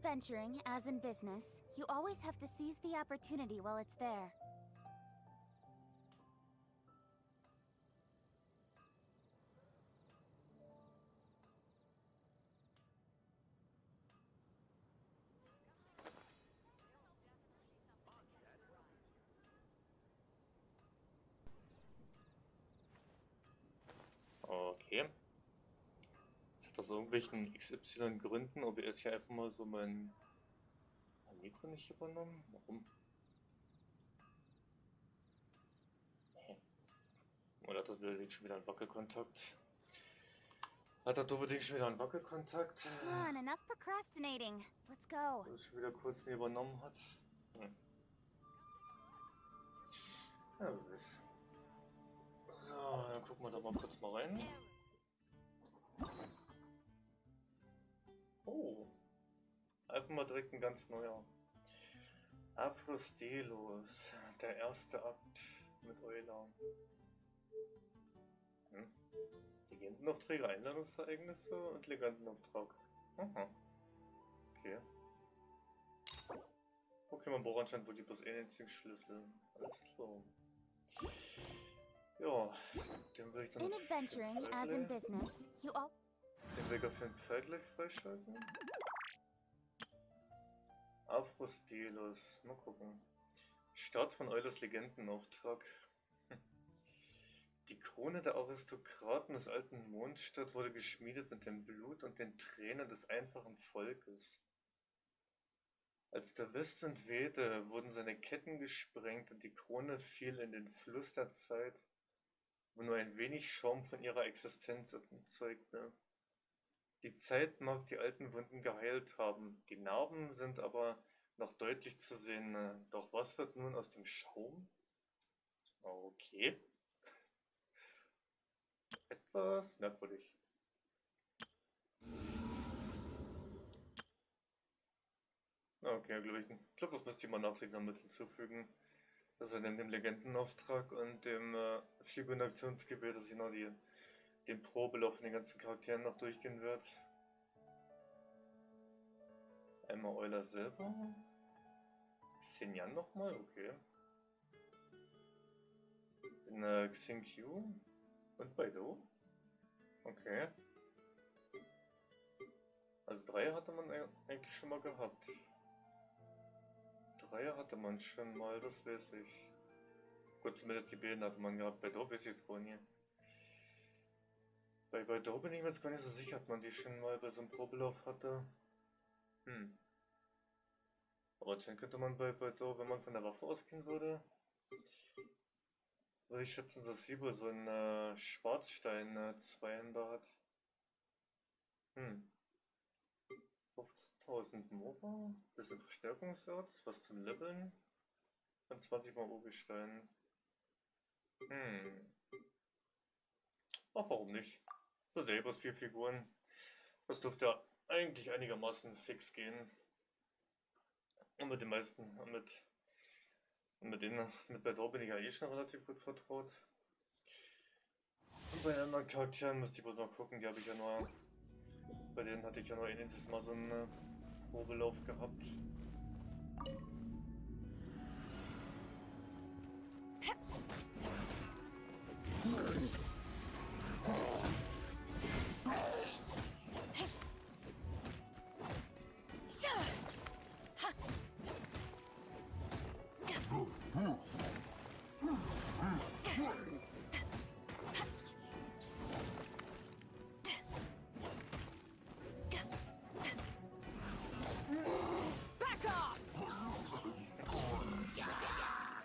adventuring, as in business, you always have to seize the opportunity while it's there. Okay. Das hat aus irgendwelchen XY-Gründen OBS hier einfach mal so mein Mikro nicht übernommen. Warum? Oder hat das Ding schon wieder einen Wackelkontakt? Hat das Ding schon wieder einen Wackelkontakt? Come on, enough procrastinating. Let's go. Dass es schon wieder kurz nie übernommen hat. Ja, wer weiß. So, dann gucken wir da mal kurz mal rein. Oh, einfach mal direkt ein ganz neuer. Aphros Delos, der erste Akt mit Eulas. Legendenaufträge, Einladungsereignisse und Legendenauftrag. Aha. Okay. Okay, man braucht anscheinend wohl die bloß einen einzigen Schlüssel. Alles klar. Ja, den will ich dann. In adventuring, as in business, you all. Den will ich auf jeden Fall gleich freischalten. Aphros Delos. Mal gucken. Start von Eulas Legendenauftrag. Die Krone der Aristokraten des alten Mondstadt wurde geschmiedet mit dem Blut und den Tränen des einfachen Volkes. Als der Westwind wehte, wurden seine Ketten gesprengt und die Krone fiel in den Fluss der Zeit, wo nur ein wenig Schaum von ihrer Existenz erzeugte. Die Zeit mag die alten Wunden geheilt haben, die Narben sind aber noch deutlich zu sehen. Doch was wird nun aus dem Schaum? Okay. Etwas merkwürdig. Okay, ich glaube, das müsste ich mal nachträglich noch mit hinzufügen. Dass er neben dem Legendenauftrag und dem Figurenaktionsgebet, dass ich noch den Probelauf von den ganzen Charakteren noch durchgehen wird. Einmal Eulas selber. Xenyan nochmal, okay. In Xingqiu und Baidu. Okay. Also 3 hatte man eigentlich schon mal gehabt. 3 hatte man schon mal, das weiß ich. Gut, zumindest die Bilder hatte man gehabt. Bei Baidu weiß ich jetzt gar nicht. Bei Baidu bin ich mir jetzt gar nicht so sicher, ob man die schon mal bei so einem Probelauf hatte. Aber dann könnte man bei Baidu, wenn man von der Waffe ausgehen würde, würde ich schätzen, dass sie wohl so ein Schwarzstein Zweihänder hat. 15.000 Mora, bisschen Verstärkungserz, was zum Leveln und 20 mal Urgestein. Ach, warum nicht? So Delos 4 Figuren. Das dürfte ja eigentlich einigermaßen fix gehen. Und mit den meisten, mit Bedroh bin ich ja eh schon relativ gut vertraut. Und bei den anderen Charakteren müsste ich bloß mal gucken, die habe ich ja nur. Bei denen hatte ich ja nur nächstes Mal so einen Probelauf gehabt.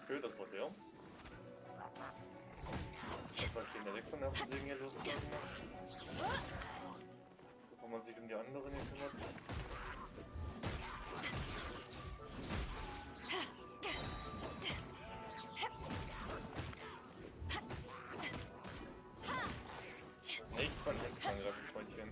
Okay, das war der. Jetzt mal den Elektronervensägen hier loslassen. Bevor man sich um die anderen hier kümmert. Nicht von hinten angreifen, Freundchen.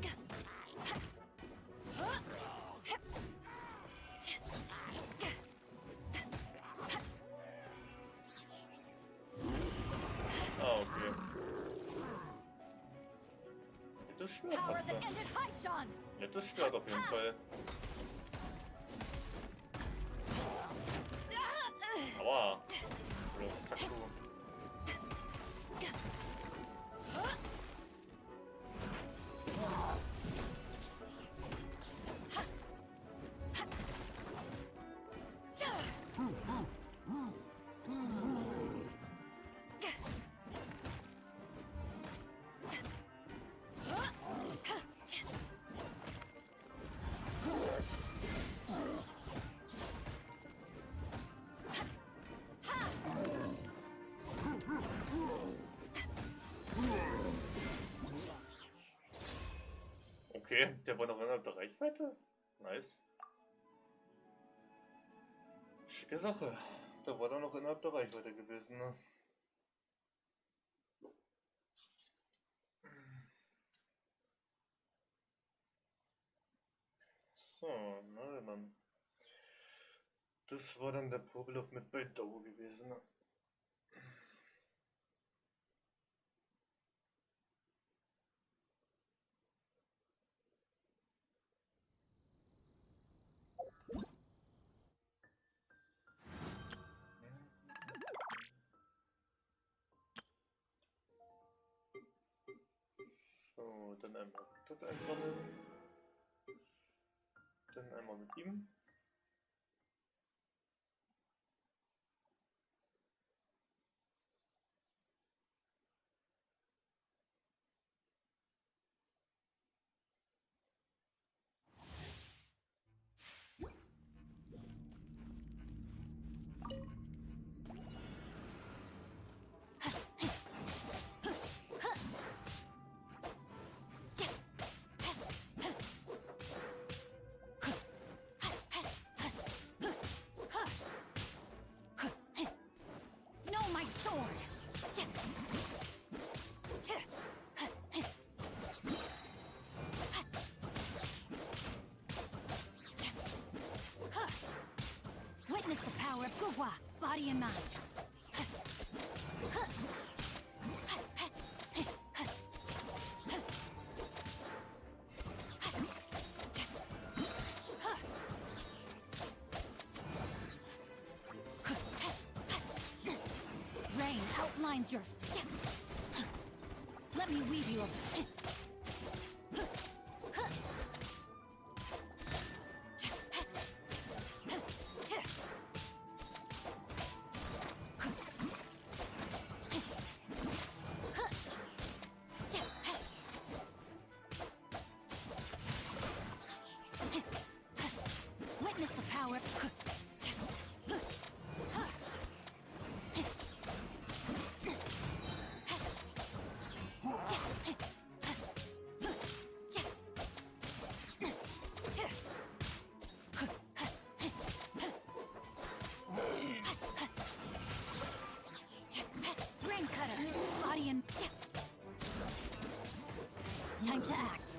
Ah, okay. Nettes Schwert hat sie. Nettes Schwert auf jeden Fall. Okay, der war noch innerhalb der Reichweite. Nice. Schicke Sache. Da war er noch innerhalb der Reichweite gewesen, ne? So, na dann. Das war dann der Probelauf mit Bildau gewesen, ne? So, dann einmal das einsammeln. Dann einmal mit ihm. Witness the power of Gugwa, body and mind. Rain outlines your... Let me weave you a... Witness the power. Rain cutter, body and... Time to act.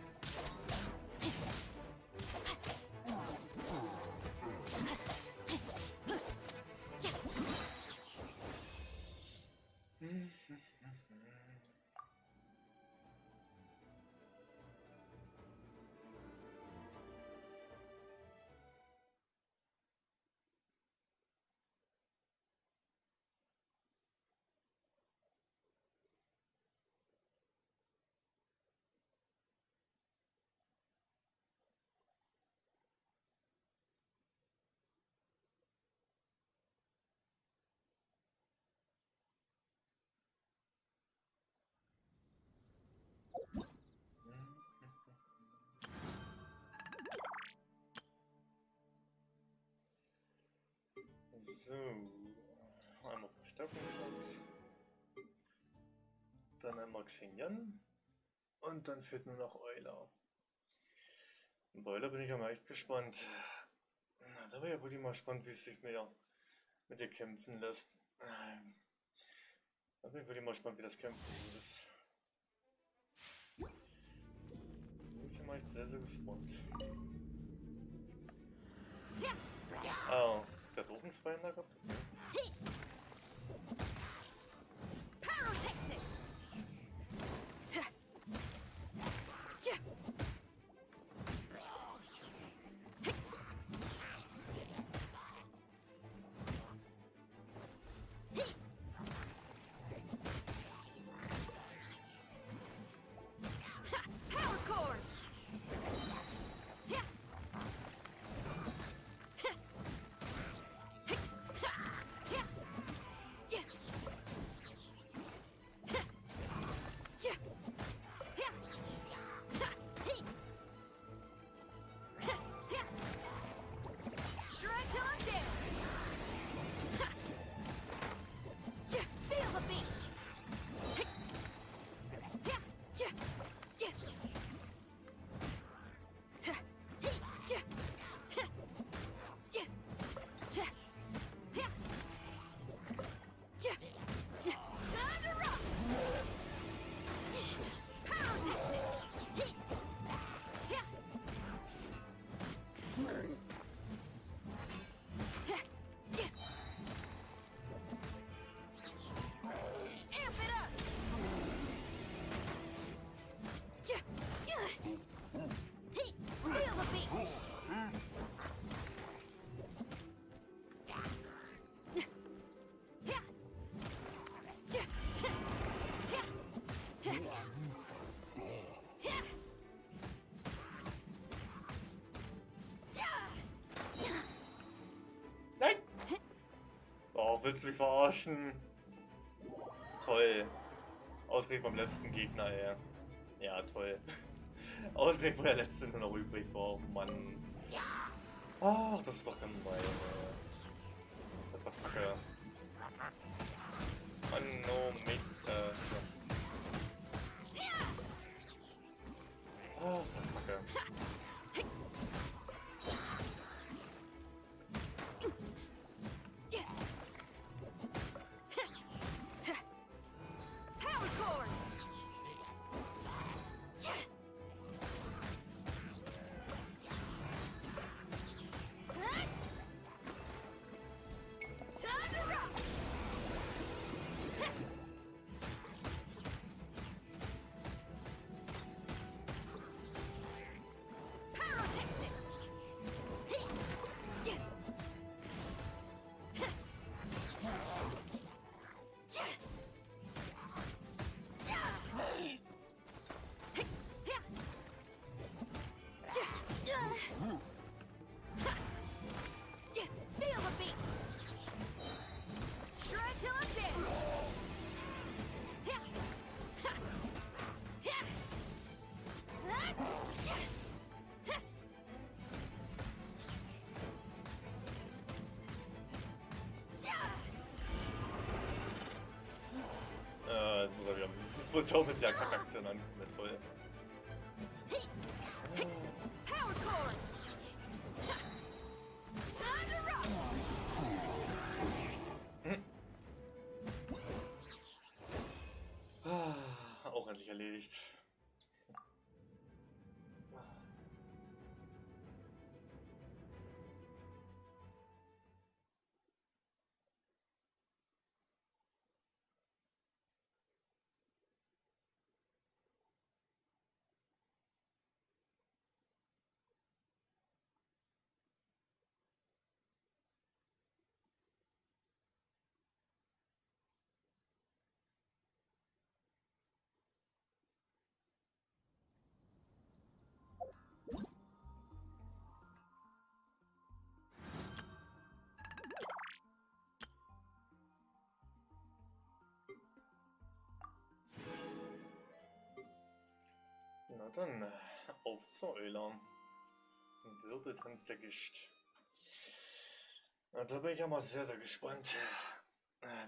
So, einmal Verstärkungsschutz, dann einmal Xenian und dann fehlt nur noch Euler. Bei Euler bin ich aber echt gespannt. Na, da wäre ja wohl mal spannend, wie es sich mit ihr kämpfen lässt. Da bin ich wirklich mal gespannt, wie das Kämpfen ist. Ich bin mal echt sehr, sehr gespannt. Oh. Der hat auch einen Zweihänder gehabt? willst du mich verarschen? Toll. Ausgerechnet beim letzten Gegner, ey. Ja, toll. Ausgerechnet, wo der letzte nur noch übrig war. Oh Mann. Ach, das ist doch gemein, ey. Das ist doch kacke. Mann, oh, Mate. Ah, das ist doch kacke. Das wollte auch mit sehr Kackaktion an. Toll. Auch endlich erledigt. Na dann, auf zur Euler. Wirbeltanz der Gischt. Na, da bin ich ja mal sehr, sehr gespannt,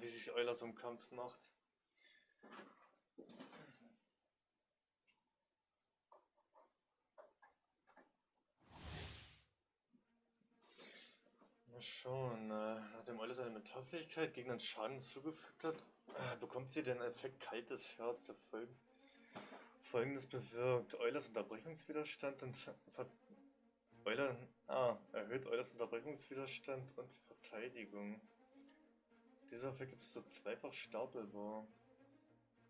wie sich Euler so im Kampf macht. Mal schauen, nachdem Euler seine Metallfähigkeit gegen den Schaden zugefügt hat, bekommt sie den Effekt kaltes Herz, der Folgendes bewirkt: Eulers Unterbrechungswiderstand und erhöht Eulers Unterbrechungswiderstand und Verteidigung. Dieser Effekt ist so zweifach stapelbar.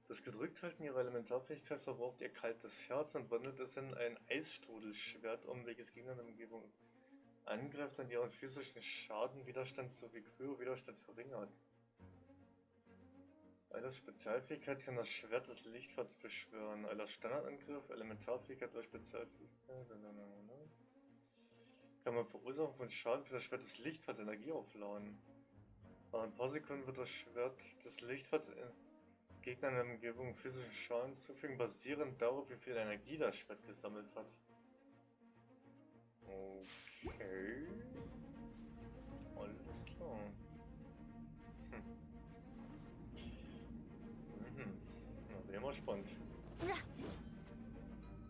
Das Gedrückthalten ihrer Elementarfähigkeit verbraucht ihr kaltes Herz und wandelt es in ein Eisstrudelschwert um, welches Gegner in der Umgebung angreift und ihren physischen Schadenwiderstand sowie Kryowiderstand verringert. Eilers Spezialfähigkeit kann das Schwert des Lichtfahrts beschwören. Eilers Standardangriff, Elementarfähigkeit oder Spezialfähigkeit. Kann man Verursachung von Schaden für das Schwert des Lichtfahrts Energie aufladen. Nach ein paar Sekunden wird das Schwert des Lichtfahrts Gegnern in der Umgebung physischen Schaden zufügen, basierend darauf, wie viel Energie das Schwert gesammelt hat. Okay. Alles klar. Na, bin ja mal spannend.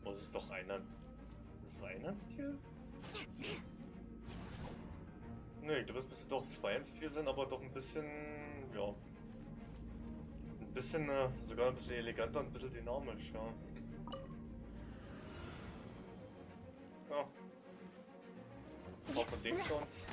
Muss es doch Ist es Einheitsstil? Ne, ich glaube, es müsste doch Zweiheitsstil sein, aber doch ein bisschen, ja. Ein bisschen, sogar ein bisschen eleganter und ein bisschen dynamisch, ja. Ja. Auch von dem Chance.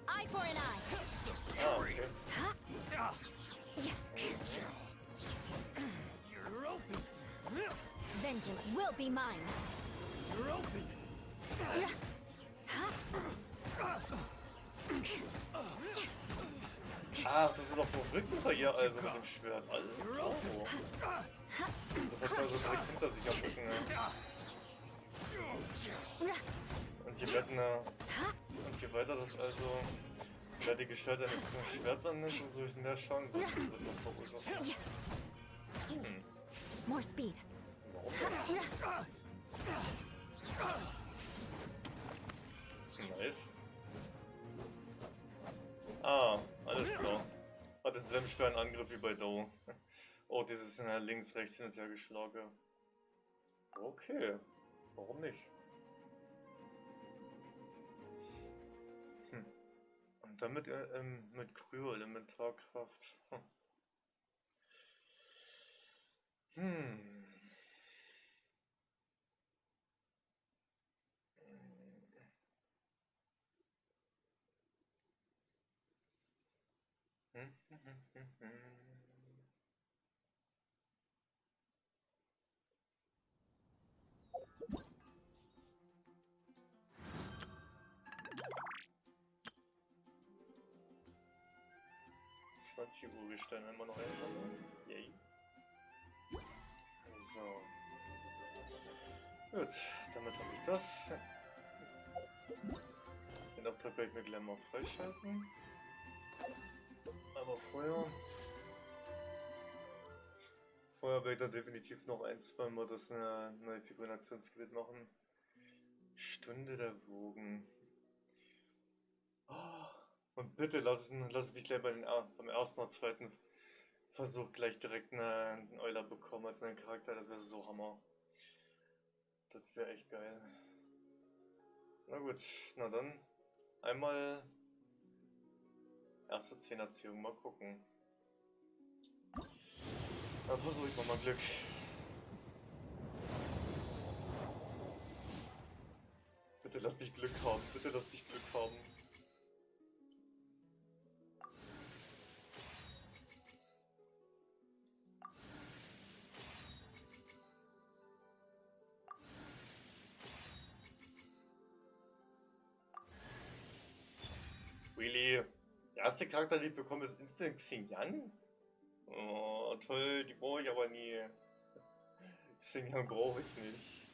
Eye for an eye. Ah, okay. You're open. Vengeance will be mine. You're open. Ah, das ist doch nur Rücken bei ihr, also mit dem Schwert. Alles klar. Das hat also direkt hinter sich am Rücken. Ja. Und je weiter das also, wer die Gestalt eines Schwerts annimmt, umso mehr Schaden wird noch verursacht. More speed. Warum? Nice. Ah, alles klar. Hat denselben schweren Angriff wie bei Doe. Oh, dieses links, rechts hin und her geschlagen. Okay, warum nicht? Und damit mit Kryo-Elementarkraft. Hm. Hm. 20 Uhr Gestein immer noch einsammeln. Yay. So. Gut, damit habe ich das. Den Auftrag werde ich mir gleich mal freischalten. Aber vorher werde ich dann definitiv noch ein, zwei Mal das neue Figurenaktionsgebet machen. Stunde der Wogen. Oh, und bitte lass mich gleich beim ersten oder zweiten Versuch gleich direkt einen Euler bekommen als einen Charakter. Das wäre so Hammer. Das wäre echt geil. Na gut, na dann einmal erste Zehnerziehung, mal gucken. Dann versuche ich mal Glück. Bitte lass mich Glück haben, bitte lass mich Glück haben. Really? Der erste Charakter, den ich bekomme, ist Instant Xingyan? Oh, toll, die brauche ich aber nie. Xingyan brauche ich nicht.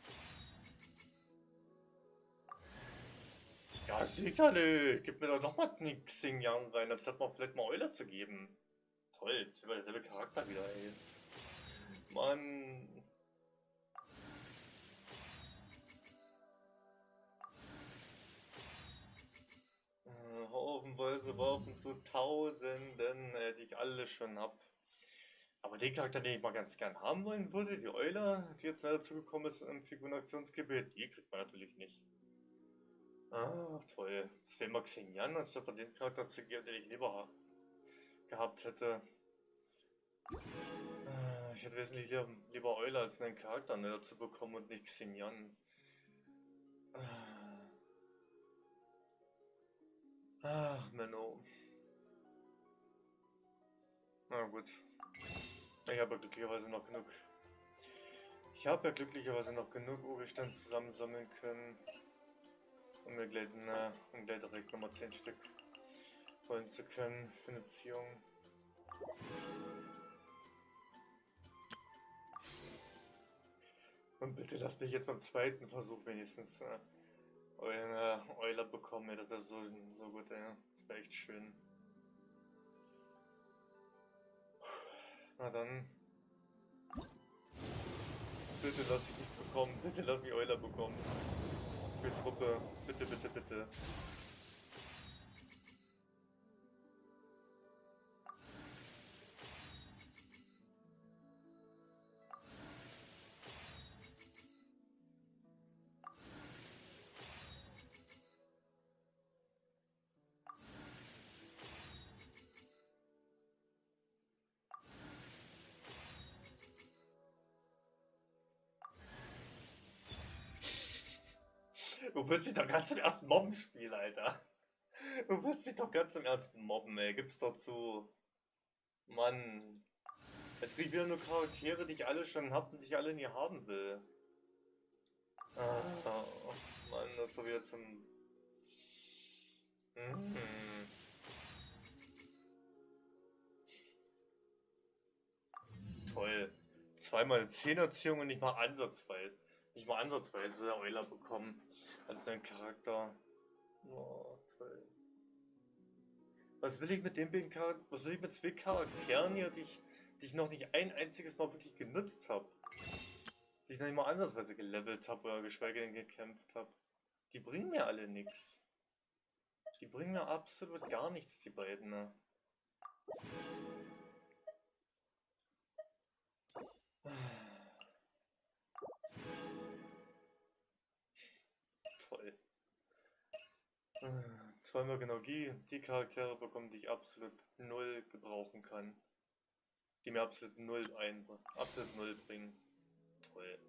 Ja, sicherlich. Gib mir doch nochmal einen Xingyan rein, anstatt mal vielleicht mal Euler zu geben. Toll, jetzt wird derselbe Charakter wieder, ey. Mann. Haufenweise Waffen zu Tausenden, die ich alle schon hab. Aber den Charakter, den ich mal ganz gern haben wollen würde, die Euler, die jetzt dazu gekommen ist im Figurenaktionsgebet, die kriegt man natürlich nicht. Ah, toll. Zweimal Xingyan, anstatt an den Charakter zu geben, den ich lieber gehabt hätte. Ich hätte wesentlich lieber Euler als einen Charakter dazu bekommen und nicht Xingyan. Ach, Menno. Na gut. Ich habe ja glücklicherweise noch genug. Ich habe ja glücklicherweise noch genug Urgestein zusammensammeln können, um mir gleich direkt nochmal 10 Stück holen zu können für eine Ziehung. Und bitte lasst mich jetzt beim zweiten Versuch wenigstens Euler bekommen. Ja, das wäre so gut, ey. Das wäre echt schön. Na dann. Bitte lass ich mich bekommen. Bitte lass mich Euler bekommen. Für Truppe. Bitte, bitte, bitte. Du willst mich doch ganz im ersten Mobben-Spiel, Alter. Du willst mich doch ganz im ersten mobben, ey. Gib's doch zu. Mann. Jetzt krieg ich wieder nur Charaktere, die ich alle schon hab und die ich alle nie haben will. Ah, Mann, das ist so wieder zum... zweimal eine 10er-Ziehung und nicht mal ansatzweise Euler bekommen als neuen Charakter. Oh, toll. Was will ich mit den beiden Charakteren, was will ich mit zwei Charakteren hier, die ich noch nicht ein einziges Mal wirklich genutzt habe? Die ich noch nicht mal ansatzweise gelevelt habe oder geschweige denn gekämpft habe. Die bringen mir alle nichts. Die bringen mir absolut gar nichts, die beiden. Ne? Toll. Zweimal genau die Charaktere bekommen, die ich absolut null gebrauchen kann. Die mir absolut null bringen. Toll.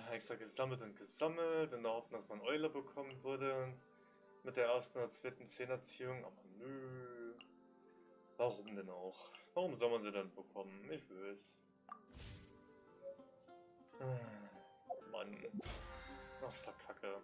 Extra gesammelt und in der Hoffnung, dass man Euler bekommen würde. Mit der ersten oder zweiten 10er-Ziehung. Aber nö. Warum denn auch? Warum soll man sie dann bekommen? Ich will es. Mann. Ach, ist doch Kacke.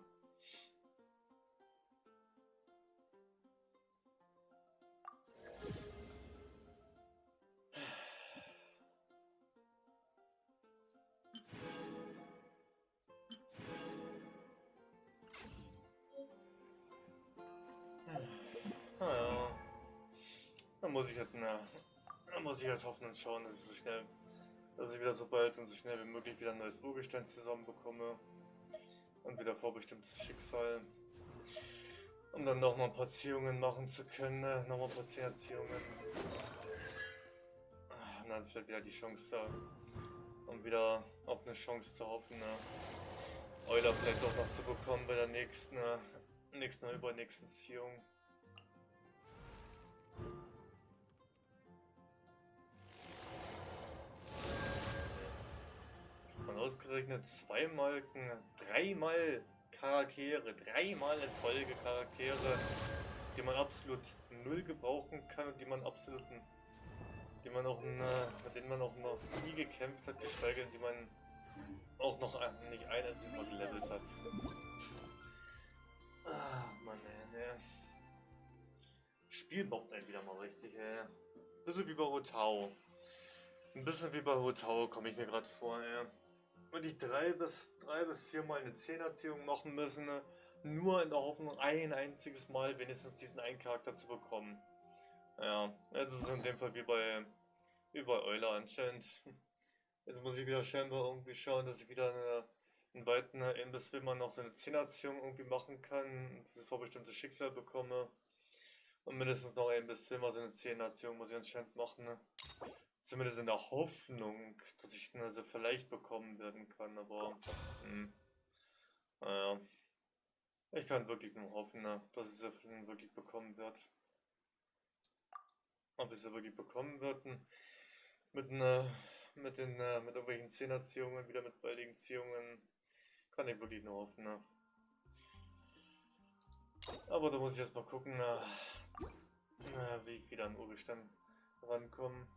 Naja. Dann muss ich halt hoffen und schauen, dass ich wieder so bald und so schnell wie möglich wieder ein neues Urgestein zusammenbekomme. Und wieder vorbestimmtes Schicksal. Um dann nochmal ein paar Ziehungen machen zu können. Nochmal ein paar Ziehungen. Und dann vielleicht wieder die Chance da. Um wieder auf eine Chance zu hoffen. Euler vielleicht auch noch zu bekommen bei der nächsten oder übernächsten Ziehung. Ausgerechnet dreimal in Folge Charaktere, die man absolut null gebrauchen kann und mit denen man auch noch nie gekämpft hat, geschweige denn die man auch noch nicht ein einziges Mal gelevelt hat. Ah, Mann, ey. Spiel bockt einen wieder mal richtig, ey. Bisschen wie bei Hotau. Ein bisschen wie bei Hotau komme ich mir gerade vor, ey. Und die drei bis viermal eine 10er-Ziehung machen müssen, nur in der Hoffnung, ein einziges Mal wenigstens diesen einen Charakter zu bekommen. Ja, jetzt ist es in dem Fall wie bei Euler anscheinend. Jetzt muss ich wieder scheinbar irgendwie schauen, dass ich wieder einen weiten bis wenn man noch so eine 10er-Ziehung irgendwie machen kann, dieses vorbestimmte Schicksal bekomme. Und mindestens noch ein bis zweimal so eine 10er-Ziehung muss ich anscheinend machen. Zumindest in der Hoffnung, dass ich sie vielleicht bekommen werden kann, aber naja. Ich kann wirklich nur hoffen, dass ich sie wirklich bekommen wird. Ob ich sie wirklich bekommen wird, mit irgendwelchen 10er-Ziehungen, wieder mit baldigen Ziehungen, kann ich wirklich nur hoffen. Aber da muss ich erst mal gucken, wie ich wieder an Urgestein rankomme.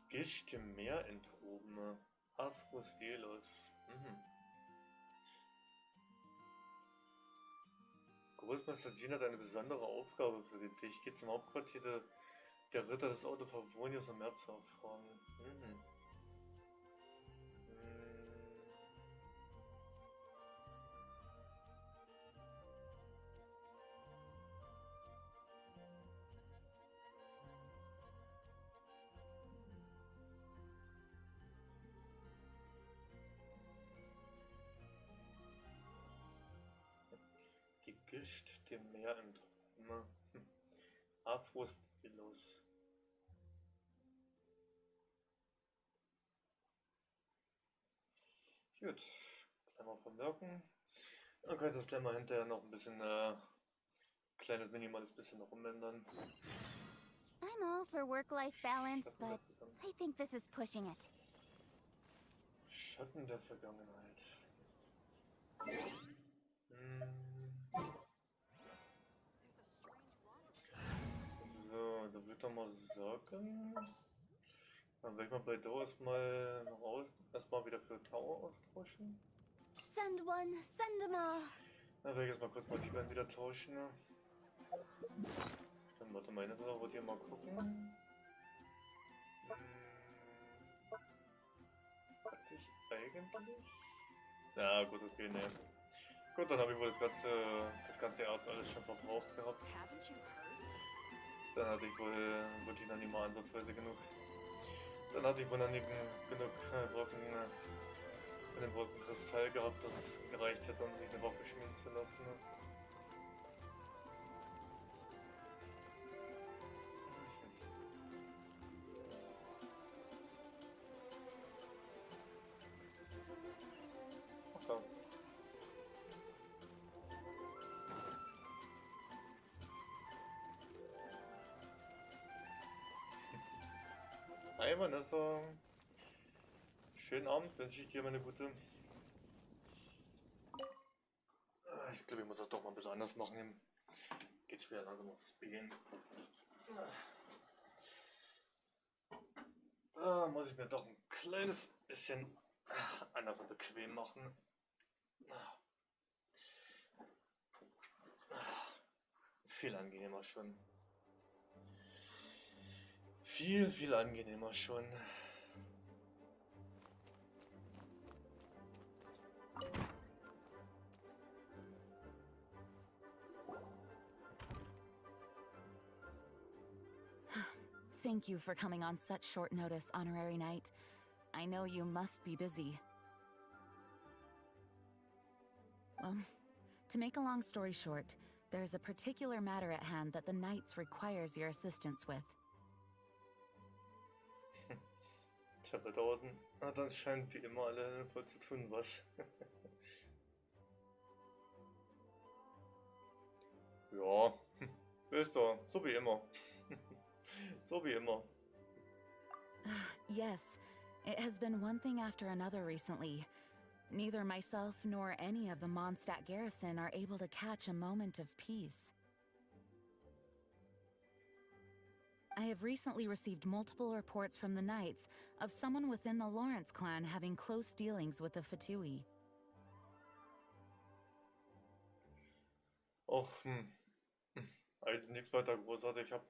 Gischt im Meer enthoben. Aphros, Delos. Großmeister Jean hat eine besondere Aufgabe für dich. Geht zum Hauptquartier der Ritter des Autofavonius im Meer zu erfahren. Die Gischt dem Meer enthoben. Aphros, Delos. Gut, gleich mal vermerken. Dann kann ich das gleich mal hinterher noch ein bisschen, kleines minimales bisschen noch umändern. I'm all for work-life balance, but I think this is pushing it. Schatten der Vergangenheit. So, da würde ich mal sagen. Dann werde ich mal bei Delos erstmal wieder für Tower austauschen. Send one, send them all. Dann werde ich erstmal kurz mal die beiden wieder tauschen. Dann warte mal, wollt ihr mal gucken? ich eigentlich? Ja, gut, okay, ne. Gut, dann habe ich wohl das ganze Erz alles schon verbraucht gehabt. Dann hatte ich wohl wirklich noch nicht mal ansatzweise genug. Dann hatte ich wohl noch nicht genug Brocken für den Brockenkristall gehabt, dass es gereicht hätte, um sich eine Waffe schmieden zu lassen. Ach da. Hi Vanessa. Schönen Abend, wünsche ich dir, meine Gute. Ich glaube, ich muss das doch mal ein bisschen anders machen. Geht schwer langsam aufs Bein. Da muss ich mir doch ein kleines bisschen anders und bequem machen. Viel angenehmer schon. Viel angenehmer schon. Thank you for coming on such short notice, Honorary Knight. I know you must be busy. Well, to make a long story short, there's a particular matter at hand that the Knights requires your assistance with. Tja, da unten hat anscheinend wie immer alle voll zu tun was. Ja, ist doch, so wie immer. So wie immer. Yes, it has been one thing after another recently. Neither myself nor any of the Mondstadt garrison are able to catch a moment of peace. I have recently received multiple reports from the Knights of someone within the Lawrence clan having close dealings with the Fatui. Och, eigentlich nichts weiter großartig. Ich hab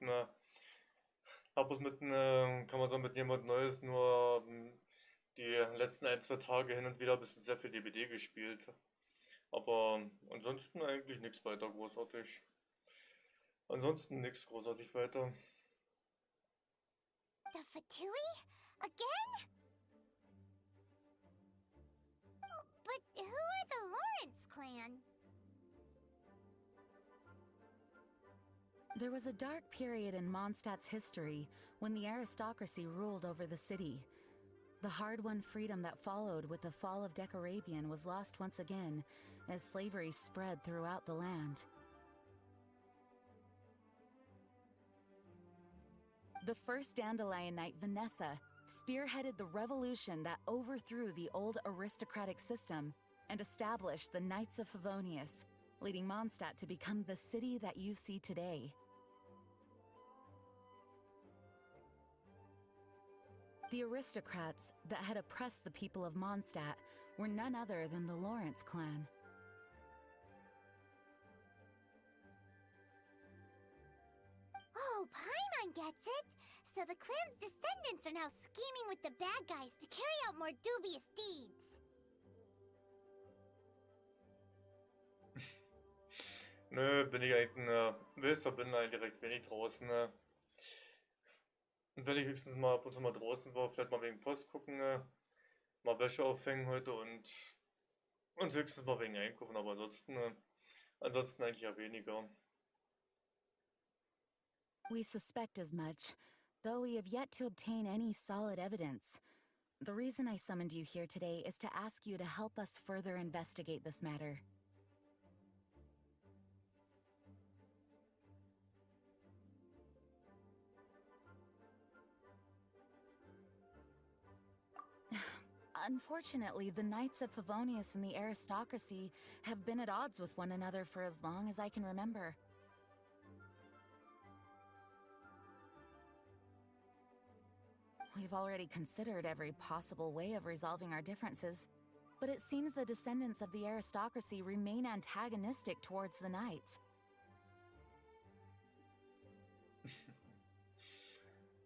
es kann man sagen, mit jemand Neues nur die letzten 1, 2 Tage hin und wieder ein bisschen sehr viel DBD gespielt. Aber ansonsten eigentlich nichts weiter großartig. Ansonsten nichts großartig weiter. The Fatui? Again? Oh, but who are the Lawrence clan? There was a dark period in Mondstadt's history when the aristocracy ruled over the city. The hard-won freedom that followed with the fall of Decarabian was lost once again as slavery spread throughout the land. The first Dandelion Knight, Vanessa, spearheaded the revolution that overthrew the old aristocratic system and established the Knights of Favonius, leading Mondstadt to become the city that you see today. The aristocrats that had oppressed the people of Mondstadt were none other than the Lawrence clan. Oh, Paimon gets it! So the clan's descendants are now scheming with the bad guys to carry out more dubious deeds. Nö, bin ich eigentlich, bin eigentlich recht wenig draußen. Und wenn ich höchstens mal ab und zu mal draußen war, vielleicht mal wegen Post gucken, mal Wäsche aufhängen heute und höchstens mal wegen Einkaufen, aber ansonsten eigentlich ja weniger. We suspect as much, though we have yet to obtain any solid evidence. The reason I summoned you here today is to ask you to help us further investigate this matter. Unfortunately, the Knights of Favonius and the aristocracy have been at odds with one another for as long as I can remember. We've already considered every possible way of resolving our differences, but it seems the descendants of the aristocracy remain antagonistic towards the Knights.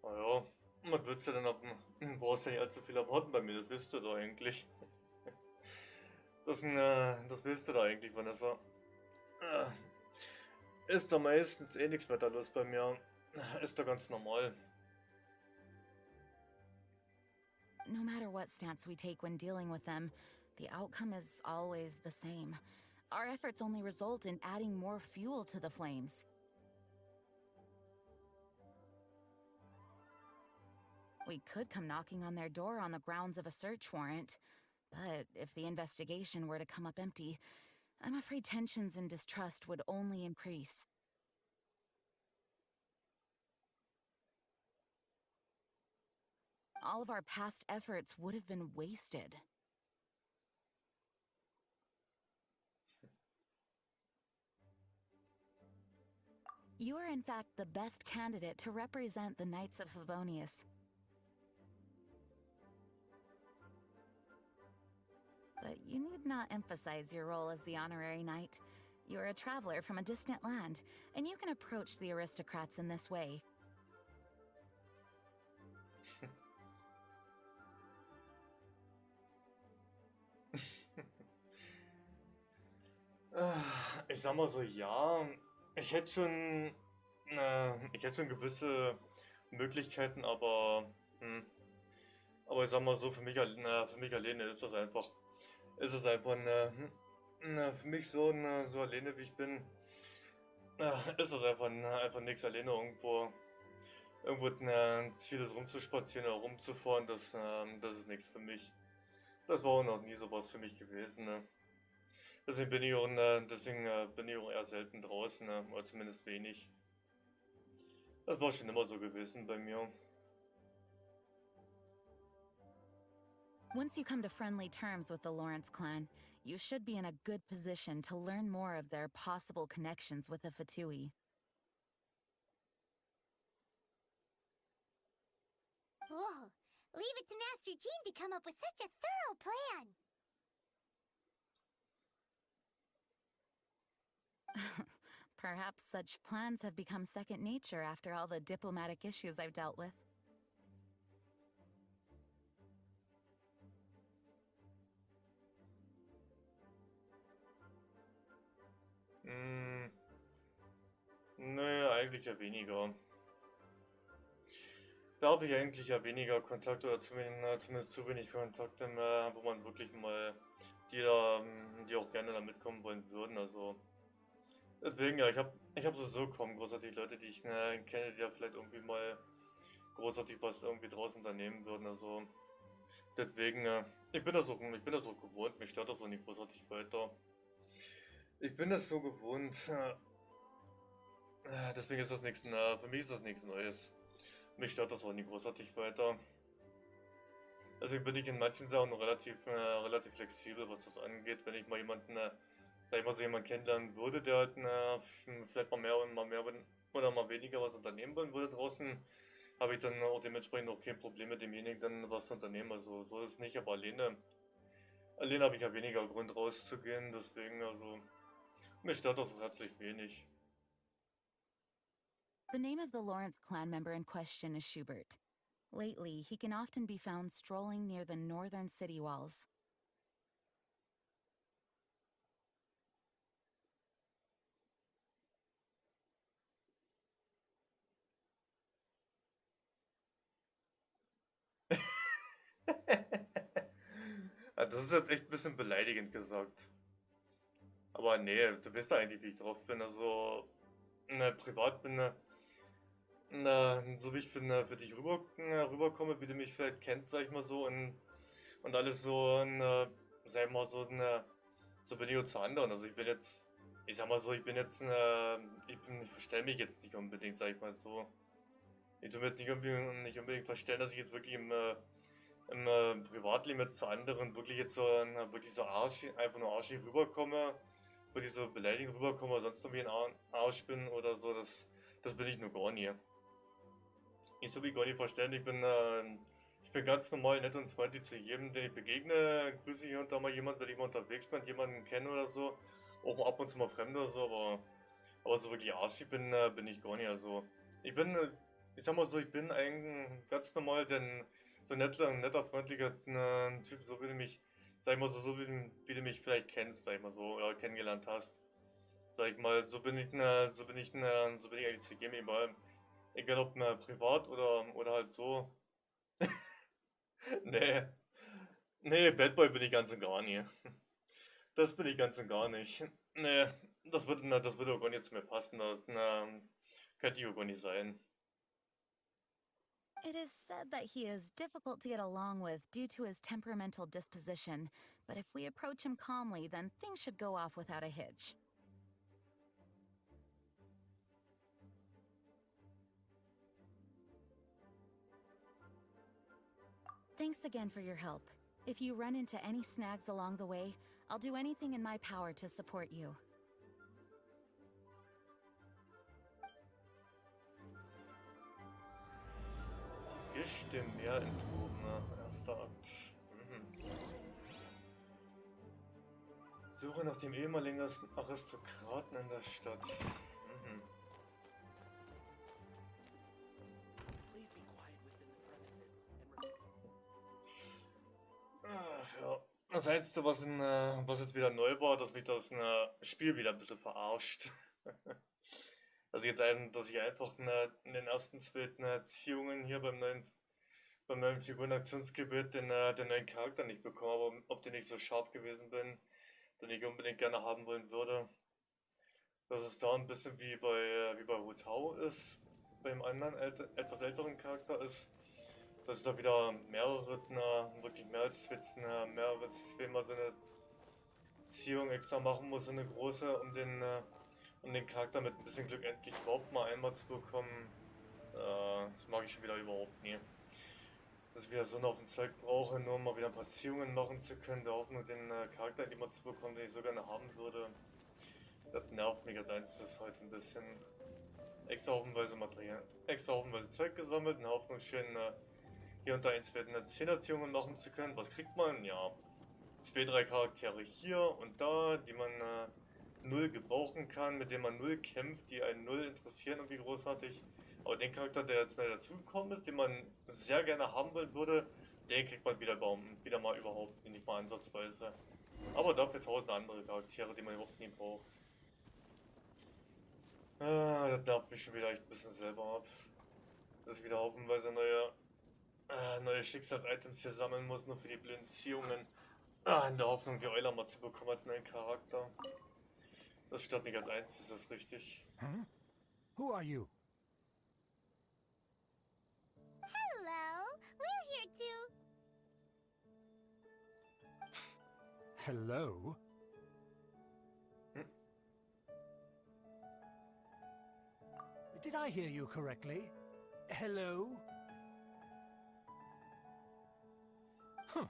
Naja, Was würdest du denn ab? Brauchst ja nicht allzu viel erwarten bei mir, das willst du doch eigentlich. Das willst du da eigentlich, Vanessa. Ist da meistens eh nichts mehr da los bei mir. Ist da ganz normal. No matter what stance we take when dealing with them, the outcome is always the same. Our efforts only result in adding more fuel to the flames. We could come knocking on their door on the grounds of a search warrant, but if the investigation were to come up empty, I'm afraid tensions and distrust would only increase. All of our past efforts would have been wasted. You are in fact the best candidate to represent the Knights of Favonius. But you need not emphasize your role as the honorary knight. You're a traveler from a distant land, and you can approach the aristocrats in this way. Ich sag mal so, ja, ich hätte schon, ich hätte schon gewisse Möglichkeiten, aber ich sag mal so, für mich alleine ist es einfach für mich so, so alleine wie ich bin, ist es einfach nichts alleine irgendwo vieles rumzuspazieren oder rumzufahren, das ist nichts für mich. Das war auch noch nie sowas für mich gewesen, ne? Deswegen bin ich auch eher selten draußen, ne? Oder zumindest wenig. Das war schon immer so gewesen bei mir. Once you come to friendly terms with the Lawrence clan, you should be in a good position to learn more of their possible connections with the Fatui. Oh, leave it to Master Jean to come up with such a thorough plan. Perhaps such plans have become second nature after all the diplomatic issues I've dealt with. Nee, eigentlich ja weniger. Da habe ich eigentlich ja weniger Kontakt oder zumindest zu wenig Kontakte mehr, wo man wirklich mal die auch gerne da mitkommen wollen würden. Also deswegen, ja, ich hab so kaum großartig Leute, die ich kenne, die ja vielleicht irgendwie mal großartig was irgendwie draußen unternehmen würden. Also deswegen, ich bin das so gewohnt, mich stört das auch nicht großartig weiter. Ich bin das so gewohnt. Deswegen ist das nichts, für mich ist das nichts Neues. Mich stört das auch nicht großartig weiter. Also bin ich in manchen Sachen noch relativ flexibel, was das angeht. Wenn ich mal sag ich mal so jemanden kennenlernen würde, der halt vielleicht mal mehr oder mal weniger was unternehmen wollen würde draußen, habe ich dann auch dementsprechend auch kein Problem mit demjenigen dann was zu unternehmen. Also so ist es nicht, aber alleine habe ich ja weniger Grund rauszugehen, deswegen also mich stört das auch herzlich wenig. The name of the Lawrence clan member in question is Schubert. Lately, he can often be found strolling near the northern city walls. Ja, das ist jetzt echt ein bisschen beleidigend gesagt. Aber nee, du weißt ja eigentlich, wie ich drauf bin. Also, privat bin, so wie ich für dich rüberkomme, wie du mich vielleicht kennst, sag ich mal so, und alles so, sag ich mal so, so bin ich auch zu anderen. Also ich sag mal so, ich verstell mich jetzt nicht unbedingt, sag ich mal so. Ich tu mir jetzt nicht unbedingt verstellen, dass ich jetzt wirklich im Privatleben jetzt zu anderen wirklich so einfach nur arschig rüberkomme, wirklich so beleidigend rüberkomme oder sonst irgendwie ein Arsch bin oder so, das bin ich nur gar nie. Ich soll mich gar nicht verstellen, ich bin ganz normal, nett und freundlich zu jedem, den ich begegne, grüße hier und da mal jemanden, wenn ich mal unterwegs bin, jemanden kenne oder so, auch mal ab und zu mal Fremde oder so, aber so wirklich arschig bin ich gar nicht, also ich ich sag mal so, ich bin eigentlich ganz normal, denn so ein netter, freundlicher Typ, so wie du mich, sag ich mal so, wie du mich vielleicht kennst, sag ich mal so, oder kennengelernt hast. Sag ich mal, so bin ich eigentlich zu jedem egal. Egal ob privat oder halt so. Nee, nee, Bad Boy bin ich ganz und gar nie. Das bin ich ganz und gar nicht. Nee, das würde auch gar nicht zu mir passen. Das könnte ich auch gar nicht sein. It is said that he is difficult to get along with due to his temperamental disposition, but if we approach him calmly, then things should go off without a hitch. Thanks again for your help. If you run into any snags along the way, I'll do anything in my power to support you. Gischt, Meer, enthoben, erster Akt. Suche nach dem ehemaligen Aristokraten in der Stadt. Ach, ja. Das Einzige, was jetzt wieder neu war, dass mich das Spiel wieder ein bisschen verarscht. Dass ich einfach in den ersten zwei Erziehungen hier beim neuen Figurenaktionsgebet den neuen Charakter nicht bekomme, aber auf den ich so scharf gewesen bin, den ich unbedingt gerne haben wollen würde. Dass es da ein bisschen wie bei Hotau ist, beim anderen etwas älteren Charakter ist. Dass ich da wieder wirklich mehr als zweimal so eine Ziehung extra machen muss, so eine große, um den Charakter mit ein bisschen Glück endlich überhaupt mal einmal zu bekommen. Das mag ich schon wieder überhaupt nie. Dass ich wieder so noch auf den Zeug brauche, nur um mal wieder ein paar Ziehungen machen zu können, der Hoffnung, den Charakter endlich mal zu bekommen, den ich so gerne haben würde. Das nervt mich als einziges heute ein bisschen. Extra haufenweise Zeug gesammelt, in der Hoffnung schön hier und da eine 10er-Ziehungen machen zu können. Was kriegt man? Ja, 2, 3 Charaktere hier und da, die man null gebrauchen kann, mit denen man null kämpft, die einen null interessieren irgendwie großartig. Aber den Charakter, der jetzt neu dazugekommen ist, den man sehr gerne haben wollen würde, den kriegt man wieder mal überhaupt nicht mal ansatzweise. Aber dafür 1000 andere Charaktere, die man überhaupt nie braucht. Das nervt mich schon wieder echt ein bisschen selber ab. Dass ich wieder haufenweise neue Schicksals-Items hier sammeln muss, nur für die blinden Ziehungen. In der Hoffnung, die Euler mal zu bekommen als neuen Charakter. Das stört mich als einziges, das ist richtig. Huh? Who are you? Hello, we're here to... Hello? Did I hear you correctly? Hello? Huh.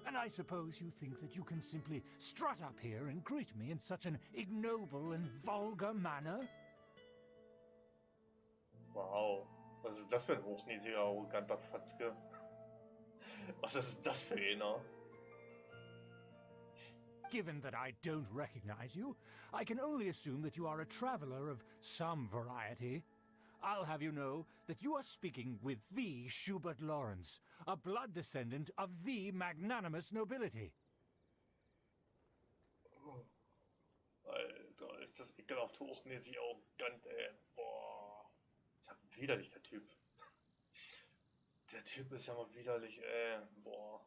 And I suppose you think that you can simply strut up here and greet me in such an ignoble and vulgar manner? Wow, was ist das für ein hochnäsiger, arroganter Fatzke? Was ist das für einer? Given that I don't recognize you, I can only assume that you are a traveler of some variety. I'll have you know that you are speaking with the Schubert Lawrence, a blood descendant of the magnanimous nobility. Alter, ist das ekelhaft hochnäsig arrogant, ey. Boah, ist ja widerlich, der Typ. Der Typ ist ja mal widerlich, ey. Boah.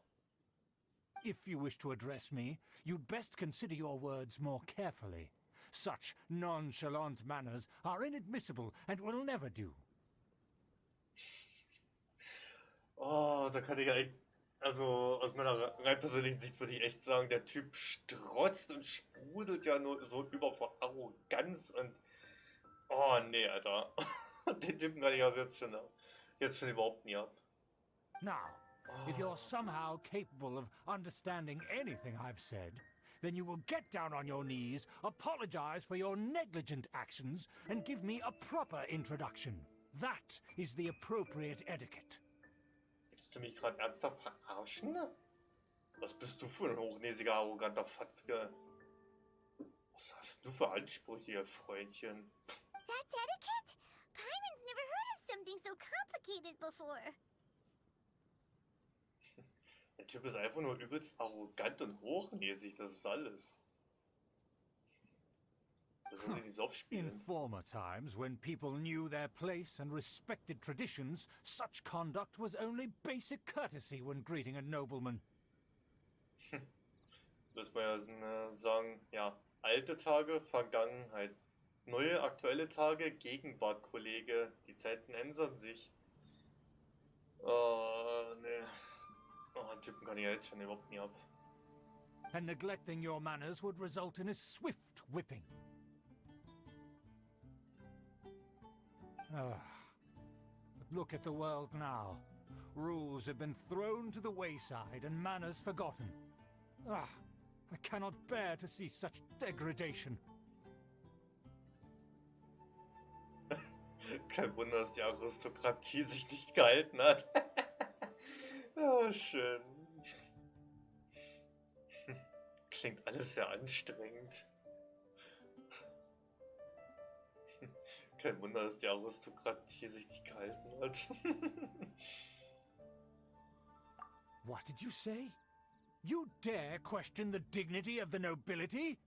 If you wish to address me, you'd best consider your words more carefully. Such nonchalant manners are inadmissible and will never do. Oh, da kann ich ja echt, also aus meiner rein persönlichen Sicht würde ich echt sagen, der Typ strotzt und sprudelt ja nur so über vor Arroganz und, oh nee, Alter. Den Typen kann ich also jetzt schon überhaupt nie ab. Now, if you're somehow capable of understanding anything I've said, then you will get down on your knees, apologize for your negligent actions, and give me a proper introduction. That is the appropriate etiquette. Willst du mich gerade ernsthaft verarschen? Was bist du für ein hochnäsiger, arroganter Fatzke? Was hast du für Ansprüche, Freundchen? That's etiquette? Paimon's never heard of something so before. Der Typ ist einfach nur übelst arrogant und hochnäsig, das ist alles. Da sollen sie nicht so In aufspielen. former times, when people knew their place and respected traditions, such conduct was only basic courtesy when greeting a nobleman. Muss man ja sagen, ja, alte Tage, Vergangenheit. Neue, aktuelle Tage, Gegenwart, Kollege. Die Zeiten ändern sich. Oh, ne. Oh, einen Typen kann ich ja jetzt schon überhaupt nie ab. And neglecting your manners would result in a swift whipping. Ah, but look at the world now. Rules have been thrown to the wayside and manners forgotten. Ah, I cannot bear to see such degradation. Kein Wunder, dass die Aristokratie sich nicht gehalten hat. Oh, schön. Klingt alles sehr anstrengend. Kein Wunder, dass die Aristokratie sich nicht gehalten hat. What did you say? You dare question the dignity of the nobility?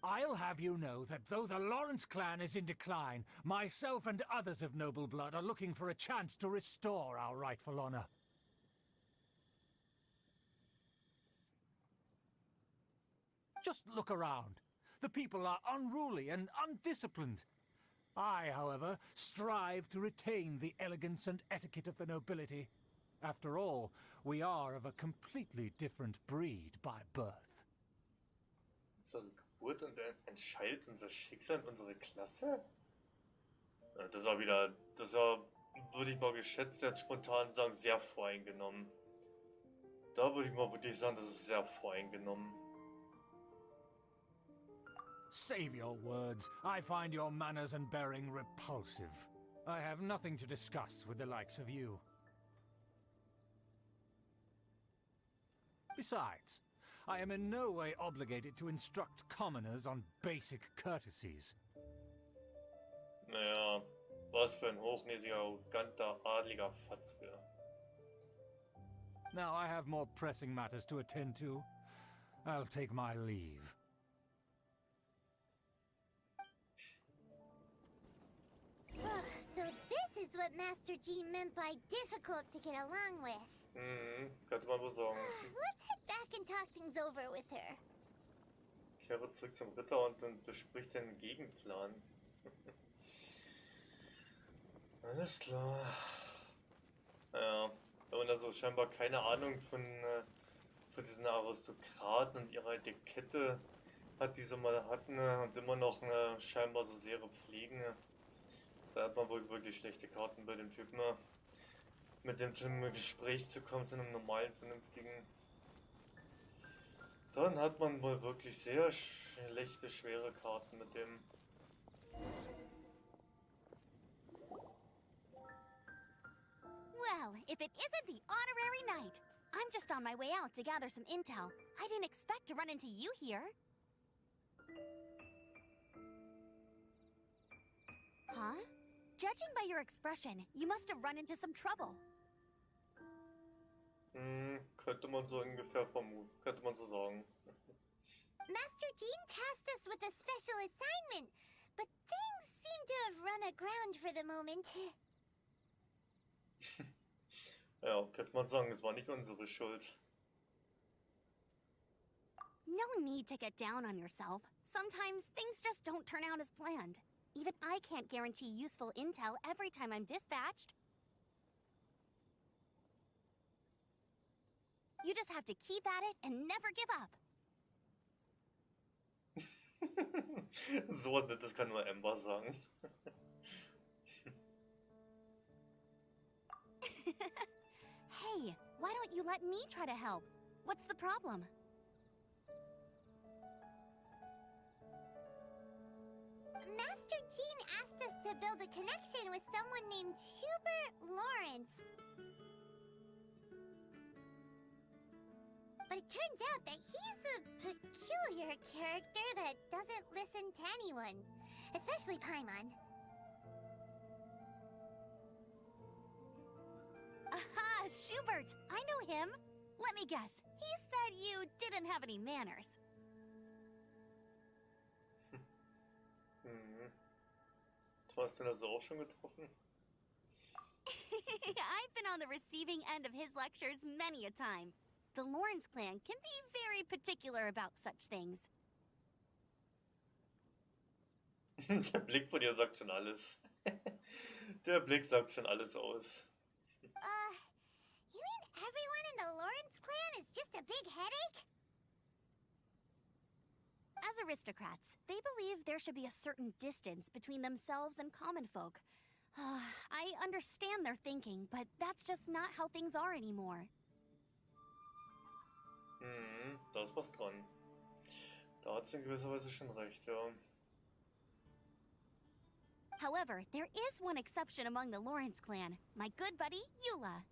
I'll have you know that though the Lawrence clan is in decline, myself and others of noble blood are looking for a chance to restore our rightful honor. Just look around. The people are unruly and undisciplined. I, however, strive to retain the elegance and etiquette of the nobility. After all, we are of a completely different breed by birth. Unsere Geburt und entscheidet unser Schicksal und unsere Klasse? Ja, das war wieder, das war, würde ich mal geschätzt, jetzt spontan sagen, sehr voreingenommen. Da würde ich mal wirklich sagen, das ist sehr voreingenommen. Save your words. I find your manners and bearing repulsive. I have nothing to discuss with the likes of you. Besides, I am in no way obligated to instruct commoners on basic courtesies. Naja, was für ein hochnäsiger, arroganter, adliger Fatzke. Now I have more pressing matters to attend to. I'll take my leave. So this is what Master G meant by difficult to get along with. Könnte man wohl sagen. Let's head back and talk things over with her. Kehre zurück zum Ritter und bespricht den Gegenplan. Alles klar. Ja, wenn man also scheinbar keine Ahnung von diesen Aristokraten und ihrer Etikette hat, die sie mal hatten und immer noch scheinbar so sehr pflegen. Da hat man wohl wirklich schlechte Karten bei dem Typen, mit dem zum Gespräch zu kommen, zu einem normalen, vernünftigen. Dann hat man wohl wirklich sehr schlechte, schwere Karten mit dem. Well, if it isn't the honorary knight. I'm just on my way out to gather some intel. I didn't expect to run into you here. Huh? Judging by your expression, you must have run into some trouble. Könnte man so ungefähr vermuten, könnte man so sagen. Master Jean tasked us with a special assignment, but things seem to have run aground for the moment. Ja, könnte man sagen, es war nicht unsere Schuld. No need to get down on yourself. Sometimes things just don't turn out as planned. Even I can't guarantee useful intel every time I'm dispatched. You just have to keep at it and never give up. So was Nettes kann nur Amber sagen. Hey, why don't you let me try to help? What's the problem? Master Jean asked us to build a connection with someone named Schubert Lawrence. But it turns out that he's a peculiar character that doesn't listen to anyone, especially Paimon. Schubert! I know him! Let me guess, he said you didn't have any manners. Mhm. Du hast ihn also auch schon getroffen? I've been on the receiving end of his lectures many a time. The Lawrence clan can be very particular about such things. Der Blick von dir sagt schon alles. Der Blick sagt schon alles aus. You mean everyone in the Lawrence clan is just a big headache? As aristocrats, they believe there should be a certain distance between themselves and common folk. I understand their thinking, but that's just not how things are anymore. Mhm, da ist was dran. Da hat sie in gewisser Weise schon recht, ja. However, there is one exception among the Lawrence clan, my good buddy, Eula.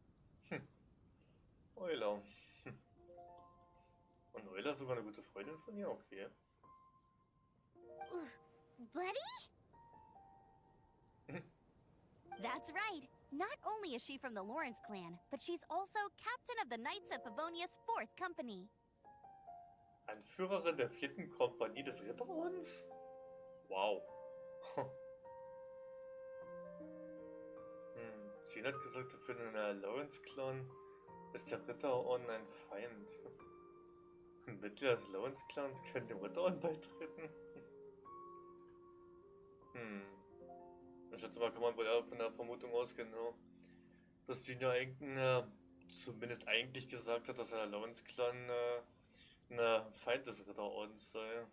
Euler. Und Euler ist sogar eine gute Freundin von ihr? Okay. Buddy? That's right. Not only is she from the Lawrence clan, but she's also captain of the Knights of Favonia's 4th Company. Anführerin der 4. Kompanie des Ritterordens? Wow. Jean hat gesagt, für den Lawrence-Clan ist der Ritterorden ein Feind. Mitglieder des Lawrence-Clans können dem Ritterorden beitreten. Ich schätze mal, kann man wohl von der Vermutung ausgehen, ne? Dass Jean ja zumindest eigentlich gesagt hat, dass der Lawrence-Clan ein Feind des Ritterordens sei.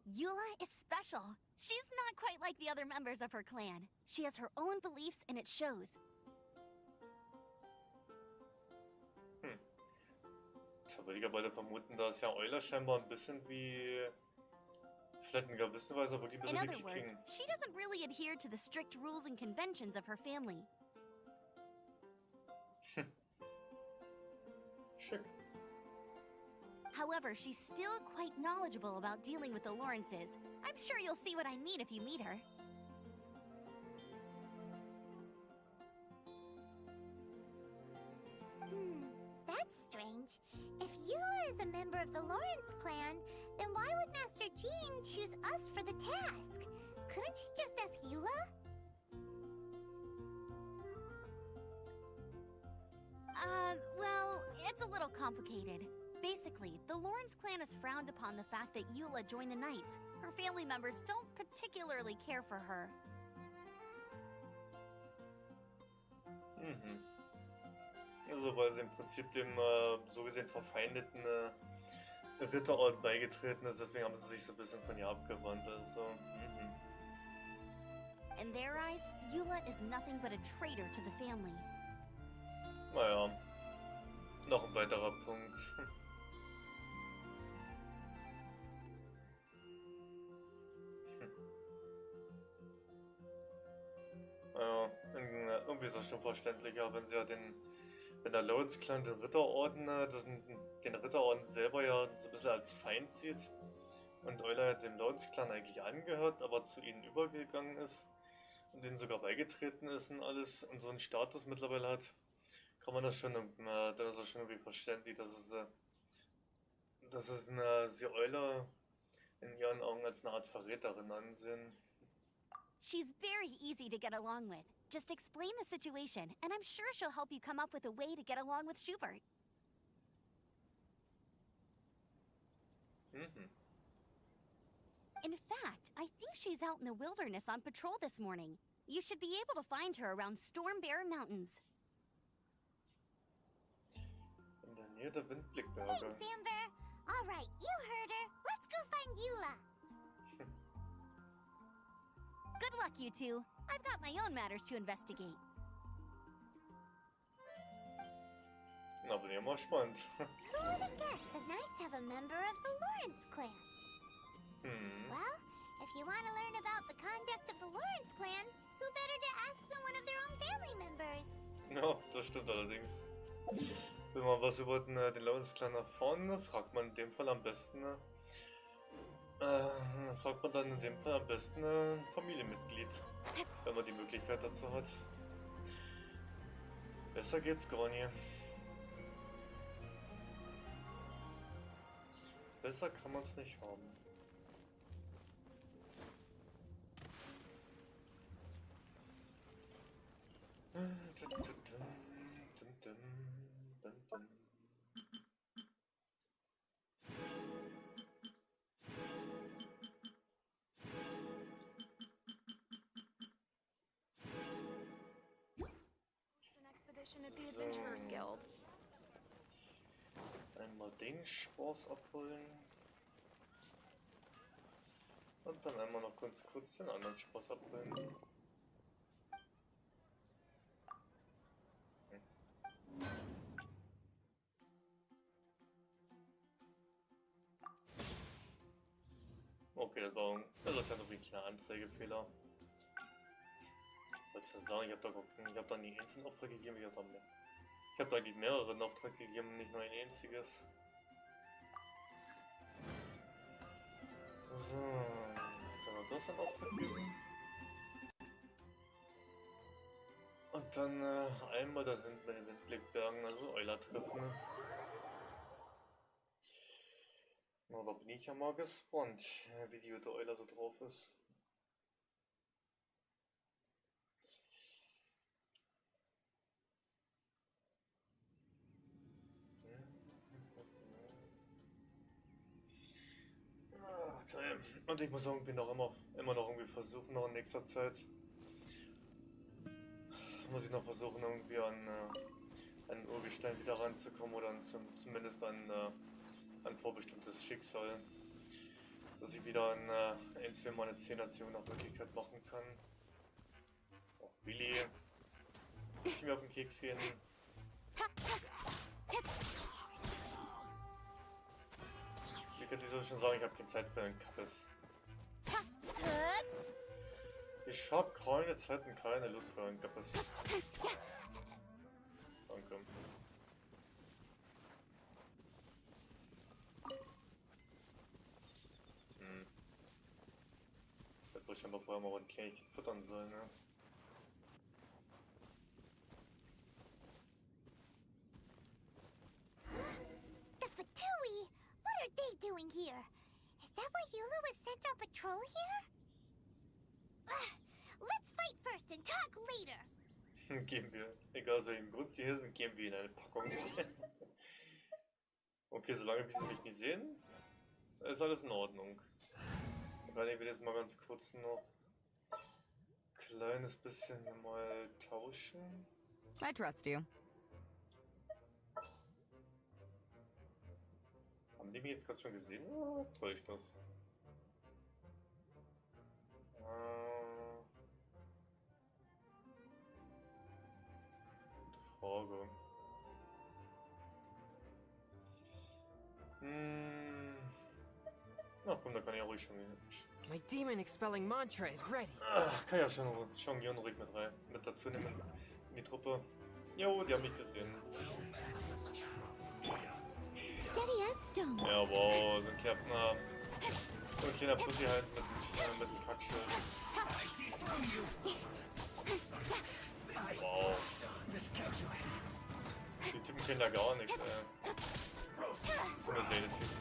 Eula is special. She's not quite like the other members of her clan. She has her own beliefs and it shows. Da würde ich ja beide vermuten, da ist ja Euler scheinbar ein bisschen wie... Vielleicht in gewisser Weise, wo die ein In bisschen wie other words, King. she doesn't really adhere to the strict rules and conventions of her family. Schick. However, she's still quite knowledgeable about dealing with the Lawrences. I'm sure you'll see what I mean if you meet her. That's strange. If Eula is a member of the Lawrence clan, then why would Master Jean choose us for the task? Couldn't she just ask Eula? Well, it's a little complicated. Basically, the Lawrence clan has frowned upon the fact that Eula joined the Knights. Her family members don't particularly care for her. Also weil sie im Prinzip dem so gesehen verfeindeten Ritterorden beigetreten ist, deswegen haben sie sich so ein bisschen von ihr abgewandt. Also, In their eyes, Eula is nothing but a traitor to the family. Naja, noch ein weiterer Punkt. Naja, irgendwie ist das schon verständlicher, wenn sie ja wenn der Lawrence-Clan den Ritterorden, den Ritterorden selber ja so ein bisschen als Feind sieht und Euler jetzt dem Lawrence-Clan eigentlich angehört, aber zu ihnen übergegangen ist und ihnen sogar beigetreten ist und alles und so einen Status mittlerweile hat, kann man das schon, dann ist das schon irgendwie verständlich, dass sie Euler in ihren Augen als eine Art Verräterin ansehen. She's very easy to get along with. Just explain the situation, and I'm sure she'll help you come up with a way to get along with Schubert. In fact, I think she's out in the wilderness on patrol this morning. You should be able to find her around Storm Bear Mountains. In der Nähe der Windblickberge. Thanks, Amber. All right, you heard her. Let's go find Eula. Good luck, you two. I've got my own matters to investigate. Na, bin ja mal spannend. Who would have guessed the Knights have a member of the Lawrence clan? Well, if you want to learn about the conduct of the Lawrence clan, who better to ask than one of their own family members? Ja, das stimmt allerdings. Wenn man was über den Lawrence-Clan erfahren, fragt man in dem Fall am besten ein Familienmitglied, wenn man die Möglichkeit dazu hat. Besser geht's gar nicht. Besser kann man es nicht haben. At the Adventurers Guild. Einmal den Spaß abholen. Und dann einmal noch ganz kurz den anderen Spaß abholen. Okay, das war noch ein kleiner Anzeigefehler. Was soll ich sagen? Ich hab da nie einen einzigen Auftrag gegeben, ich hab da eigentlich mehrere in Auftrag gegeben, nicht nur ein einziges. So, dann noch das in Auftrag gegeben. Und dann einmal da hinten bei den Windblickbergen, also Euler treffen. Na, da bin ich ja mal gespannt, wie die der Euler so drauf ist. Und ich muss irgendwie noch immer noch irgendwie versuchen, noch in nächster Zeit muss ich noch versuchen, irgendwie an Urgestein wieder ranzukommen oder zumindest an vorbestimmtes Schicksal, dass ich wieder ein, zwei Mal eine 10er-Ziehung nach Möglichkeit machen kann. Auch Willi, muss mir auf den Keks gehen. Ich könnte so schon sagen, ich habe keine Zeit für einen Kappes. Ich habe keine Zeit und keine Lust für einen Kappes. Danke. Hätte wohl scheinbar vorher mal ein Kännchen füttern sollen, ne? What are they doing here? Is that why Eula was sent on patrol here? Let's fight first and talk later. Gehen wir, egal aus welchem Grund sie hier sind, gehen wir in eine Packung. Okay, solange wir sie mich nicht sehen, ist alles in Ordnung. Ich will jetzt mal ganz kurz noch ein kleines bisschen mal tauschen. I trust you. Haben die mich jetzt gerade schon gesehen? Oh, täuscht das. Gute Frage. Na komm, da kann ich auch ruhig schon hin. My demon expelling mantra is ready. Kann ja schon Jon ruhig mit dazu nehmen in die Truppe. Jo, die haben mich gesehen. Steady as stone. Ja, wow, so ein kleiner Pussy-Hals mit dem Kackschild. Wow. Die Typen kennen ja gar nichts, ey. So eine Seele-Typ.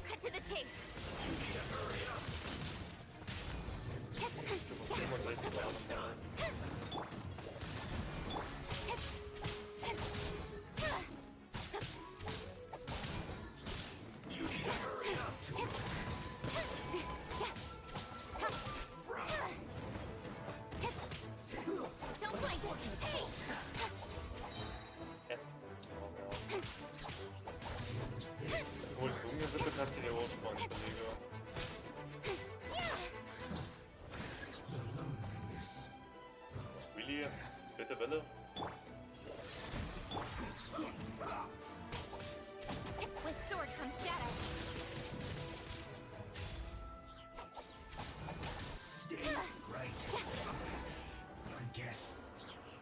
Cut to the chase. Don't blink. Hey! Obwohl es so umgesippelt hat, sie der Ursprungskollege. Willi, bitte Welle. With sword comes shadow. Stay right. I guess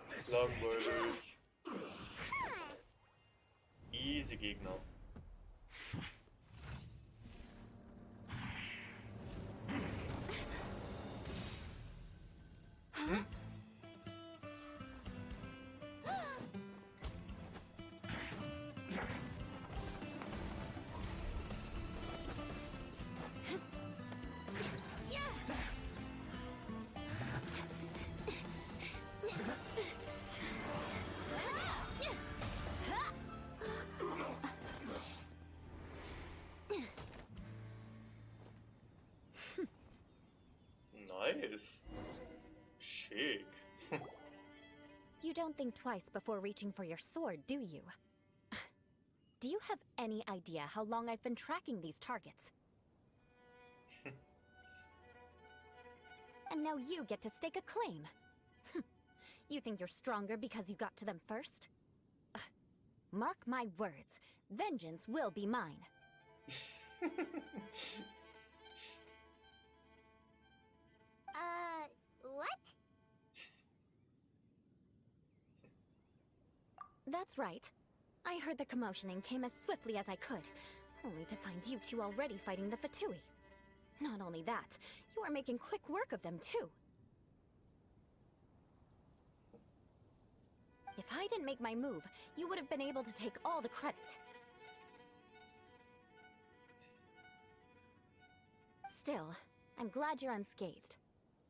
this is it. Langweilig. Easy Gegner. Nice. Schick. You don't think twice before reaching for your sword, do you? Do you have any idea how long I've been tracking these targets? And now you get to stake a claim. You think you're stronger because you got to them first? Mark my words, vengeance will be mine. What? That's right. I heard the commotion and came as swiftly as I could, only to find you two already fighting the Fatui. Not only that, you are making quick work of them too. If I didn't make my move, you would have been able to take all the credit. Still, I'm glad you're unscathed.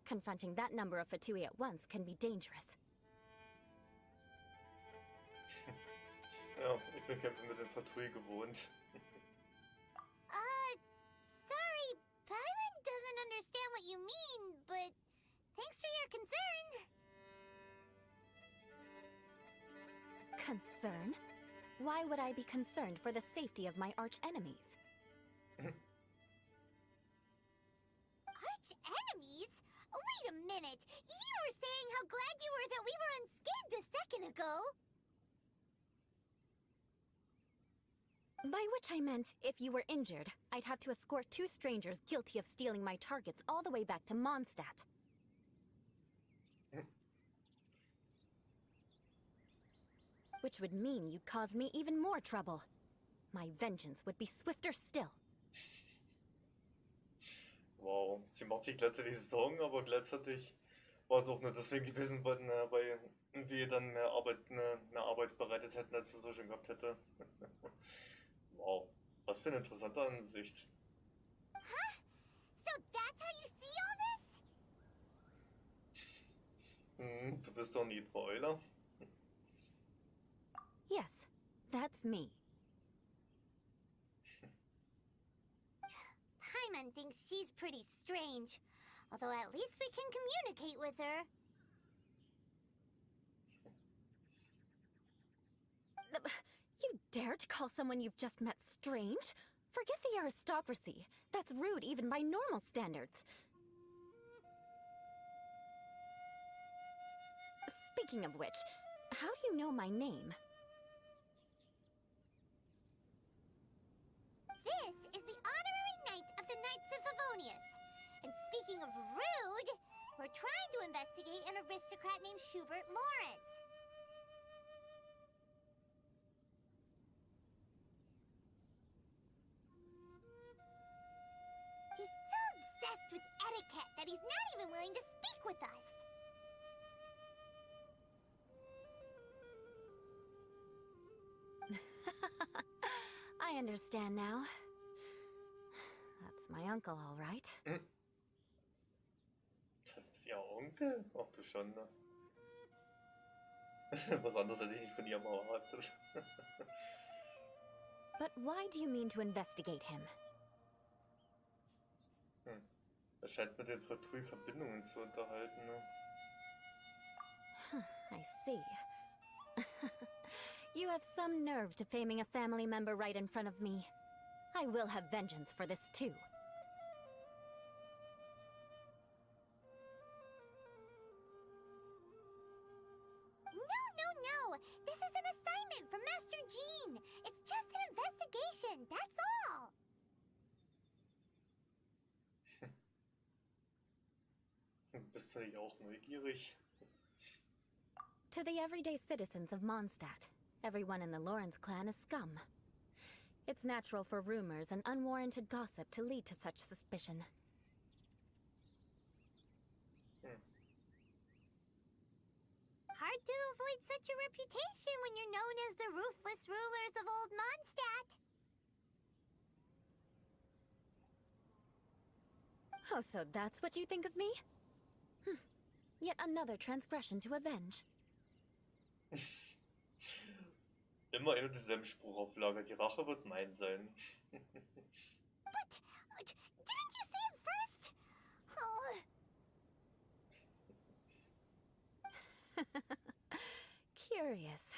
Confronting that number of Fatui at once can be dangerous. Ja, ich bin Kämpfen mit den Fatui gewohnt. Sorry, Paimon doesn't understand what you mean, but thanks for your concern. Concern? Why would I be concerned for the safety of my arch-enemies? Arch-enemies? Wait a minute! You were saying how glad you were that we were unscathed a second ago! By which I meant, if you were injured, I'd have to escort two strangers guilty of stealing my targets all the way back to Mondstadt. Which would mean you'd cause me even more trouble. My vengeance would be swifter still. Wow, sie macht sich gleichzeitig Sorgen, aber gleichzeitig war es auch nur deswegen gewesen, weil wir dann mehr Arbeit bereitet hätten, als sie so schon gehabt hätte. Wow, was für eine interessante Ansicht. Huh? So that's how you see all this? Du bist doch nie Euler. Yes, that's me. Paimon thinks she's pretty strange, although at least we can communicate with her. You dare to call someone you've just met strange? Forget the aristocracy. That's rude even by normal standards. Speaking of which, how do you know my name? This is the honorary knight of the Knights of Favonius. And speaking of rude, we're trying to investigate an aristocrat named Schubert Lawrence. He's so obsessed with etiquette that he's not even willing to speak with us. I understand now. That's my uncle, all right. Das ist ihr Onkel? Ach du Schande. Was anderes hätte ich nicht von ihrem erwartet. But why do you mean to investigate him? Er scheint mit den Fatui Verbindungen zu unterhalten, ne? I see. You have some nerve to faming a family member right in front of me. I will have vengeance for this too. No. This is an assignment from Master Jean. It's just an investigation, that's all. Bist du nicht auch neugierig? To the everyday citizens of Mondstadt, everyone in the Lawrence clan is scum. It's natural for rumors and unwarranted gossip to lead to such suspicion. Hard to avoid such a reputation when you're known as the ruthless rulers of old Mondstadt. Oh, so that's what you think of me? Yet another transgression to avenge. Immer immer dieselben Spruchauflage. Die Rache wird mein sein. But didn't you say it first? Oh. Curious.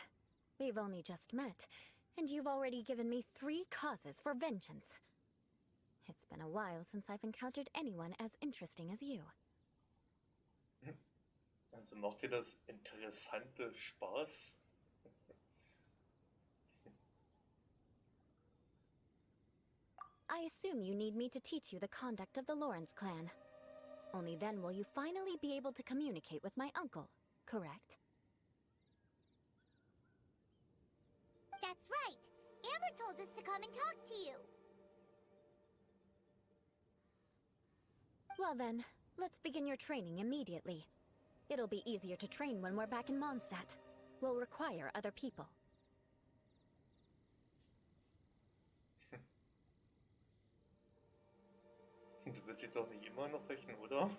We've only just met, and you've already given me 3 causes for vengeance. It's been a while since I've encountered anyone as interesting as you. Also macht dir das interessante Spaß? I assume you need me to teach you the conduct of the Lawrence clan. Only then will you finally be able to communicate with my uncle, correct? That's right. Amber told us to come and talk to you. Well then, let's begin your training immediately. It'll be easier to train when we're back in Mondstadt. We'll require other people. Du willst jetzt doch nicht immer noch rächen, oder?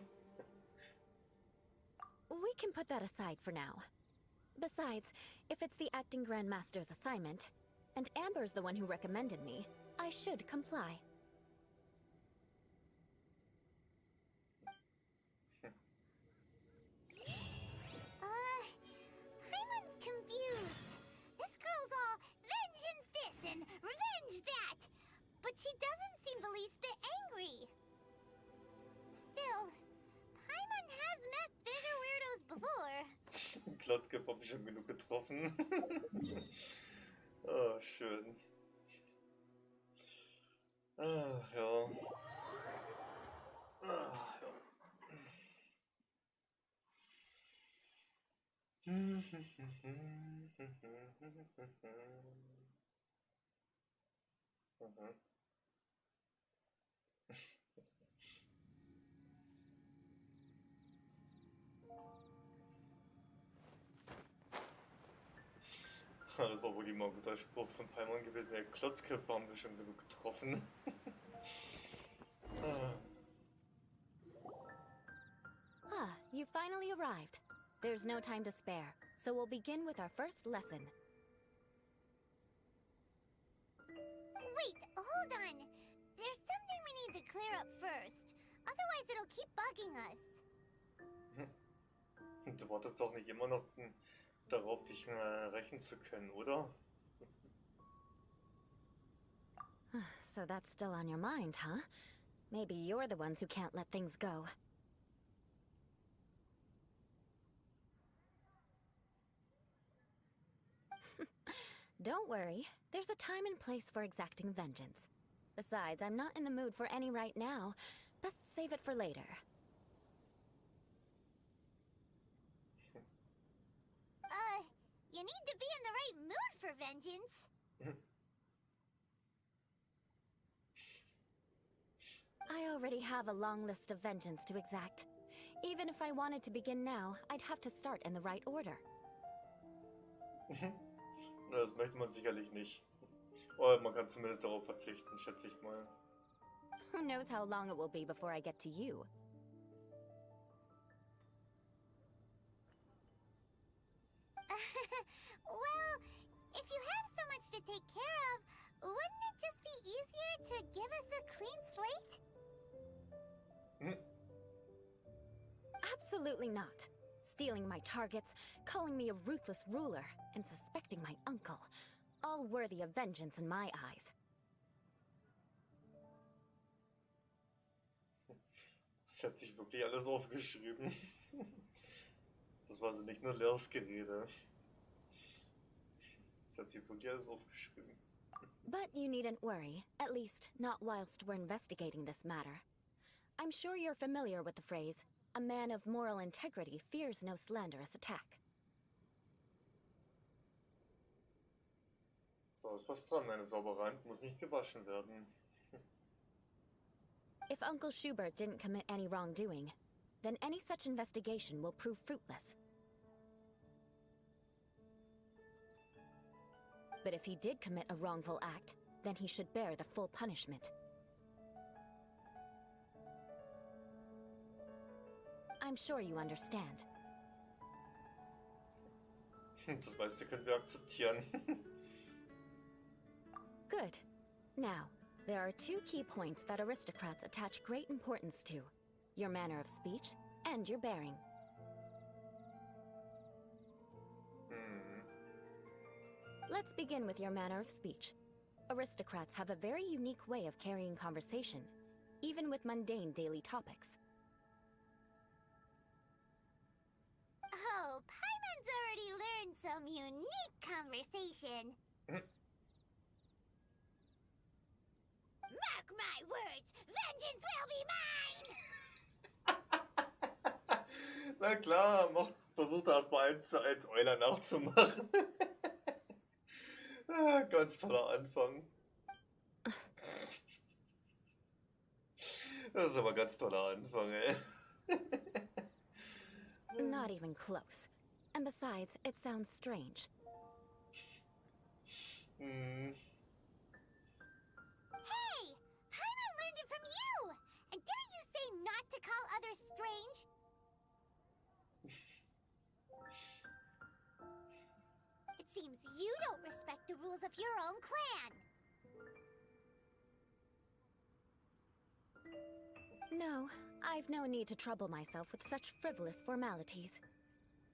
We can put that aside for now. Besides, if it's the acting Grandmaster's assignment, and Amber's the one who recommended me, I should comply. Paimon's confused. This girl's all vengeance this and revenge that. But she doesn't seem the least bit angry. Still, Paimon has met bigger weirdos before. Klotzkopf hab ich schon genug getroffen. Ah, schön. Ach ja. Ach ja. Das war wohl immer ein guter Spruch von Paimon gewesen. Der Klotzköpfe haben wir schon genug getroffen. You finally arrived. There's no time to spare, so we'll begin with our first lesson. Wait, hold on. There's something we need to clear up first. Otherwise it'll keep bugging us. Du wartest doch nicht immer noch darauf, dich rächen zu können, oder? So that's still on your mind, huh? Maybe you're the ones who can't let things go. Don't worry, there's a time and place for exacting vengeance. Besides, I'm not in the mood for any right now. Best save it for later. You need to be in the right mood for vengeance. I already have a long list of vengeance to exact. Even if I wanted to begin now, I'd have to start in the right order. Das möchte man sicherlich nicht. Oder man kann zumindest darauf verzichten, schätze ich mal. Who knows how long it will be before I get to you? Well, if you have so much to take care of, wouldn't it just be easier to give us a clean slate? Absolutely not. Stealing my targets, calling me a ruthless ruler, and suspecting my uncle. All worthy of vengeance in my eyes. Das hat sich wirklich alles aufgeschrieben. Das war also nicht nur leeres Gerede. Das hat sich wirklich alles aufgeschrieben. But you needn't worry, at least not whilst we're investigating this matter. I'm sure you're familiar with the phrase, a man of moral integrity fears no slanderous attack. Da ist was dran, eine saubere Hand muss nicht gewaschen werden. If Uncle Schubert didn't commit any wrongdoing, then any such investigation will prove fruitless. But if he did commit a wrongful act, then he should bear the full punishment. I'm sure you understand. Das meiste können wir akzeptieren. Good. Now, there are 2 key points that aristocrats attach great importance to. Your manner of speech and your bearing. Let's begin with your manner of speech. Aristocrats have a very unique way of carrying conversation, even with mundane daily topics. Oh, Paimon's already learned some unique conversation. Mark my words, vengeance will be mine! Na klar, versucht er erstmal 1:1 Euler nachzumachen. Ganz toller Anfang. Das ist aber ein ganz toller Anfang, ey. Not even close. And besides, it sounds strange. Hey! Paimon learned it from you! And didn't you say not to call others strange? It seems you don't respect the rules of your own clan. No, I've no need to trouble myself with such frivolous formalities.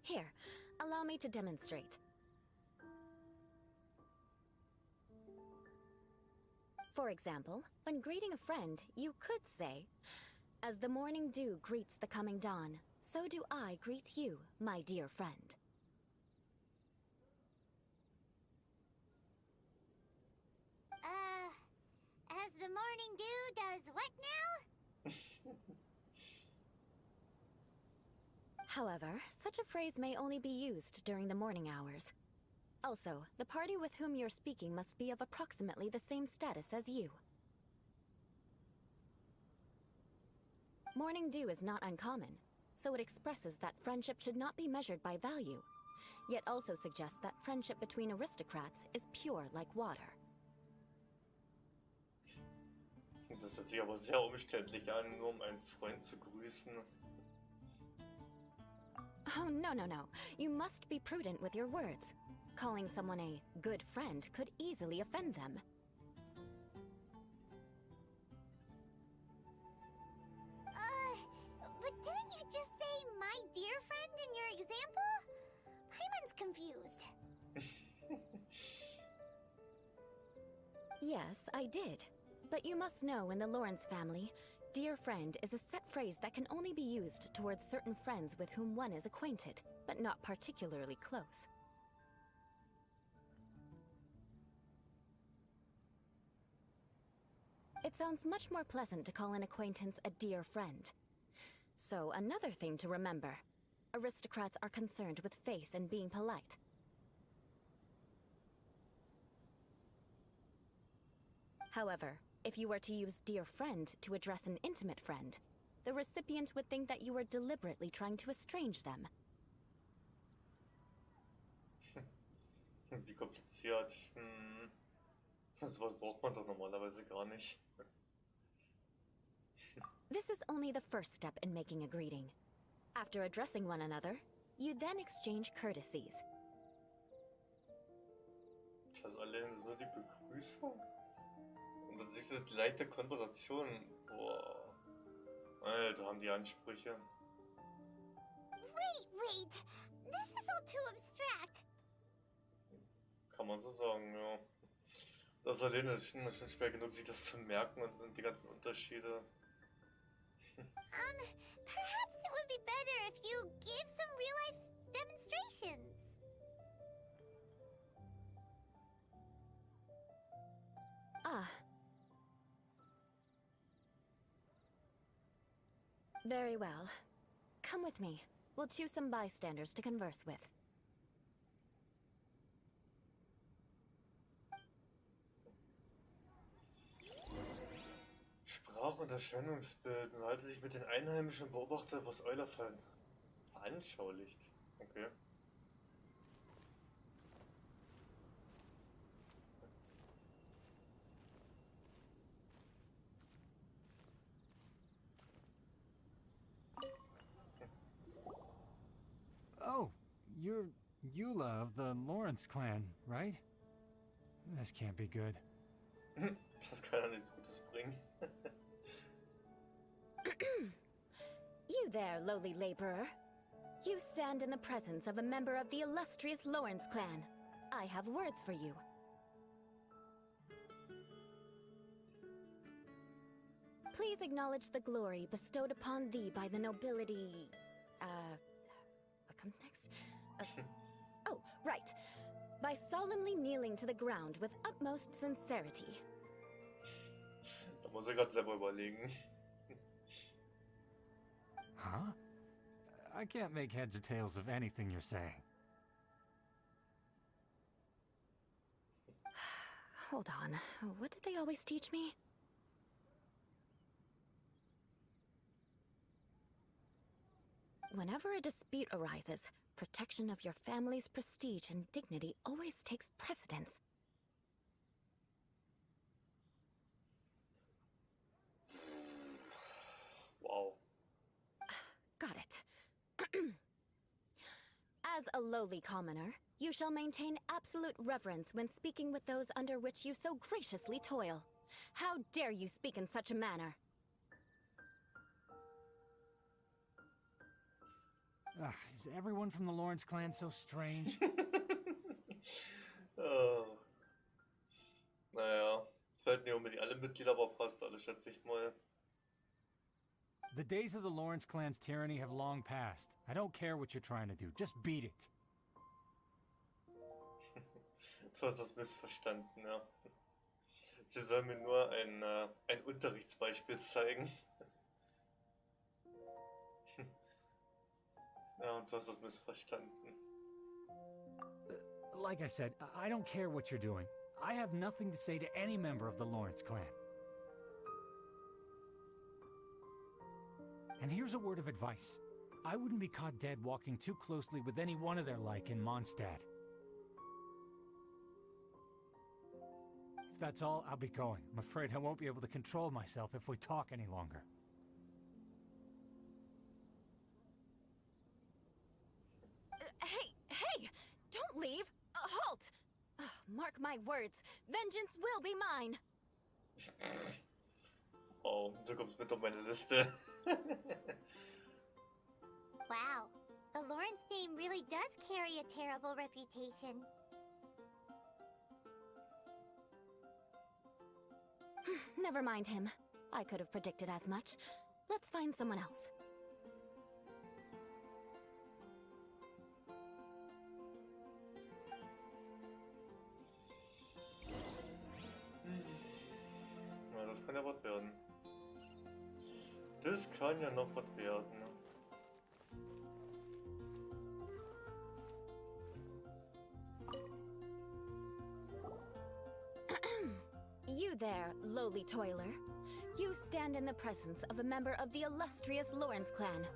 Here, allow me to demonstrate. For example, when greeting a friend, you could say, "As the morning dew greets the coming dawn, so do I greet you, my dear friend." As the morning dew does what now? However, such a phrase may only be used during the morning hours. Also, the party with whom you're speaking must be of approximately the same status as you. Morning dew is not uncommon, so it expresses that friendship should not be measured by value, yet also suggests that friendship between aristocrats is pure like water. Das hört sich aber sehr umständlich an, nur um einen Freund zu grüßen. Oh, no, no, no. You must be prudent with your words. Calling someone a good friend could easily offend them. But didn't you just say my dear friend in your example? Paimon's confused. Yes, I did. But you must know in the Lawrence family, dear friend is a set phrase that can only be used towards certain friends with whom one is acquainted, but not particularly close. It sounds much more pleasant to call an acquaintance a dear friend. So, another thing to remember. Aristocrats are concerned with face and being polite. However, if you were to use dear friend to address an intimate friend, the recipient would think that you were deliberately trying to estrange them. Wie kompliziert. Das Wort braucht man doch normalerweise gar nicht. This is only the first step in making a greeting. After addressing one another, you then exchange courtesies. Das ist allein so die Begrüßung. Und dann siehst du die leichte Konversation. Boah. Alter, haben die Ansprüche. Wait. This is all too abstract. Kann man so sagen, ja. Das allein ist schon schwer genug, sich das zu merken und die ganzen Unterschiede. Perhaps it would be better if you gave some real-life demonstrations. Ah. Very well. Come with me. We'll choose some bystanders to converse with. Sprach- und Erscheinungsbild. Und halte sich mit den Einheimischen beobachte, was Euler veranschaulicht. Okay. Oh, you're Eula of the Lawrence clan, right? This can't be good. Das kann ja nichts Gutes bringen. You there, lowly laborer. You stand in the presence of a member of the illustrious Lawrence clan. I have words for you. Please acknowledge the glory bestowed upon thee by the nobility... what comes next? Oh, right. By solemnly kneeling to the ground with utmost sincerity. Da muss er gerade selber überlegen. Huh? I can't make heads or tails of anything you're saying. Hold on. What did they always teach me? Whenever a dispute arises, protection of your family's prestige and dignity always takes precedence. Wow. Got it. As a lowly commoner, you shall maintain absolute reverence when speaking with those under which you so graciously toil. How dare you speak in such a manner? Is everyone from the Lawrence clan so strange? Oh. Naja, vielleicht nicht unbedingt alle Mitglieder, aber fast alle, schätze ich mal. The days of the Lawrence clan's tyranny have long passed. I don't care what you're trying to do. Just beat it. Du hast das missverstanden, ja. Sie sollen mir nur ein Unterrichtsbeispiel zeigen. Ja, und du hast das missverstanden. Like I said, I don't care what you're doing. I have nothing to say to any member of the Lawrence clan. And here's a word of advice. I wouldn't be caught dead walking too closely with any one of their like in Mondstadt. If that's all, I'll be going. I'm afraid I won't be able to control myself if we talk any longer. Hey! Don't leave! Halt! Mark my words, vengeance will be mine! Oh, du kommst mit auf meine Liste. Wow, the Lawrence name really does carry a terrible reputation. Never mind him. I could have predicted as much. Let's find someone else. Na, das kann ja was werden. Das kann ja noch was werden. You there, lowly toiler. You stand in the presence of a member of the illustrious Lawrence clan.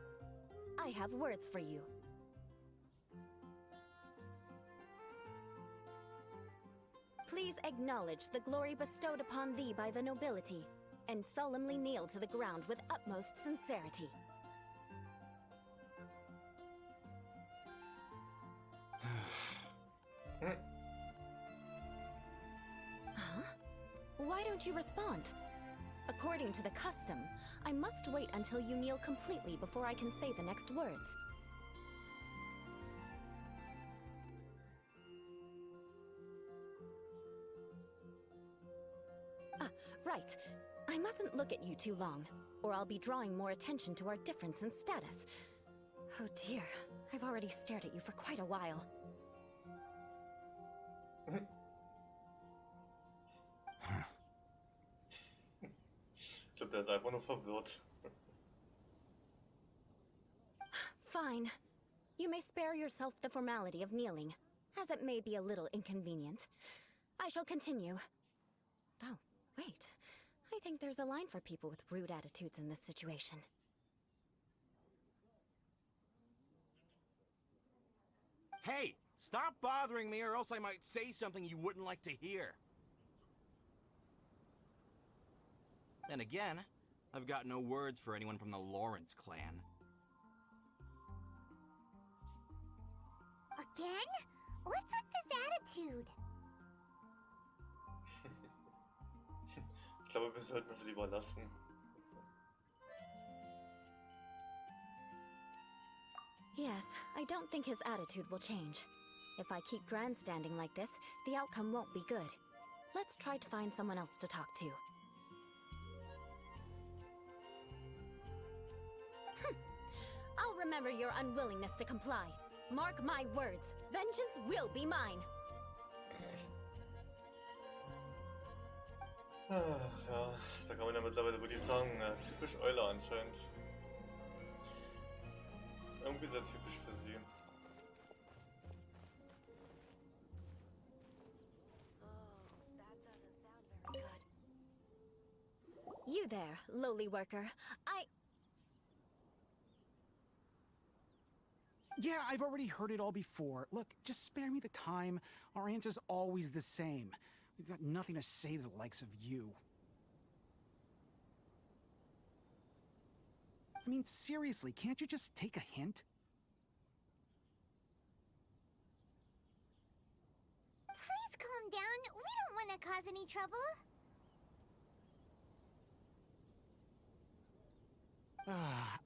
I have words for you. Please acknowledge the glory bestowed upon thee by the nobility, and solemnly kneel to the ground with utmost sincerity. Huh? Why don't you respond? According to the custom, I must wait until you kneel completely before I can say the next words. Right. I mustn't look at you too long, or I'll be drawing more attention to our difference in status. Oh dear, I've already stared at you for quite a while. Ich glaube, der ist einfach nur verwirrt. Fine. You may spare yourself the formality of kneeling, as it may be a little inconvenient. I shall continue. Oh, wait. I think there's a line for people with rude attitudes in this situation. Hey! Stop bothering me or else I might say something you wouldn't like to hear. Then again, I've got no words for anyone from the Lawrence clan. Again? What's with this attitude? Ich glaube, wir sollten es lieber lassen. Yes, I don't think his attitude will change. If I keep grandstanding like this, the outcome won't be good. Let's try to find someone else to talk to. I'll remember your unwillingness to comply. Mark my words, vengeance will be mine. Ach, ja, da kann man ja mittlerweile wirklich sagen, typisch Euler anscheinend. Irgendwie sehr typisch für sie. You there, lowly worker. Yeah, I've already heard it all before. Look, just spare me the time. Our answer's always the same. We've got nothing to say to the likes of you. I mean, seriously, can't you just take a hint? Please calm down. We don't want to cause any trouble.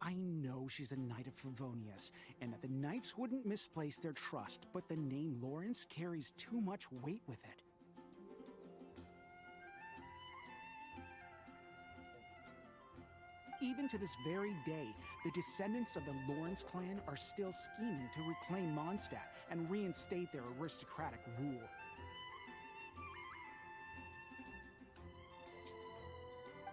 I know she's a Knight of Favonius, and that the Knights wouldn't misplace their trust, but the name Lawrence carries too much weight with it. Even to this very day, the descendants of the Lawrence clan are still scheming to reclaim Mondstadt and reinstate their aristocratic rule.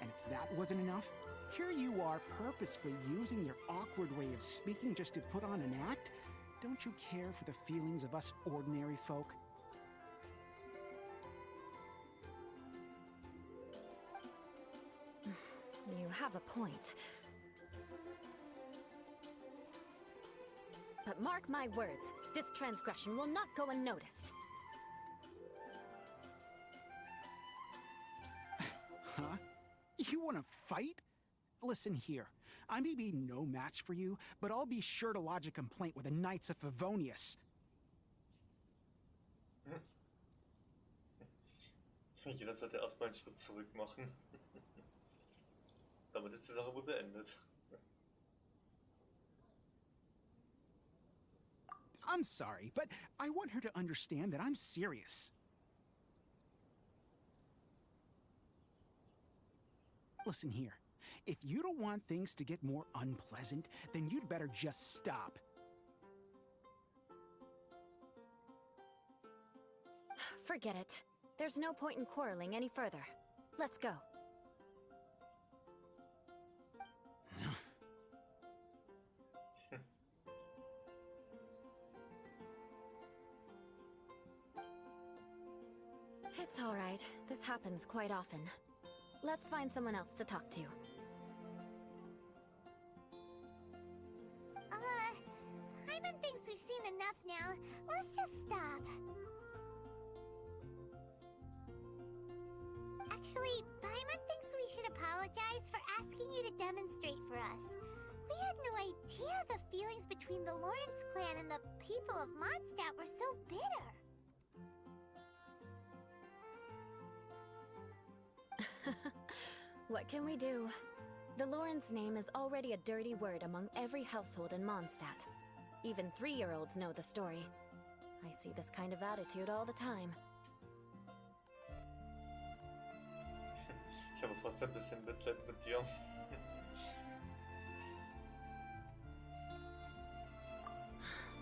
And if that wasn't enough, here you are purposefully using your awkward way of speaking just to put on an act? Don't you care for the feelings of us ordinary folk? You have a point. But mark my words, this transgression will not go unnoticed. Huh? You want to fight? Listen here, I may be no match for you, but I'll be sure to lodge a complaint with the Knights of Favonius. Jeder sollte erstmal einen Schritt zurück machen. Damit ist die Sache wohl beendet. I'm sorry, but I want her to understand that I'm serious. Listen here. If you don't want things to get more unpleasant, then you'd better just stop. Forget it. There's no point in quarreling any further. Let's go. It's all right. This happens quite often. Let's find someone else to talk to. Paimon thinks we've seen enough now. Let's just stop. Actually, Paimon thinks we should apologize for asking you to demonstrate for us. We had no idea the feelings between the Lawrence clan and the people of Mondstadt were so bitter. What can we do? The Lawrence name is already a dirty word among every household in Mondstadt. Even 3-year-olds know the story. I see this kind of attitude all the time. Ich habe fast ein bisschen Mitleid mit dir.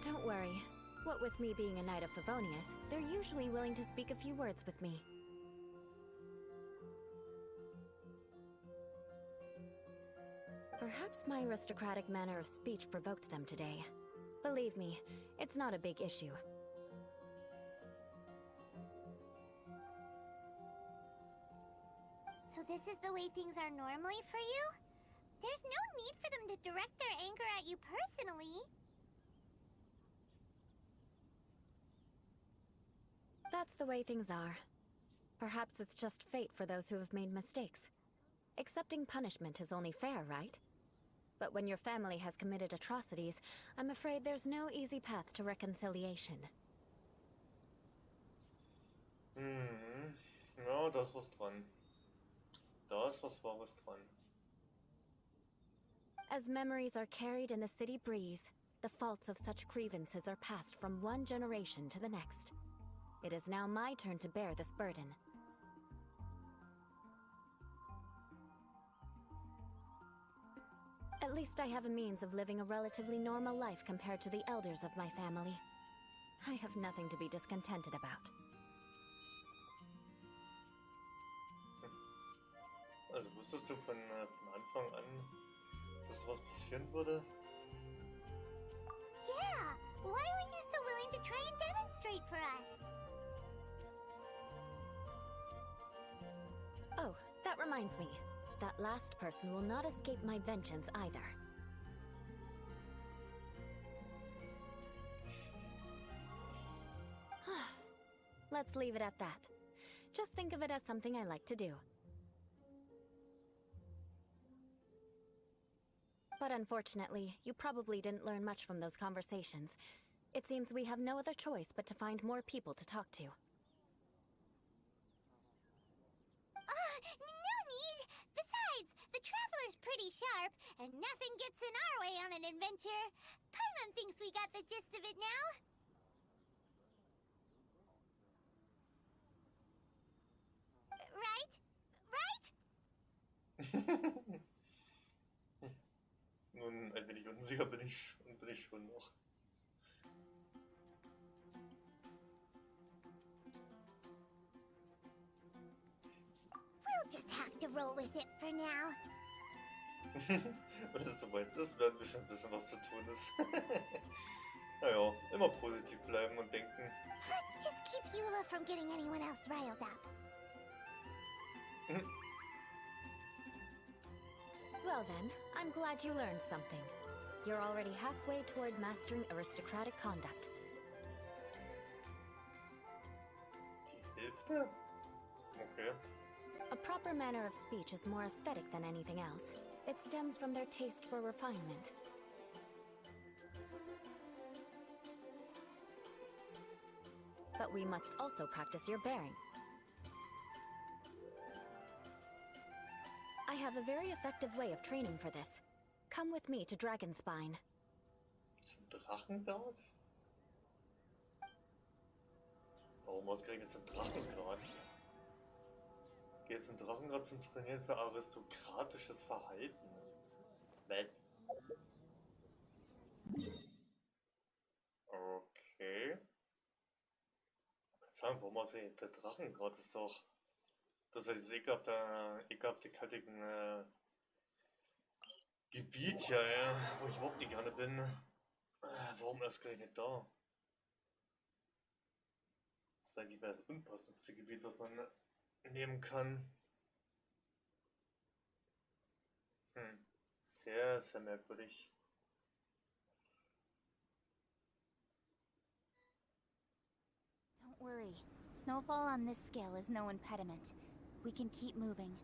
Don't worry. What with me being a Knight of Favonius, they're usually willing to speak a few words with me. Perhaps my aristocratic manner of speech provoked them today. Believe me, it's not a big issue. So this is the way things are normally for you? There's no need for them to direct their anger at you personally. That's the way things are. Perhaps it's just fate for those who have made mistakes. Accepting punishment is only fair, right? But when your family has committed atrocities, I'm afraid there's no easy path to reconciliation. Ja, da ist was dran. Da ist was Wahres dran. As memories are carried in the city breeze, the faults of such grievances are passed from one generation to the next. It is now my turn to bear this burden. At least I have a means of living a relatively normal life compared to the elders of my family. I have nothing to be discontented about. Also wusstest du von Anfang an, dass sowas passieren würde? Yeah, why were you so willing to try and demonstrate for us? Oh, that reminds me. That last person will not escape my vengeance either. Let's leave it at that. Just think of it as something I like to do. But unfortunately, you probably didn't learn much from those conversations. It seems we have no other choice but to find more people to talk to. No need! Besides, the Traveler's pretty sharp, and nothing gets in our way on an adventure. Paimon thinks we got the gist of it now. Right? Nun, ein wenig unsicher bin ich schon noch. We'll just have to roll with it for now. Wenn es soweit ist, werden wir schon wissen, was zu tun ist. Naja, immer positiv bleiben und denken. Let's just keep Eula from getting anyone else riled up. Well then, I'm glad you learned something. You're already halfway toward mastering aristocratic conduct. Die Hälfte? Okay. A proper manner of speech is more aesthetic than anything else. It stems from their taste for refinement. But we must also practice your bearing. I have a very effective way of training for this. Come with me to Dragonspine. Zum Drachenguard? Warum ausgerechnet zum Drachenguard? Geht zum Drachenguard zum Trainieren für aristokratisches Verhalten. Bett. Okay. Sagen wir mal, der Drachenguard ist doch. Das ist ekelhafte kaltigen Gebiet hier, ja, wo ich überhaupt nicht gerne bin. Warum ausgerechnet da? Das ist eigentlich das unpassendste Gebiet, was man nehmen kann. Sehr, sehr merkwürdig. Don't worry. Snowfall on this scale is no impediment. We can keep moving.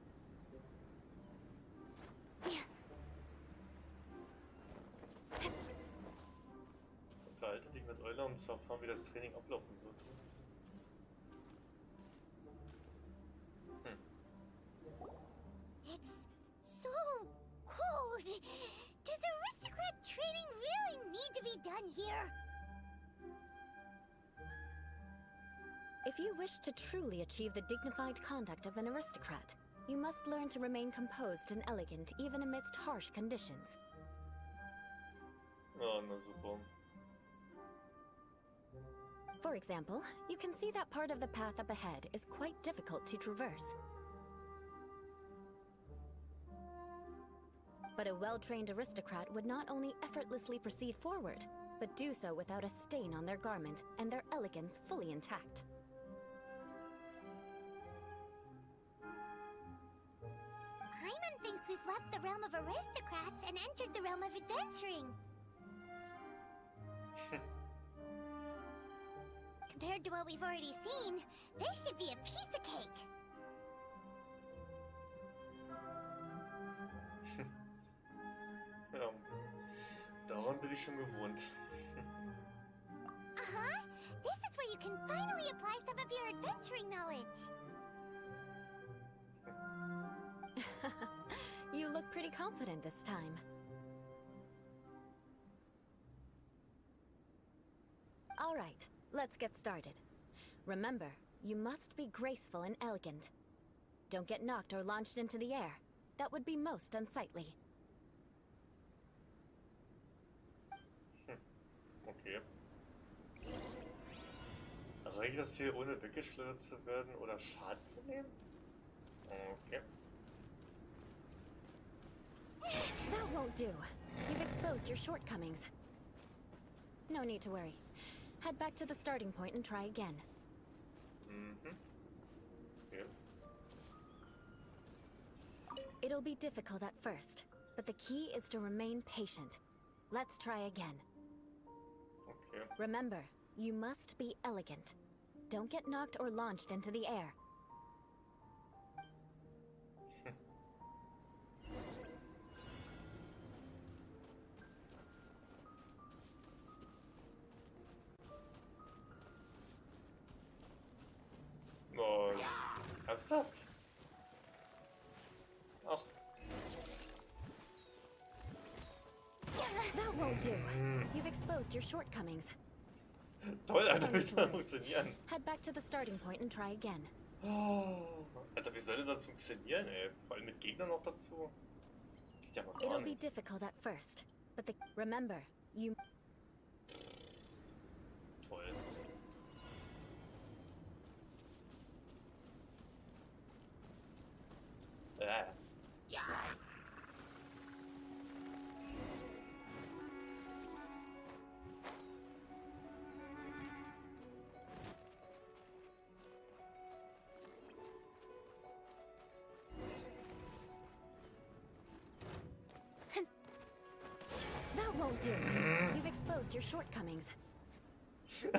Unterhalte dich mit Euler, um zu erfahren, wie das Training ablaufen wird. It's so cold. Does aristocrat training really need to be done here? If you wish to truly achieve the dignified conduct of an aristocrat, you must learn to remain composed and elegant even amidst harsh conditions. Ah, na super. For example, you can see that part of the path up ahead is quite difficult to traverse. But a well-trained aristocrat would not only effortlessly proceed forward, but do so without a stain on their garment and their elegance fully intact. Paimon thinks we've left the realm of aristocrats and entered the realm of adventuring. Compared to what we've already seen, this should be a piece of cake. Ja, daran bin ich schon gewohnt. Uh-huh. This is where you can finally apply some of your adventuring knowledge. You look pretty confident this time. All right, let's get started. Remember, you must be graceful and elegant. Don't get knocked or launched into the air. That would be most unsightly. Okay. Erreiche das Ziel, ohne weggeschleudert zu werden oder Schaden zu nehmen? Okay. That won't do. You've exposed your shortcomings. No need to worry. Head back to the starting point and try again. Okay. It'll be difficult at first, but the key is to remain patient. Let's try again. Okay. Remember, you must be elegant. Don't get knocked or launched into the air. Oh, ernsthaft? Ach. That won't do. You've exposed your shortcomings. Toll, Alter, wie soll das funktionieren? Head back to the starting point and try again. Oh, Alter, wie soll das funktionieren, ey? Vor allem mit Gegnern noch dazu. Geht ja mal gar It'll be nicht. difficult at first, but remember, you... Toll. That won't do. You've exposed your shortcomings.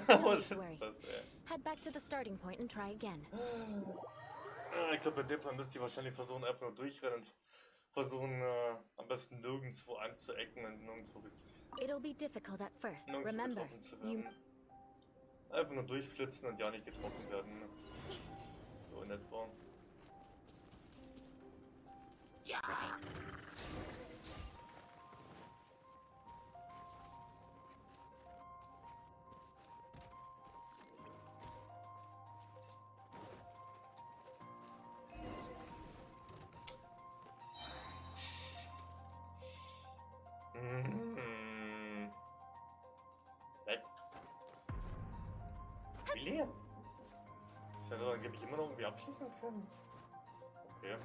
Was to ist worry. das, ey? Head back to the starting point and try again. Ich glaube, in dem Fall müsst ihr wahrscheinlich versuchen, einfach nur durchrennen und versuchen, am besten nirgendwo anzuecken und nirgendwo It'll be difficult at first. nirgendwo Remember, getroffen zu you... werden. Einfach nur durchflitzen und ja nicht getroffen werden. So in etwa. Wie leer? Das hätte dann angeblich immer noch irgendwie abschließen können. Okay.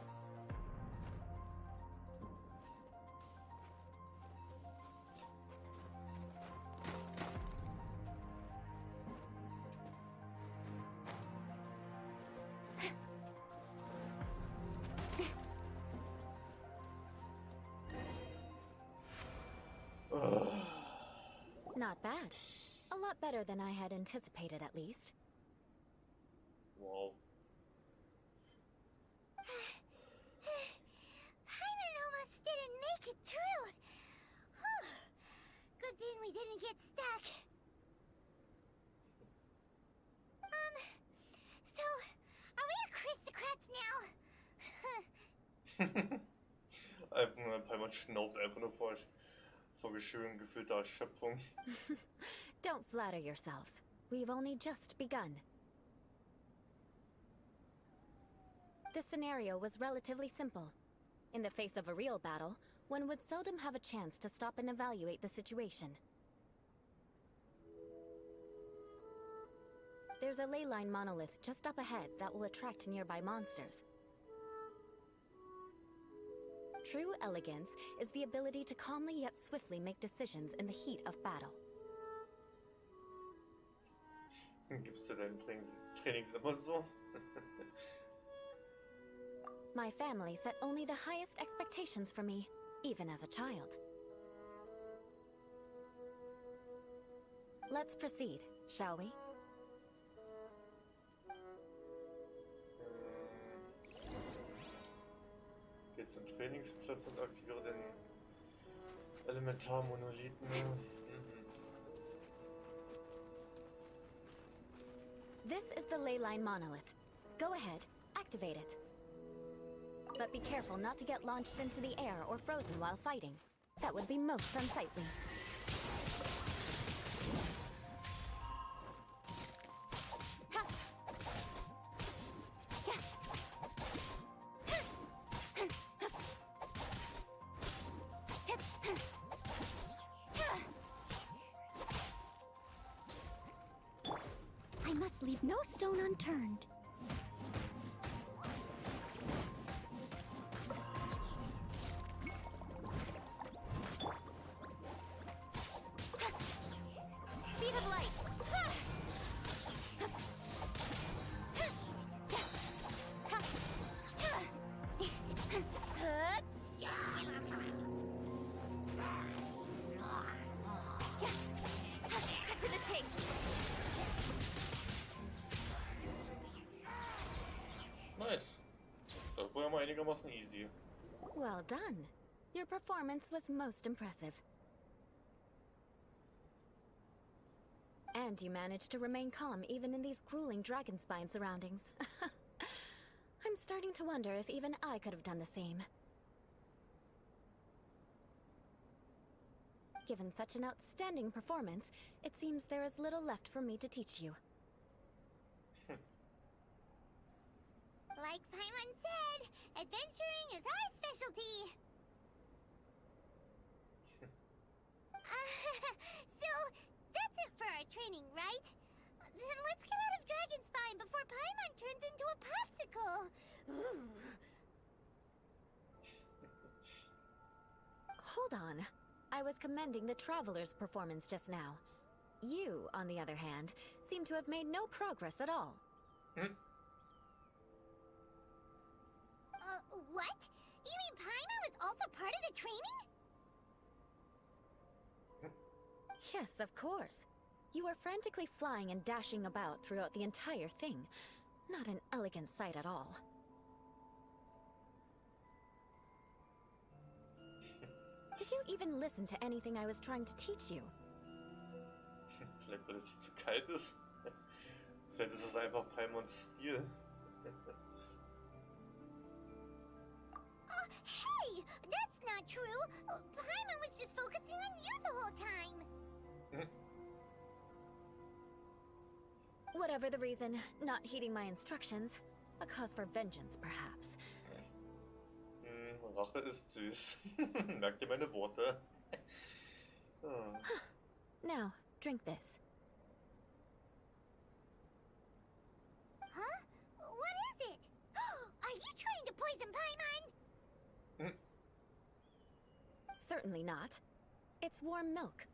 Not bad. A lot better than I had anticipated, at least. Wow. Paimon almost didn't make it through. Whew. Good thing we didn't get stuck. So, are we aristocrats now? Einfach nur ein paar Mal schnauft einfach nur vor Geschirren gefühlter Erschöpfung. Don't flatter yourselves. We've only just begun. This scenario was relatively simple. In the face of a real battle, one would seldom have a chance to stop and evaluate the situation. There's a ley line monolith just up ahead that will attract nearby monsters. True elegance is the ability to calmly yet swiftly make decisions in the heat of battle. Gibst du deinen Trainings immer so? My family set only the highest expectations for me, even as a child. Let's proceed, shall we? Geh zum Trainingsplatz und aktiviere den Elementarmonolithen. This is the ley line monolith. Go ahead, activate it. But be careful not to get launched into the air or frozen while fighting. That would be most unsightly. must leave no stone unturned. Speed of light. Cut to the chase. Nice. Das war ja mal einigermaßen easy. Well done. Your performance was most impressive. And you managed to remain calm even in these grueling dragon spine surroundings. I'm starting to wonder if even I could have done the same. Given such an outstanding performance, it seems there is little left for me to teach you. Like Paimon said, adventuring is our specialty. So, that's it for our training, right? Then let's get out of Dragon Spine before Paimon turns into a popsicle. Ooh. Hold on. I was commending the Traveler's performance just now. You, on the other hand, seem to have made no progress at all. What? You mean Paimon was also part of the training? Yes, of course. You were frantically flying and dashing about throughout the entire thing. Not an elegant sight at all. Did you even listen to anything I was trying to teach you? Vielleicht, weil es hier zu kalt ist. Vielleicht ist es einfach Paimons Stil. Hey! That's not true! Paimon was just focusing on you the whole time! Whatever the reason, not heeding my instructions. A cause for vengeance, perhaps. Rache ist süß. Merkt ihr meine Worte? Now, drink this. Huh? What is it? Are you trying to poison Paimon? Certainly not. It's warm milk.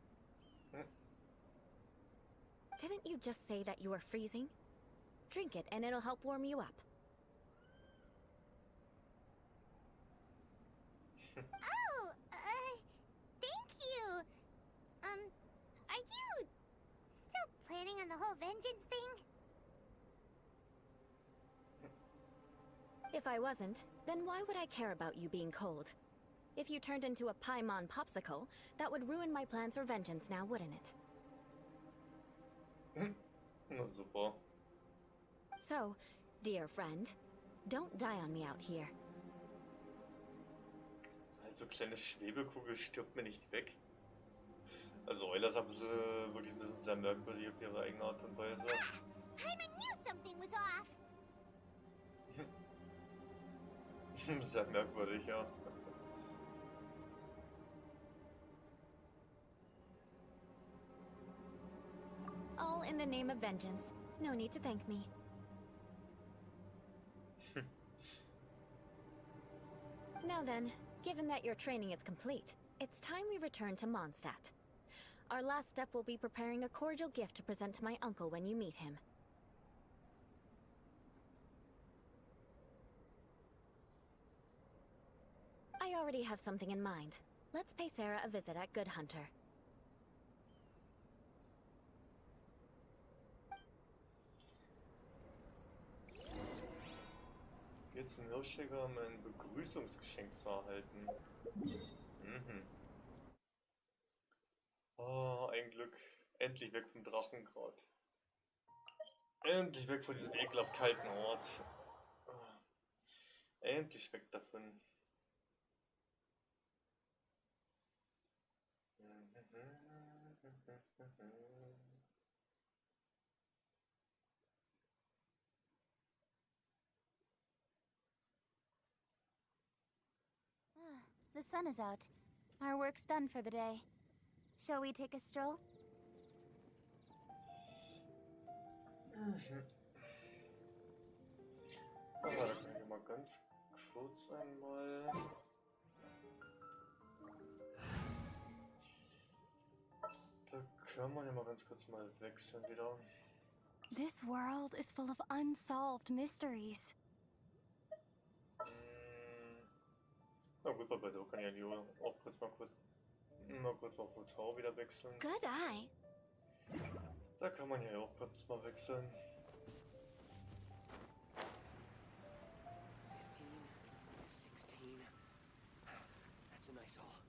Didn't you just say that you were freezing? Drink it and it'll help warm you up. Oh, thank you. Are you still planning on the whole vengeance thing? If I wasn't, then why would I care about you being cold? If you turned into a Paimon popsicle, that would ruin my plans for vengeance now, wouldn't it? Na super. So, dear friend, don't die on me out here. Also kleine Schwebekugel stirbt mir nicht weg. Also Eulas haben sie wirklich ein bisschen sehr merkwürdig auf ihre eigene Art und Weise. Paimon knew something was off. Sehr merkwürdig, ja. All in the name of vengeance. No need to thank me. Now then, given that your training is complete, it's time we return to Mondstadt. Our last step will be preparing a cordial gift to present to my uncle when you meet him. I already have something in mind. Let's pay Sarah a visit at Good Hunter. Geh zum Hirschjäger, um ein Begrüßungsgeschenk zu erhalten. Oh, ein Glück. Endlich weg vom Drachengrad. Endlich weg von diesem ekelhaft kalten Ort. Endlich weg davon. The sun is out. Our work's done for the day. Shall we take a stroll? Aber da kann ich mal ganz kurz einmal. Da kann man ja mal ganz kurz mal wechseln wieder. This world is full of unsolved mysteries. Na gut, bei der kann ja die auch kurz mal auf Hotel wieder wechseln. Good eye. Da kann man ja auch kurz mal wechseln. 15, 16. That's a nice haul.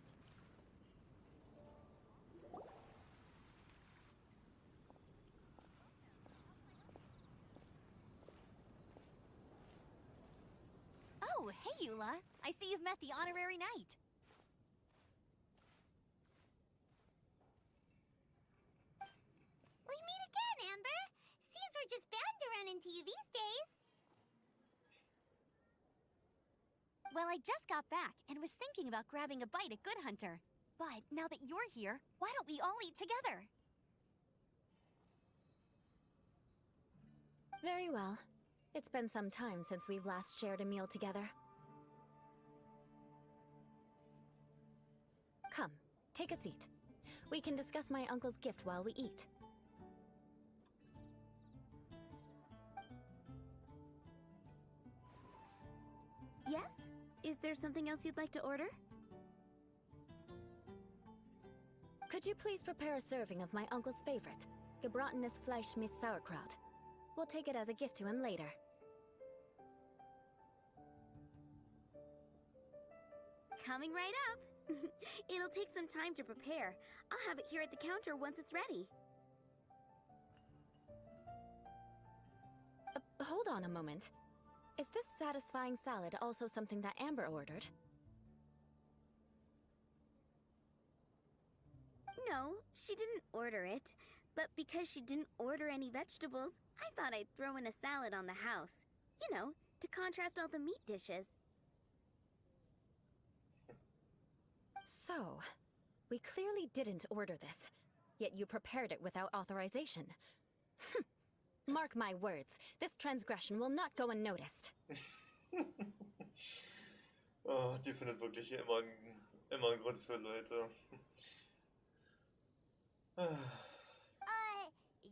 Oh, hey, Eula. I see you've met the honorary knight. We meet again, Amber. Seems we're just bound to run into you these days. Well, I just got back and was thinking about grabbing a bite at Good Hunter. But now that you're here, why don't we all eat together? Very well. It's been some time since we've last shared a meal together. Come, take a seat. We can discuss my uncle's gift while we eat. Yes? Is there something else you'd like to order? Could you please prepare a serving of my uncle's favorite, gebratenes Fleisch mit Sauerkraut? We'll take it as a gift to him later. Coming right up. It'll take some time to prepare. I'll have it here at the counter once it's ready. Hold on a moment. Is this satisfying salad also something that Amber ordered? No, she didn't order it. But because she didn't order any vegetables, I thought I'd throw in a salad on the house. You know, to contrast all the meat dishes. So, we clearly didn't order this, yet you prepared it without authorization. Mark my words, this transgression will not go unnoticed. Oh, die findet wirklich immer einen Grund für Leute.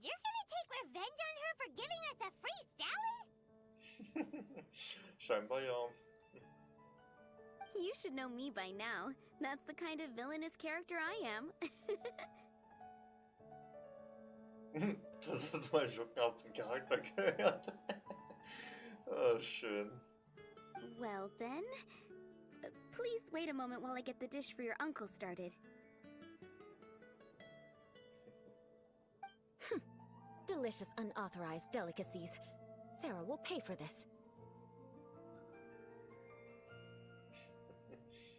You're gonna take revenge on her for giving us a free salad? Scheinbar ja. You should know me by now. That's the kind of villainous character I am. Das ist mein Jucken auf den Charakter gehört. Oh, schön. Well then, please wait a moment while I get the dish for your uncle started. Delicious unauthorized delicacies. Sarah will pay for this.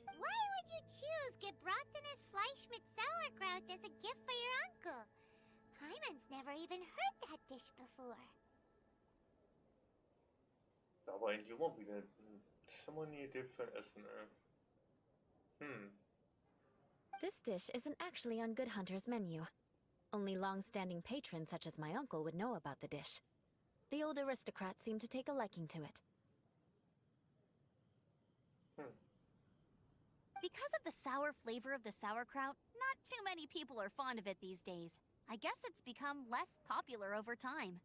Why would you choose gebratenes Fleisch mit Sauerkraut as a gift for your uncle? Hyman's never even heard that dish before. Aber eigentlich immer wieder. Das ist immer eine Idee für ein Essen, ey. This dish isn't actually on Good Hunter's menu. Only long-standing patrons such as my uncle would know about the dish. The old aristocrat seemed to take a liking to it. Because of the sour flavor of the sauerkraut, not too many people are fond of it these days. I guess it's become less popular over time.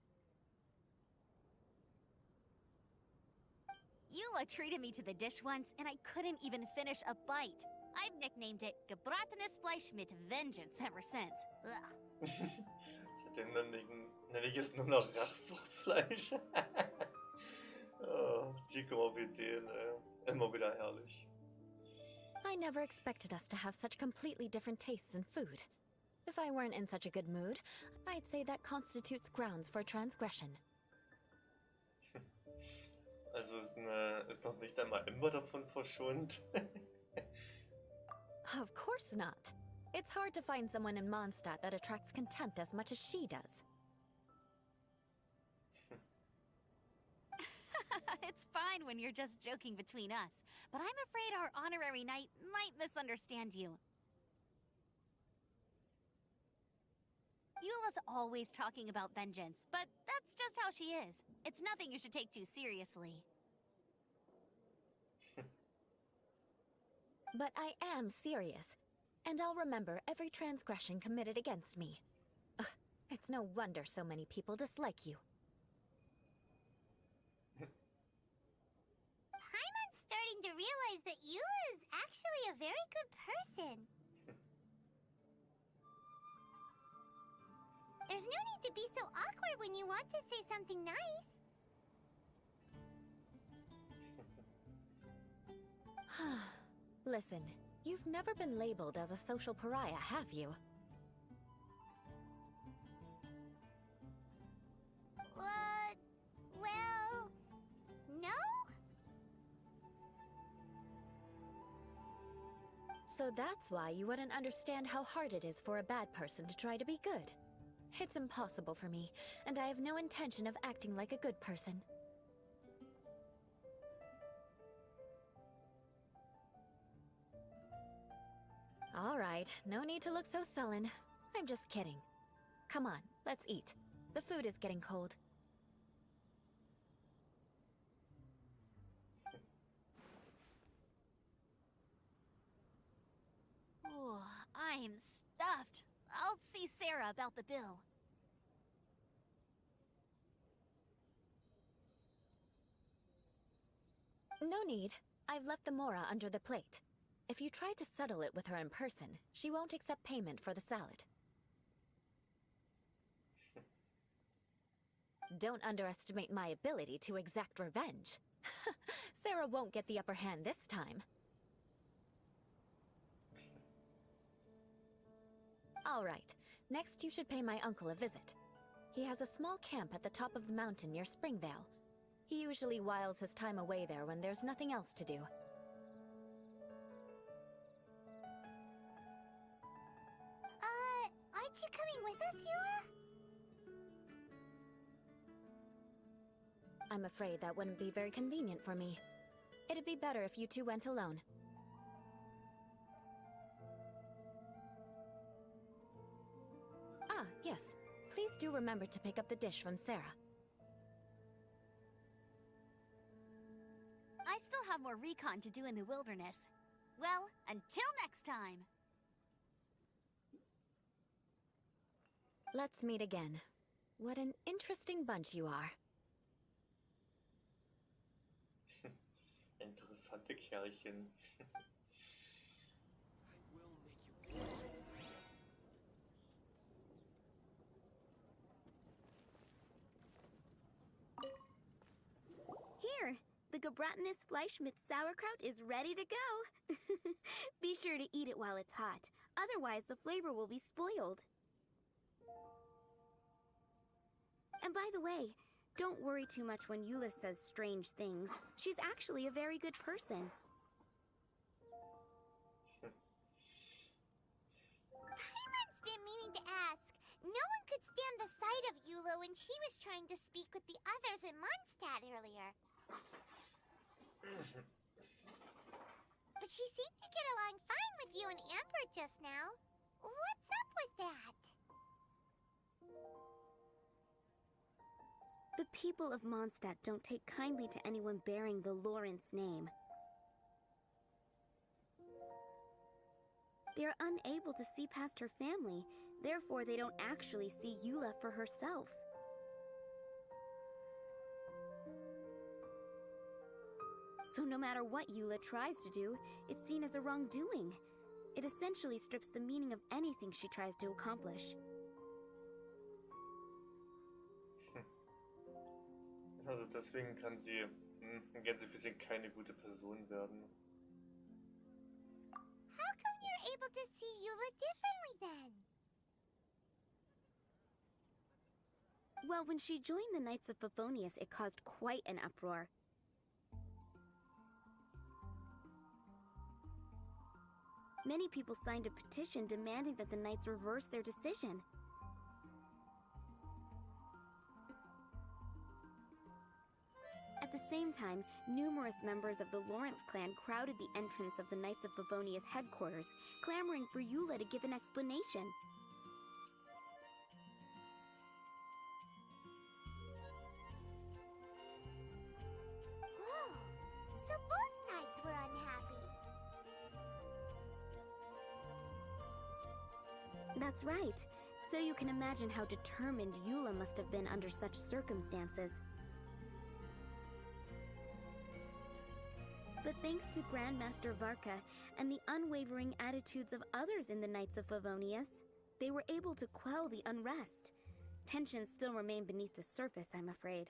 Eula treated me to the dish once, and I couldn't even finish a bite. I've nicknamed it gebratenes Fleisch mit Vengeance ever since. Ugh. Seitdem nenne ich es nur noch Rachsuchtfleisch. Oh, die Ideen, ey. Immer wieder herrlich. I never expected us to have such completely different tastes in food. If I weren't in such a good mood, I'd say that constitutes grounds for transgression. Also ist noch nicht einmal Ember davon verschont. Of course not. It's hard to find someone in Mondstadt that attracts contempt as much as she does. It's fine when you're just joking between us, but I'm afraid our honorary knight might misunderstand you. Eula's always talking about vengeance, but that's just how she is. It's nothing you should take too seriously. But I am serious, and I'll remember every transgression committed against me. Ugh, it's no wonder so many people dislike you. Paimon's starting to realize that Eula is actually a very good person. There's no need to be so awkward when you want to say something nice. Listen, you've never been labeled as a social pariah, have you? Well, no? So that's why you wouldn't understand how hard it is for a bad person to try to be good. It's impossible for me, and I have no intention of acting like a good person. All right, no need to look so sullen. I'm just kidding. Come on, let's eat. The food is getting cold. Oh, I'm stuffed. I'll see Sarah about the bill. No need. I've left the Mora under the plate. If you try to settle it with her in person, she won't accept payment for the salad. Don't underestimate my ability to exact revenge. Sarah won't get the upper hand this time. All right. Next, you should pay my uncle a visit. He has a small camp at the top of the mountain near Springvale. He usually whiles his time away there when there's nothing else to do. Aren't you coming with us, Eula? I'm afraid that wouldn't be very convenient for me. It'd be better if you two went alone. Ah, yes. Please do remember to pick up the dish from Sarah. I still have more recon to do in the wilderness. Well, until next time! Let's meet again. What an interesting bunch you are. Interessante Kerlchen. Here, the Gebratenes Fleisch mit sauerkraut is ready to go. Be sure to eat it while it's hot, otherwise the flavor will be spoiled. And by the way, don't worry too much when Eulas says strange things. She's actually a very good person. Paimon's been meaning to ask. No one could stand the sight of Eula when she was trying to speak with the others in Mondstadt earlier. But she seemed to get along fine with you and Amber just now. What's up with that? The people of Mondstadt don't take kindly to anyone bearing the Lawrence name. They are unable to see past her family, therefore they don't actually see Eula for herself. So no matter what Eula tries to do, it's seen as a wrongdoing. It essentially strips the meaning of anything she tries to accomplish. Also deswegen kann sie in Gänsefüßchen keine gute Person werden. How come you're able to see Eula differently then? Well, when she joined the Knights of Favonius, it caused quite an uproar. Many people signed a petition demanding that the Knights reverse their decision. At the same time, numerous members of the Lawrence clan crowded the entrance of the Knights of Favonius headquarters, clamoring for Eula to give an explanation. That's right. So you can imagine how determined Eula must have been under such circumstances. But thanks to Grandmaster Varka and the unwavering attitudes of others in the Knights of Favonius, they were able to quell the unrest. Tensions still remain beneath the surface, I'm afraid.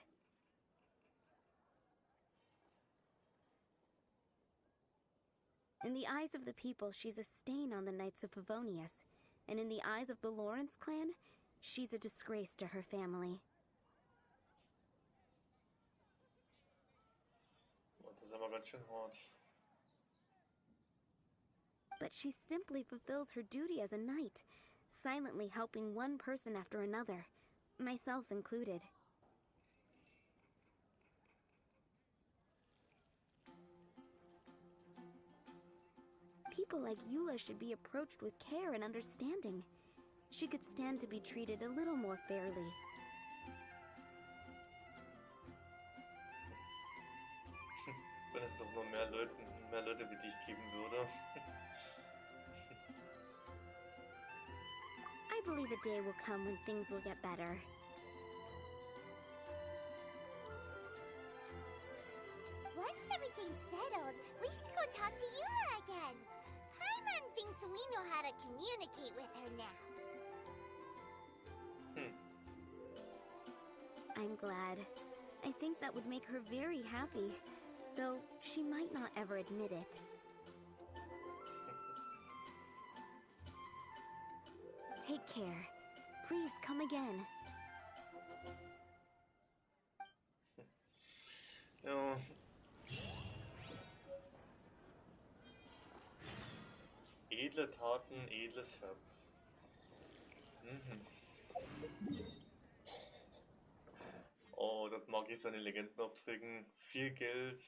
In the eyes of the people, she's a stain on the Knights of Favonius. And in the eyes of the Lawrence clan, she's a disgrace to her family. Das ist aber ganz schön hart. But she simply fulfills her duty as a knight, silently helping one person after another, myself included. People like Eula should be approached with care and understanding. She could stand to be treated a little more fairly. Wenn es doch nur mehr Leute wie dich geben würde. I believe a day will come when things will get better. Once everything's settled, we should go talk to Eula again. Paimon thinks we know how to communicate with her now. I'm glad. I think that would make her very happy, though she might not ever admit it. Take care. Please come again. Ja. Edle Taten, edles Herz. Oh, das mag ich so in den Legendenaufträgen. Viel Geld,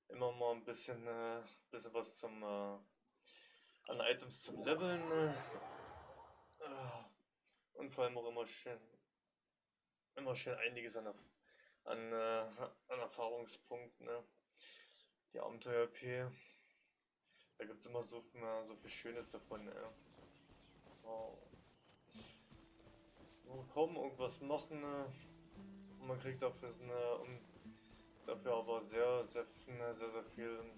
immer mal ein bisschen was zum an Items zum Leveln. Und vor allem auch immer schön einiges an Erfahrungspunkten. Ne? Die Abenteuer-P. Da gibt es immer so viel Schönes davon. Oh. Man muss kaum irgendwas machen. Und man kriegt dafür aber sehr viel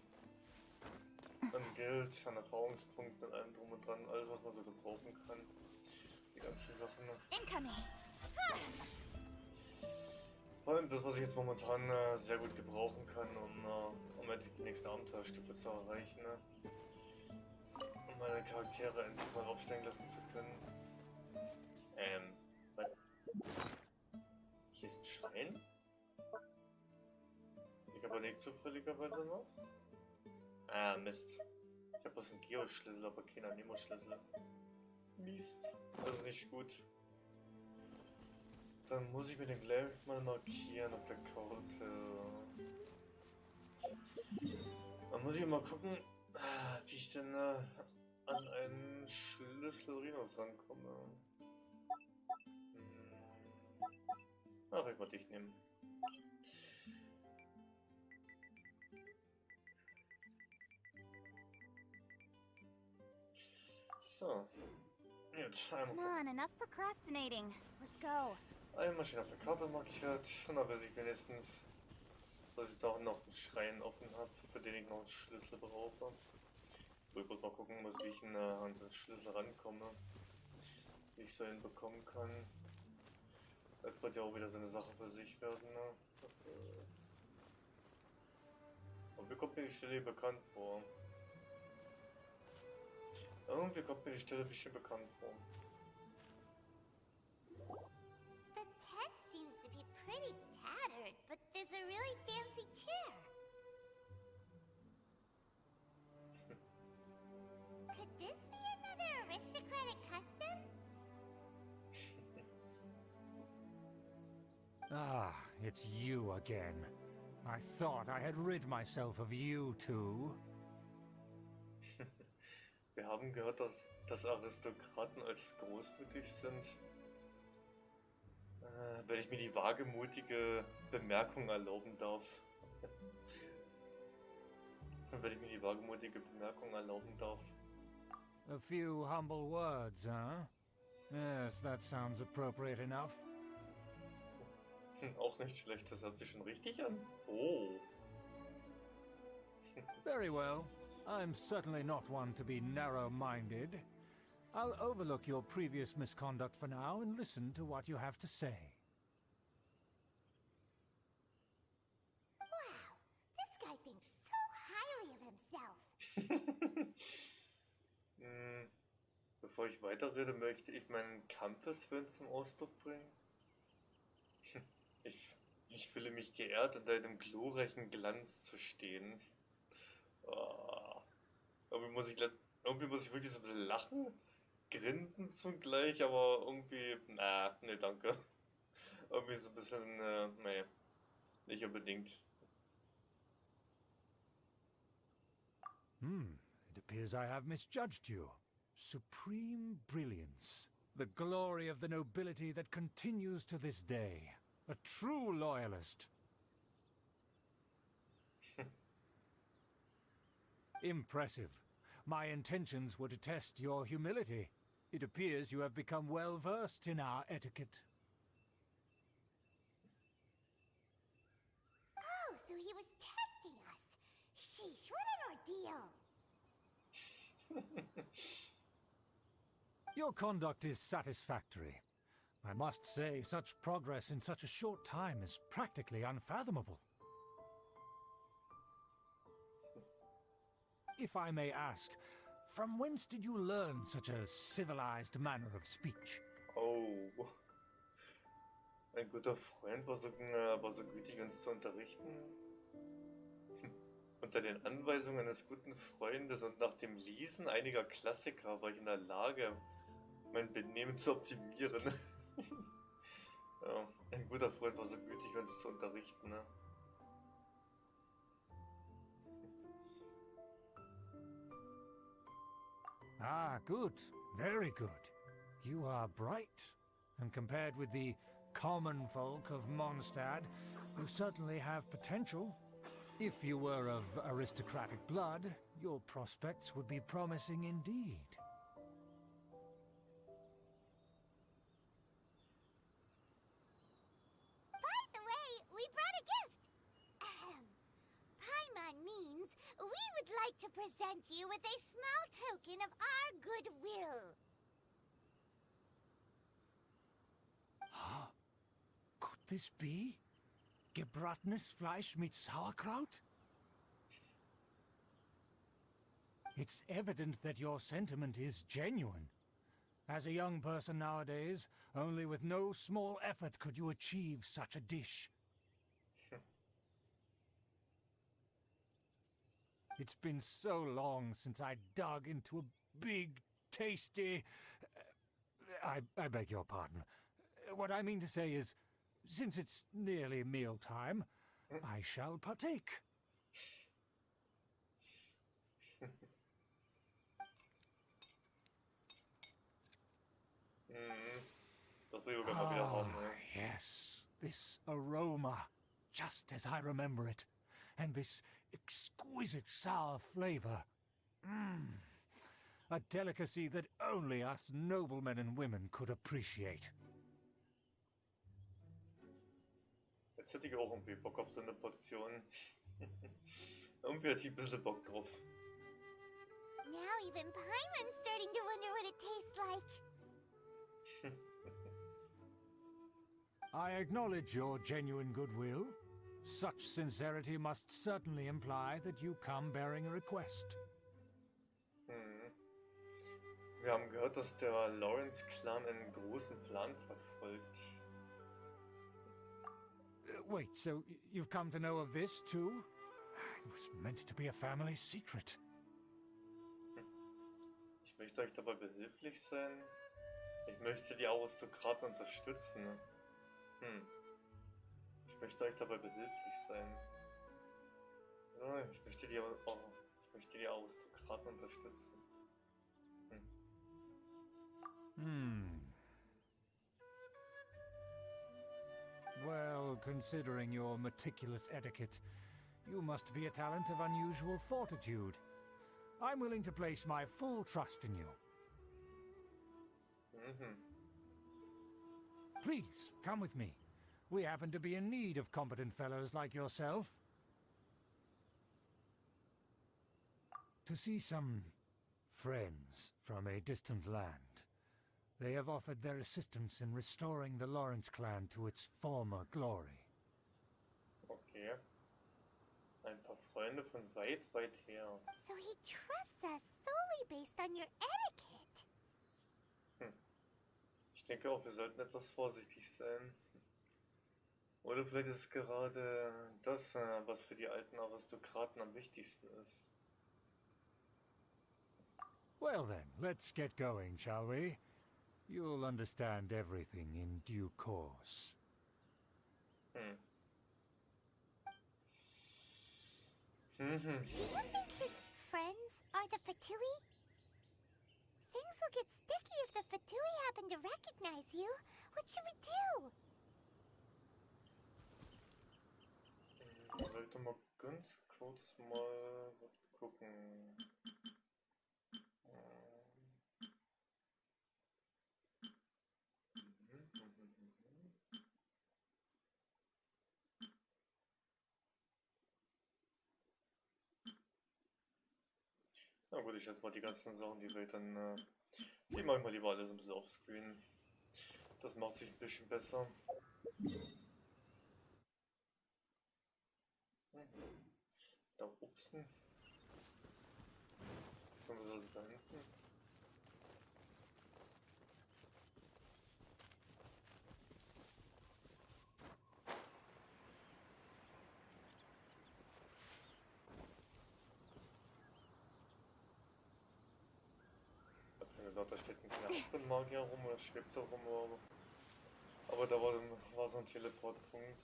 an Geld, an Erfahrungspunkten und allem drum und dran. Alles, was man so gebrauchen kann. Die ganzen Sachen. Incoming. Vor allem das, was ich jetzt momentan sehr gut gebrauchen kann, um endlich die nächste Abenteuerstufe zu erreichen. Ne? Um meine Charaktere endlich mal aufsteigen lassen zu können. Was? Hier ist ein Schrein? Ich habe nicht zufälligerweise noch. Ah, Mist. Ich habe bloß einen Geoschlüssel, aber keinen Anemo-Schlüssel. Mist. Das ist nicht gut. Dann muss ich mir den gleich mal markieren auf der Karte. Dann muss ich mal gucken, wie ich denn an einen Schlüssel Rhinos rankomme. Ach, ich wollte dich nehmen. So. Jetzt einmal Come on, enough procrastinating. Let's go. einmal schön auf der Karte markiert. Und dann weiß ich wenigstens, dass ich da noch einen Schrein offen habe, für den ich noch einen Schlüssel brauche. So, ich muss mal gucken, wie ich an den Schlüssel rankomme. Wie ich so hinbekommen kann. Das wird ja auch wieder so eine Sache für sich werden. Ne? Und wie kommt mir die Stelle hier bekannt vor? Irgendwie kommt mir die Stelle ein bisschen bekannt vor. The tent seems to be pretty tattered, but there's a really fancy chair. Could this be another aristocratic custom? Ah, it's you again. I thought I had rid myself of you two. Wir haben gehört, dass Aristokraten als großmütig sind. Wenn ich mir die wagemutige Bemerkung erlauben darf. Wenn ich mir die wagemutige Bemerkung erlauben darf. A few humble words, huh? Yes, that sounds appropriate enough. Auch nicht schlecht, das hört sich schon richtig an. Oh. Very well. I'm certainly not one to be narrow-minded. I'll overlook your previous misconduct for now and listen to what you have to say. Wow, this guy thinks so highly of himself. Bevor ich weiterrede, möchte ich meinen Kampfeswillen zum Ausdruck bringen. Ich fühle mich geehrt, in deinem glorreichen Glanz zu stehen. Oh. Irgendwie muss ich wirklich so ein bisschen lachen, grinsen zugleich, aber irgendwie, nee, danke. Irgendwie so ein bisschen, nee, nicht unbedingt. It appears I have misjudged you. Supreme brilliance. The glory of the nobility that continues to this day. A true loyalist. Impressive. My intentions were to test your humility. It appears you have become well versed in our etiquette. Oh, so he was testing us. Sheesh, what an ordeal. Your conduct is satisfactory. I must say, such progress in such a short time is practically unfathomable. If I may ask, from whence did you learn such a civilized manner of speech? Oh. Ein guter Freund war so gütig, uns zu unterrichten. Unter den Anweisungen eines guten Freundes und nach dem Lesen einiger Klassiker war ich in der Lage, mein Benehmen zu optimieren. Ja, ein guter Freund war so gütig, uns zu unterrichten, ne? Ah, good. Very good. You are bright. And compared with the common folk of Mondstadt, you certainly have potential. If you were of aristocratic blood, your prospects would be promising indeed. By the way, we brought a gift. Paimon means we would like to present you with a small token of our goodwill. Could this be? Gebratenes Fleisch mit Sauerkraut? It's evident that your sentiment is genuine. As a young person nowadays, only with no small effort could you achieve such a dish. It's been so long since I dug into a big, tasty... I beg your pardon. What I mean to say is, since it's nearly mealtime, I shall partake. Das will ich sogar mal wieder haben, ne? Yes, this aroma, just as I remember it, and this exquisite sour flavor. A delicacy that only us noblemen and women could appreciate. Jetzt hätte ich auch irgendwie Bock auf so eine Portion. Irgendwie hätte ich ein bisschen Bock drauf. Now even Paimon's starting to wonder what it tastes like. I acknowledge your genuine goodwill. Such sincerity must certainly imply that you come bearing a request. Wir haben gehört, dass der Lawrence-Clan einen großen Plan verfolgt. Wait, so you've come to know of this too? It was meant to be a family secret. Ich möchte euch dabei behilflich sein. Ich möchte die Aristokraten unterstützen. Ich möchte euch dabei behilflich sein. Ja, ich möchte die Aristokraten unterstützen. Well, considering your meticulous etiquette, you must be a talent of unusual fortitude. I'm willing to place my full trust in you. Please, come with me. We happen to be in need of competent fellows like yourself. To see some friends from a distant land. They have offered their assistance in restoring the Lawrence clan to its former glory. Okay. Ein paar Freunde von weit, weit her. So he trusts us solely based on your etiquette. Ich denke auch, wir sollten etwas vorsichtig sein. Oder vielleicht ist es gerade das, was für die alten Aristokraten am wichtigsten ist. Well then, let's get going, shall we? You'll understand everything in due course. Do you think his friends are the Fatui? Things will get sticky if the Fatui happen to recognize you. What should we do? Ich wollte mal ganz kurz mal gucken. Na gut, ich lasse mal die ganzen Sachen, die Welt dann, die mache ich mal lieber alles ein bisschen offscreen. Das macht sich ein bisschen besser. Da upsen. Was haben wir also da hinten? Da steht ein kleiner Magier rum oder schwebt da rum, aber da war so ein Teleportpunkt.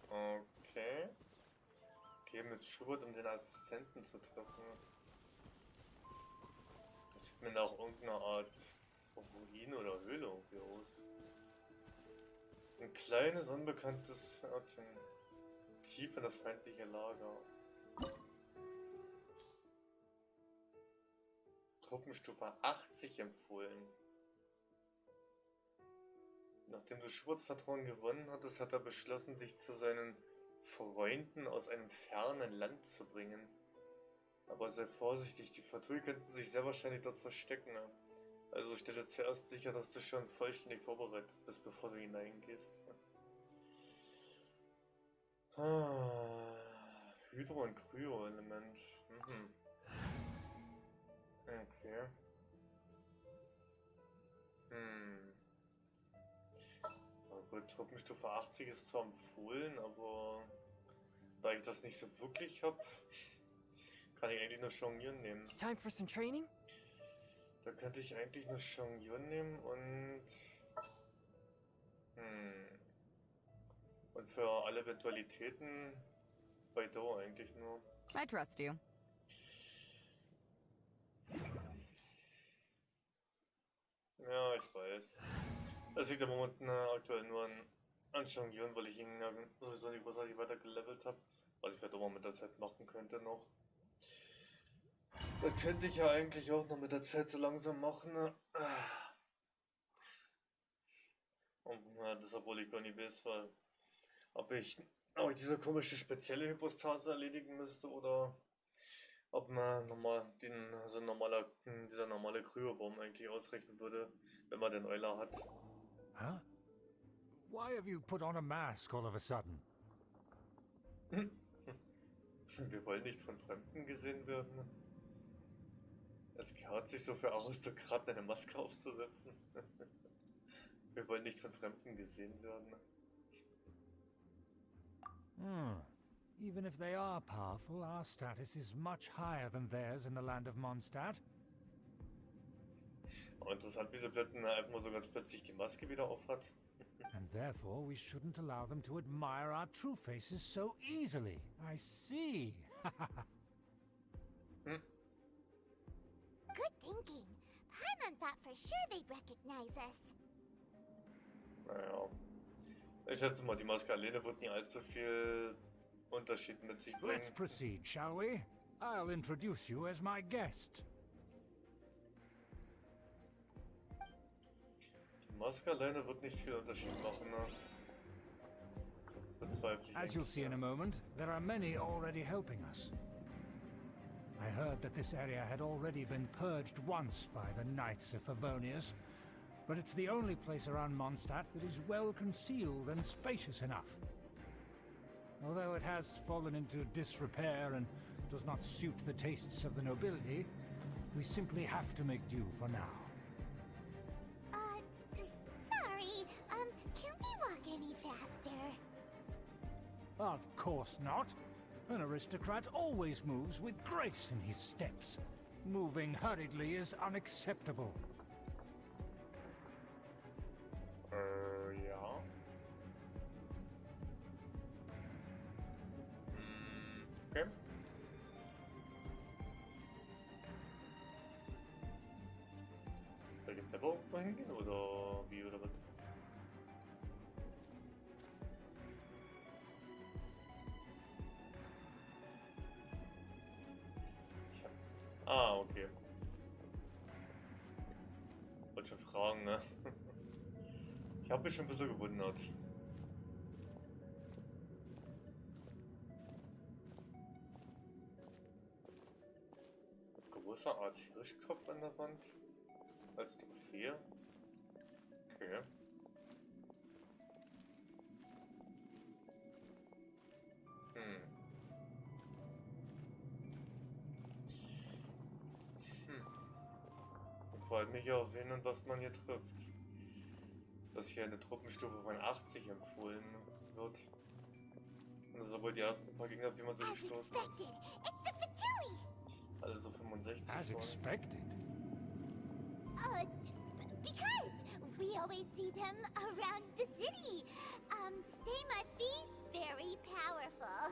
Okay. Geh mit Schubert, um den Assistenten zu treffen. Das sieht mir nach irgendeiner Art Ruine oder Höhle irgendwie aus. Ein kleines, unbekanntes Örtchen. Tief in das feindliche Lager. Truppenstufe 80 empfohlen. Nachdem du Schuberts Vertrauen gewonnen hattest, hat er beschlossen, dich zu seinen Freunden aus einem fernen Land zu bringen. Aber sei vorsichtig, die Fatui könnten sich sehr wahrscheinlich dort verstecken. Also stelle zuerst sicher, dass du schon vollständig vorbereitet bist, bevor du hineingehst. Hydro- und Kryo-Element. Okay. Gut, Truppenstufe 80 ist zwar empfohlen, aber da ich das nicht so wirklich habe, kann ich eigentlich nur Jonglieren nehmen. Time for some training? Da könnte ich eigentlich nur Jonglieren nehmen und für alle Eventualitäten bei Do eigentlich nur. I trust you. Ja, ich weiß. Das liegt im Moment aktuell nur an Jonglieren, weil ich ihn sowieso nicht großartig weiter gelevelt habe. Was ich vielleicht auch mal mit der Zeit machen könnte noch. Das könnte ich ja eigentlich auch noch mit der Zeit so langsam machen. Und das, obwohl ich gar nicht weiß, ob ich diese komische spezielle Hypostase erledigen müsste oder ob man dieser normale Kryobaum eigentlich ausreichen würde, wenn man den Euler hat. Huh? Why have you put on a mask all of a sudden? Wir wollen nicht von Fremden gesehen werden. Es gehört sich so für Aristokraten, eine Maske aufzusetzen. Wir wollen nicht von Fremden gesehen werden. Even if they are powerful, our status is much higher than theirs in the land of Mondstadt. Oh, interessant, wie sie einfach mal so ganz plötzlich die Maske wieder aufhat. And therefore we shouldn't allow them to admire our true faces so easily. I see. Good thinking. Paimon thought for sure they'd recognize us. Naja. Ich schätze mal, die Maske alleine wird nie allzu viel Unterschied mit sich bringen. Let's proceed, shall we? I'll introduce you as my guest. Maske alleine wird nicht viel Unterschied machen, ne? Das bezweifle ich As you'll eigentlich, see in a moment, there are many already helping us. I heard that this area had already been purged once by the Knights of Favonius, but it's the only place around Mondstadt that is well concealed and spacious enough. Although it has fallen into disrepair and does not suit the tastes of the nobility, we simply have to make do for now. Sorry, can we walk any faster? Of course not. An aristocrat always moves with grace in his steps. Moving hurriedly is unacceptable. Ja. Okay. Soll ich jetzt selber irgendwo hingehen oder wie oder was? Okay. Wollte schon fragen, ne? Ich habe mich schon ein bisschen gewundert. Großer Art Hirschkopf an der Wand. Als Trophäe. Okay. Vor allem hier auf wen und was man hier trifft. Dass hier eine Truppenstufe von 80 empfohlen wird. Und das ist aber die ersten paar Gegner, die man so gestoßen ist. Also so 65 As expected. Because we always see them around the city. They must be very powerful.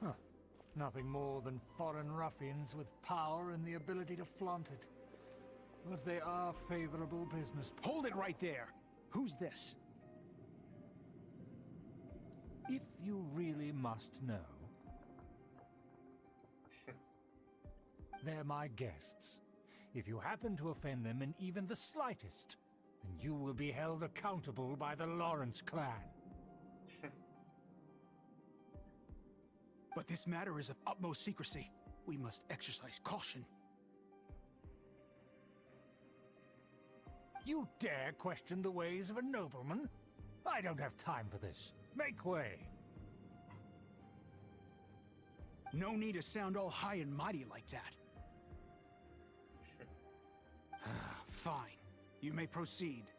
Huh. Nothing more than foreign ruffians with power and the ability to flaunt it. But they are favorable business. Hold it right there! Who's this? If you really must know. They're my guests. If you happen to offend them in even the slightest, then you will be held accountable by the Lawrence clan. But this matter is of utmost secrecy. We must exercise caution. You dare question the ways of a nobleman? I don't have time for this. Make way. No need to sound all high and mighty like that. Fine. You may proceed.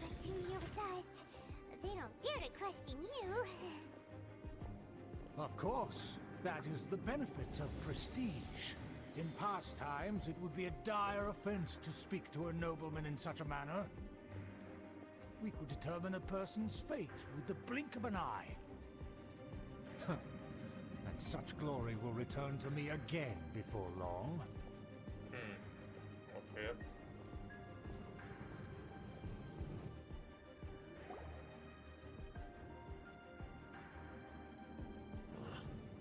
Continue with us. They don't dare to question you. Of course. That is the benefit of prestige. In past times, it would be a dire offense to speak to a nobleman in such a manner. We could determine a person's fate with the blink of an eye. And such glory will return to me again before long. Okay.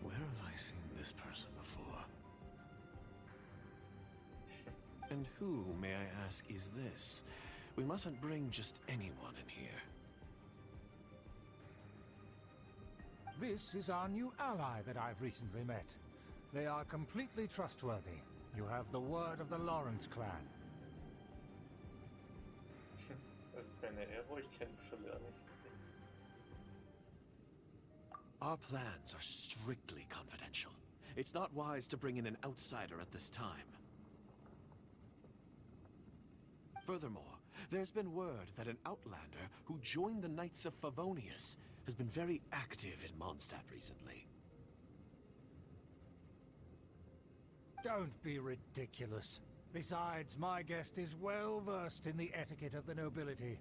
Where have I seen this person before? And who, may I ask, is this? We mustn't bring just anyone in here. This is our new ally that I've recently met. They are completely trustworthy. You have the word of the Lawrence clan. Es ist mir eine Ehre, euch kennenzulernen. Our plans are strictly confidential. It's not wise to bring in an outsider at this time. Furthermore, there's been word that an outlander who joined the Knights of Favonius has been very active in Mondstadt recently. Don't be ridiculous. Besides, my guest is well versed in the etiquette of the nobility.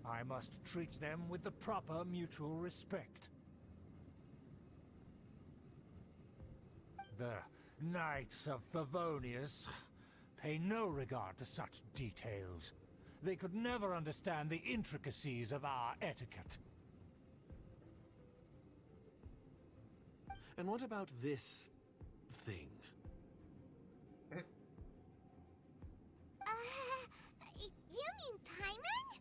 I must treat them with the proper mutual respect. The Knights of Favonius pay no regard to such details. They could never understand the intricacies of our etiquette. And what about this thing. You mean Paimon?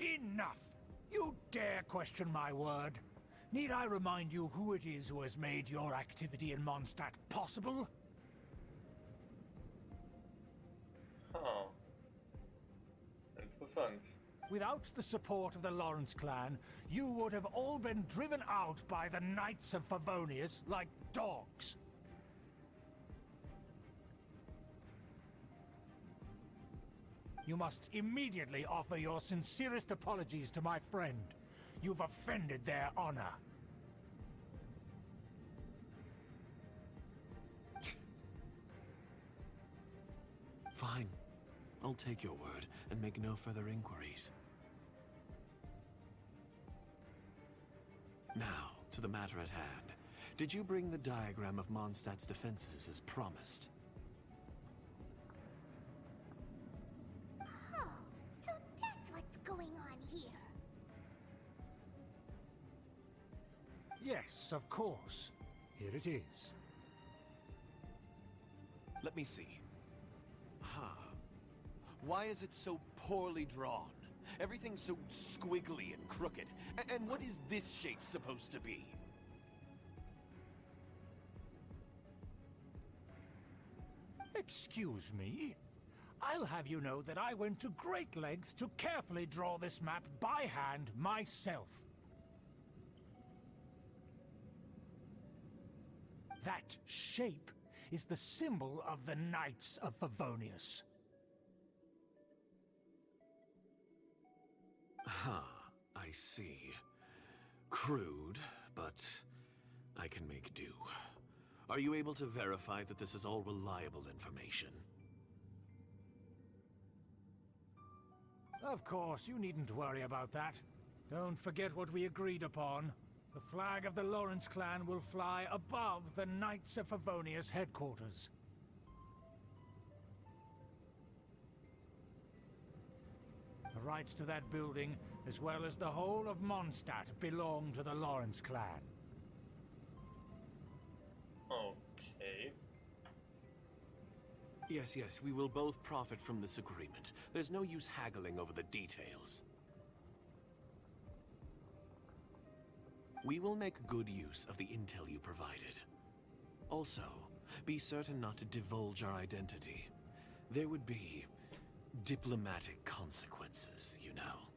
Enough! You dare question my word? Need I remind you who it is who has made your activity in Mondstadt possible? Huh. Interessant. Without the support of the Lawrence clan, you would have all been driven out by the Knights of Favonius like dogs. You must immediately offer your sincerest apologies to my friend. You've offended their honor. Fine. I'll take your word and make no further inquiries. Now, to the matter at hand. Did you bring the diagram of Mondstadt's defenses as promised? Oh, so that's what's going on here. Yes, of course. Here it is. Let me see. Why is it so poorly drawn? Everything's so squiggly and crooked. And what is this shape supposed to be? Excuse me? I'll have you know that I went to great lengths to carefully draw this map by hand myself. That shape is the symbol of the Knights of Favonius. I see. Crude, but I can make do. Are you able to verify that this is all reliable information? Of course, you needn't worry about that. Don't forget what we agreed upon. The flag of the Lawrence clan will fly above the Knights of Favonius headquarters. The rights to that building, as well as the whole of Mondstadt, belong to the Lawrence clan. Okay. Yes, we will both profit from this agreement. There's no use haggling over the details. We will make good use of the intel you provided. Also, be certain not to divulge our identity. There would be diplomatic consequences, you know.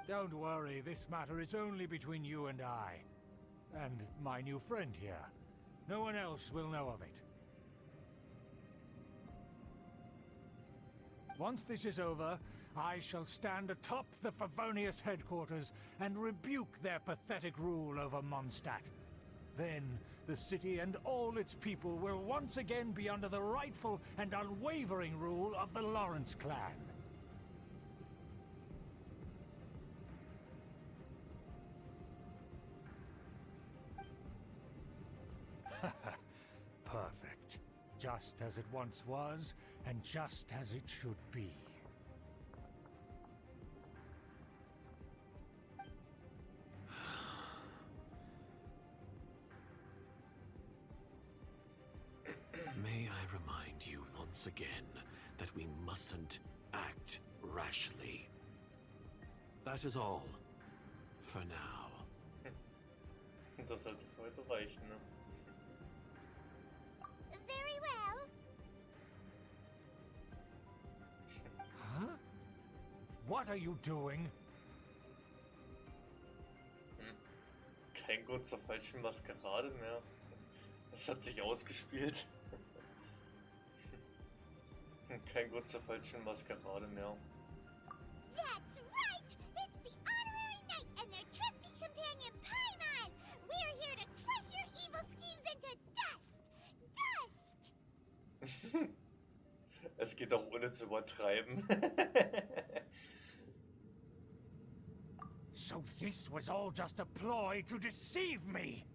Don't worry, this matter is only between you and I. And my new friend here. No one else will know of it. Once this is over, I shall stand atop the Favonius headquarters and rebuke their pathetic rule over Mondstadt. Then, the city and all its people will once again be under the rightful and unwavering rule of the Lawrence clan. Perfect. Just as it once was, and just as it should be. May I remind you once again that we mustn't act rashly. That is all. For now. Das sollte für heute reichen, ne? Very well. Huh? What are you doing? Kein Grund zur falschen Maskerade mehr. Das hat sich ausgespielt. Kein Grund zur falschen Maskerade mehr. That's right! It's the honorary knight and their trusty companion Paimon! We're here to crush your evil schemes into dust! Dust! Es geht auch ohne zu übertreiben. So this was all just a ploy to deceive me!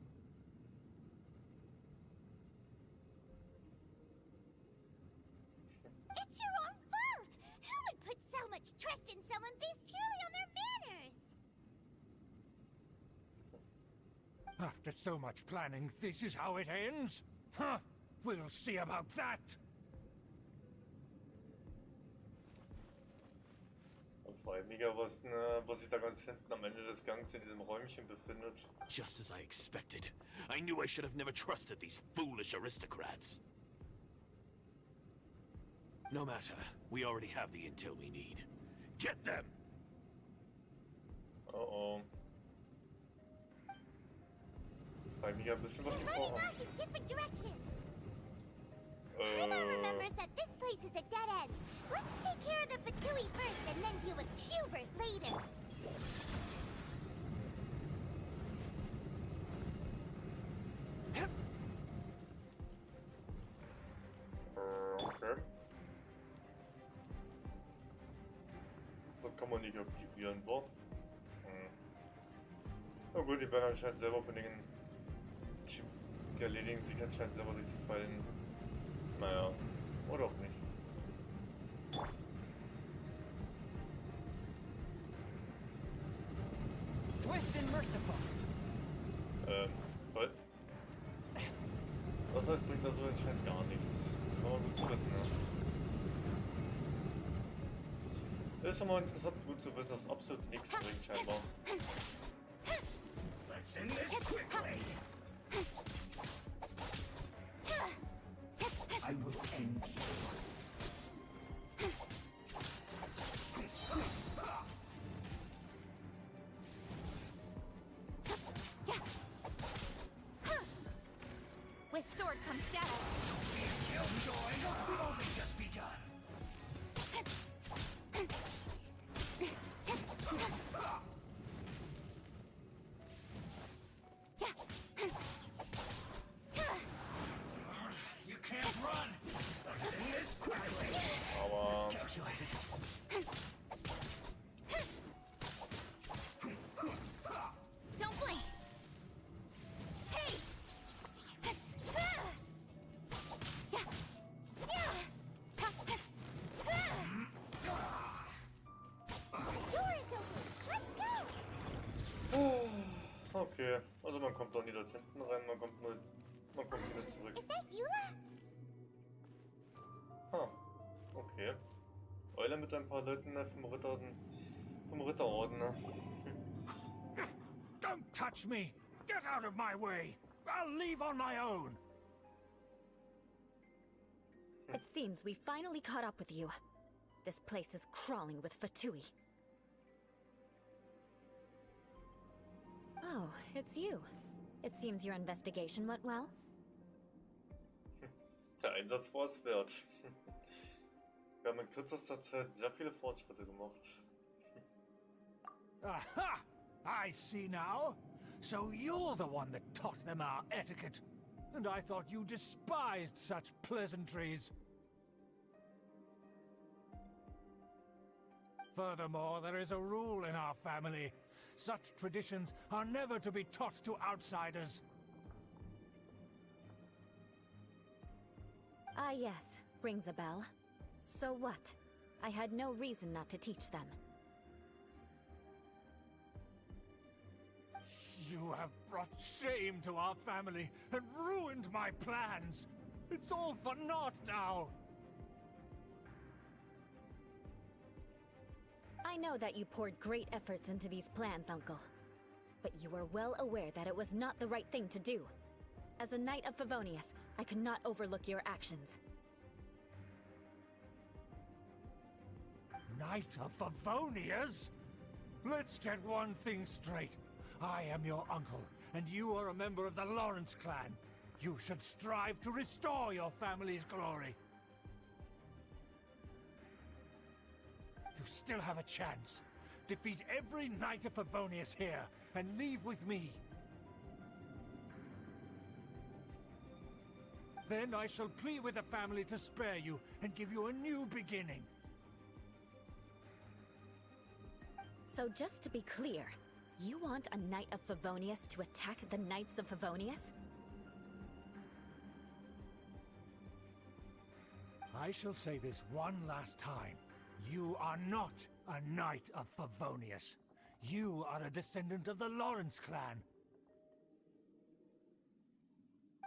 It's your own fault! Who would put so much trust in someone based purely on their manners? After so much planning, this is how it ends? Huh, we'll see about that. Dann frage ich mich ja, was sich da ganz hinten am Ende des Gangs in diesem Räumchen befindet. Just as I expected. I knew I should have never trusted these foolish aristocrats. No matter, we already have the intel we need. Get them! Oh. Jetzt frage ich mich ja ein bisschen, was die Running vorhaben. off in different directions. Paimon remembers that this place is a dead end. Let's take care of the Fatui first and then deal with Schubert later. Okay. Das kann man nicht aktivieren, boah. Na gut, die werden anscheinend selber von den... Die erledigen sich anscheinend selber durch die Fallen. Naja, oder auch nicht. Swift and merciful. Was? Das heißt, bringt also anscheinend gar nichts. Aber gut zu wissen, ne? Ist schon mal interessant, gut zu wissen, dass es absolut nichts bringt, scheinbar. Let's end this quickly. I will end you. With sword comes shadow. Killjoy, we've only just begun. You can't run. Let's end this quickly. Aber... Calculated. Don't blink. Hey! Okay, also man kommt doch nie dort hinten rein, man kommt wieder zurück. Is that Eula? Ah, okay. Eule mit ein paar Leuten vom Ritterorden. Ne? Don't touch me! Get out of my way! I'll leave on my own! It seems we finally caught up with you. This place is crawling with Fatui. Oh, it's you. It seems your investigation went well. Der Einsatz war es wert. Wir haben in kürzester Zeit sehr viele Fortschritte gemacht. Aha! I see now. So you're the one that taught them our etiquette. And I thought you despised such pleasantries. Furthermore, there is a rule in our family. Such traditions are never to be taught to outsiders. Ah yes, rings a bell. So what? I had no reason not to teach them. You have brought shame to our family and ruined my plans. It's all for naught now. I know that you poured great efforts into these plans, Uncle. But you were well aware that it was not the right thing to do. As a Knight of Favonius, I could not overlook your actions. Knight of Favonius? Let's get one thing straight. I am your uncle, and you are a member of the Lawrence clan. You should strive to restore your family's glory. You still have a chance. Defeat every Knight of Favonius here, and leave with me. Then I shall plead with the family to spare you and give you a new beginning. So just to be clear, you want a Knight of Favonius to attack the Knights of Favonius? I shall say this one last time. You are not a Knight of Favonius. You are a descendant of the Lawrence clan.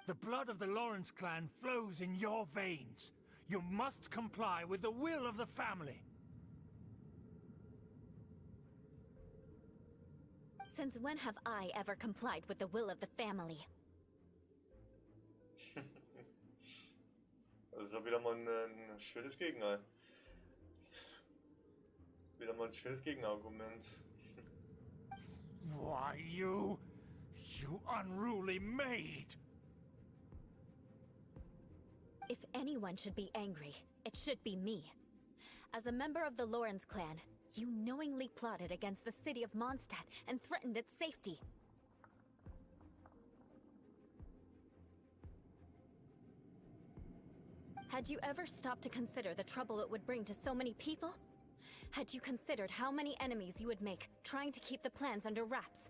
The blood of the Lawrence clan flows in your veins. You must comply with the will of the family. Since when have I ever complied with the will of the family? Das ist ja wieder mal ein schönes Gegenteil. Wieder mal ein schönes Gegenargument. Why, you unruly maid! If anyone should be angry, it should be me. As a member of the Lawrence clan, you knowingly plotted against the city of Mondstadt and threatened its safety. Had you ever stopped to consider the trouble it would bring to so many people? Had you considered how many enemies you would make trying to keep the plans under wraps?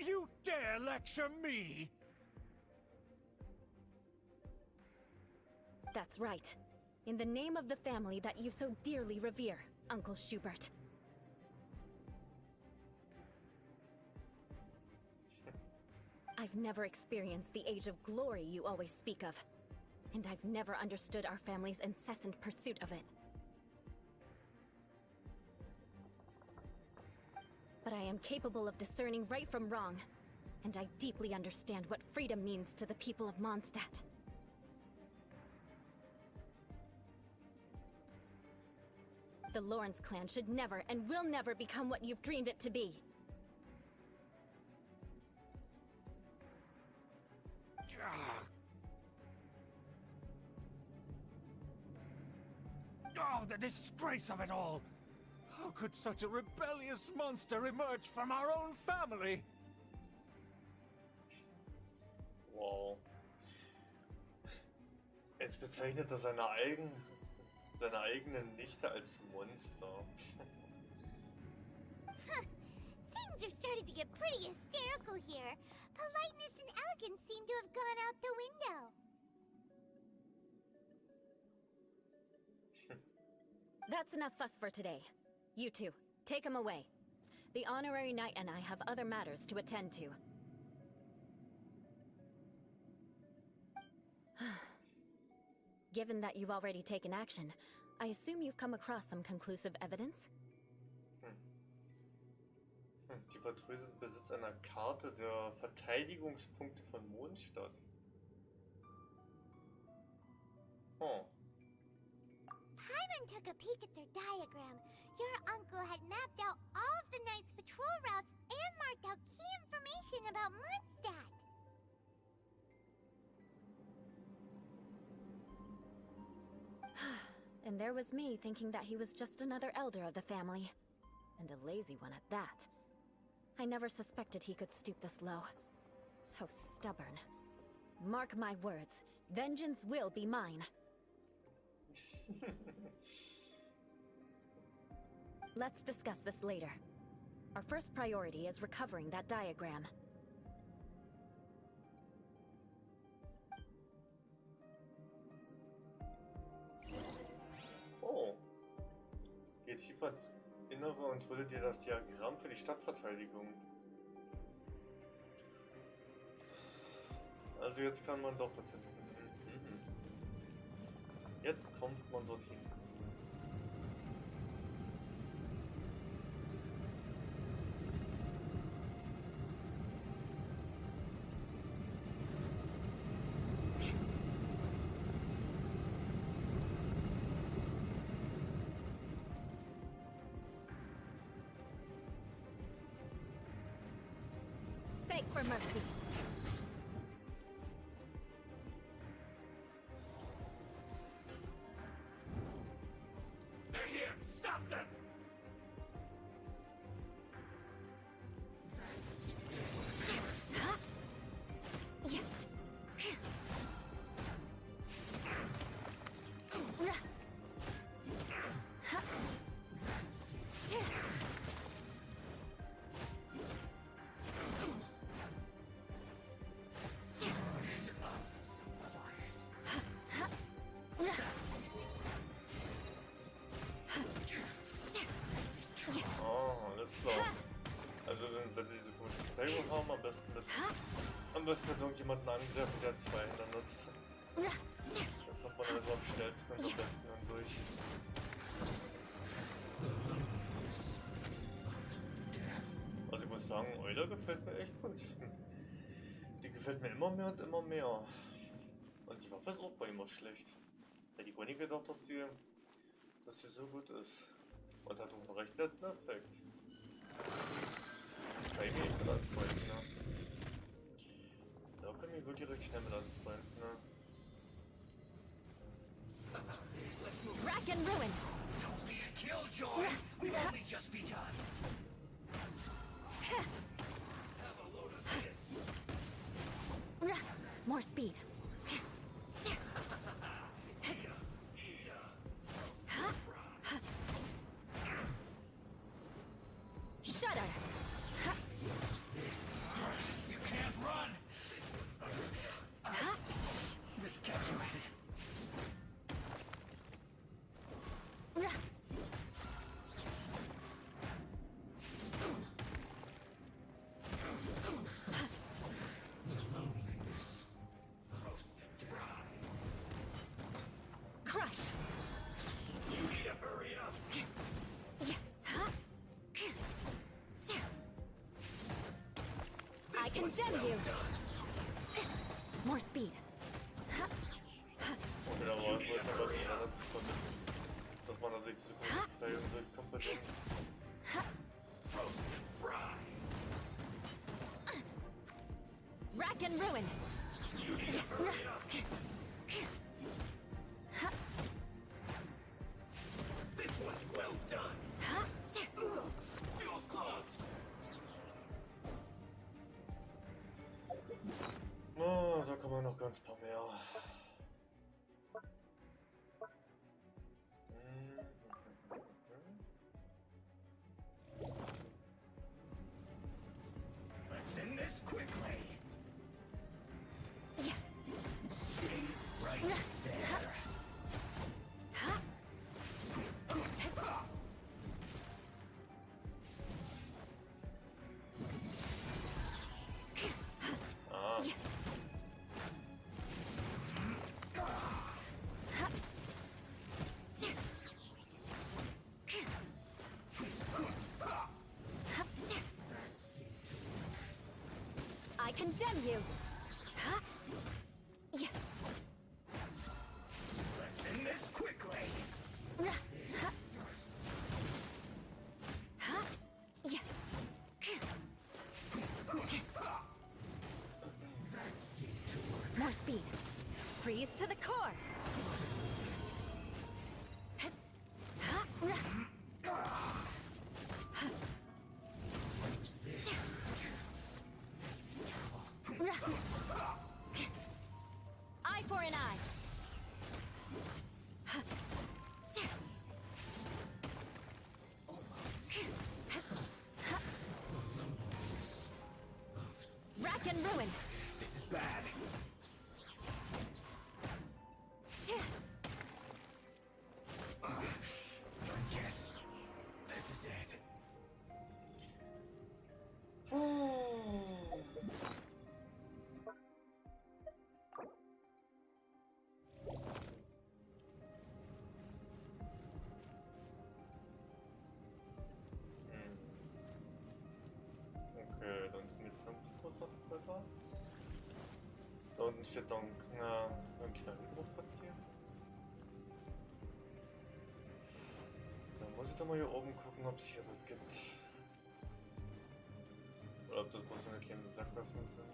You dare lecture me? That's right. In the name of the family that you so dearly revere, Uncle Schubert. I've never experienced the age of glory you always speak of. And I've never understood our family's incessant pursuit of it. But I am capable of discerning right from wrong, and I deeply understand what freedom means to the people of Mondstadt. The Lawrence clan should never and will never become what you've dreamed it to be. Oh, the disgrace of it all! How could such a rebellious monster emerge from our own family? Wow. Jetzt bezeichnet er seine eigene Nichte als Monster. Things are starting to get pretty hysterical here. Politeness and elegance seem to have gone out the window. That's enough fuss for today. You two, take him away. The honorary knight and I have other matters to attend to. Given that you've already taken action, I assume you've come across some conclusive evidence? Die Vertrösung besitzt eine Karte der Verteidigungspunkte von Mondstadt. Oh. Paimon took a peek at their diagram. Your uncle had mapped out all of the Knight's patrol routes and marked out key information about Mondstadt. And there was me thinking that he was just another elder of the family. And a lazy one at that. I never suspected he could stoop this low. So stubborn. Mark my words, vengeance will be mine. Let's discuss this later. Our first priority is recovering that diagram. Oh. Geh tiefer ins Innere und hole dir das Diagramm für die Stadtverteidigung. Also jetzt kann man doch dorthin. Jetzt kommt man dorthin. Beg for mercy. They're here! Stop them! wenn sie diese komische Bewegung haben, am besten mit irgendjemanden angreifen, der 2 Hände nutzt. Da kommt man also am schnellsten und am besten dann durch. Also ich muss sagen, Euler gefällt mir echt gut. Die gefällt mir immer mehr und immer mehr. Und die Waffe ist auch bei immer schlecht. Hätte ich gar nicht gedacht, dass sie so gut ist. Und hat auch einen recht netten Effekt. Kann ich mich nicht mit anfreunden, ne? Da kann ich mich wirklich recht schnell mit anfreunden, ne? Rack and ruin! Don't be a killjoy! We've only just begun! Have a load of this! More speed. Shudder! You can't run! Miscalculated. Crush! You need to hurry up! I condemn you! More speed. Okay, da war ich noch was in der letzten Sekunde. Dass man dann durch diese komischen Verteidigung durchkommt bei denen. Roast and fry! Rack and ruin! You need to hurry up! This one's well done! Feels clogged! Oh, da kann man noch ganz paar mehr. Let's end this quickly! Stay right there! I condemn you! Let's end this quickly! More speed. Freeze to the core. Eye for an eye. Rack and ruin. This is bad. I guess this is it. Okay, dann sind jetzt 50% weiter. Da unten steht dann ein kleiner Mikrofon verziehen. Dann muss ich doch mal hier oben gucken, ob es hier was gibt. Oder ob das bloß so eine kleine Sackgassen sind.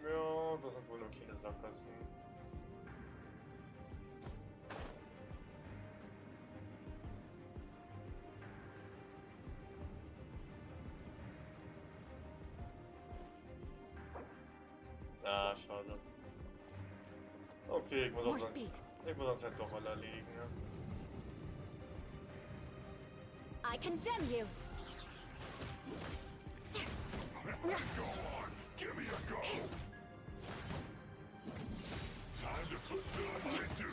Ja, das sind wohl nur kleine Sackgassen. Ah, schade. Okay, ich muss anscheinend doch mal erlegen. Ja. I condemn you. Go on, give me a go. Time to fulfill my duty.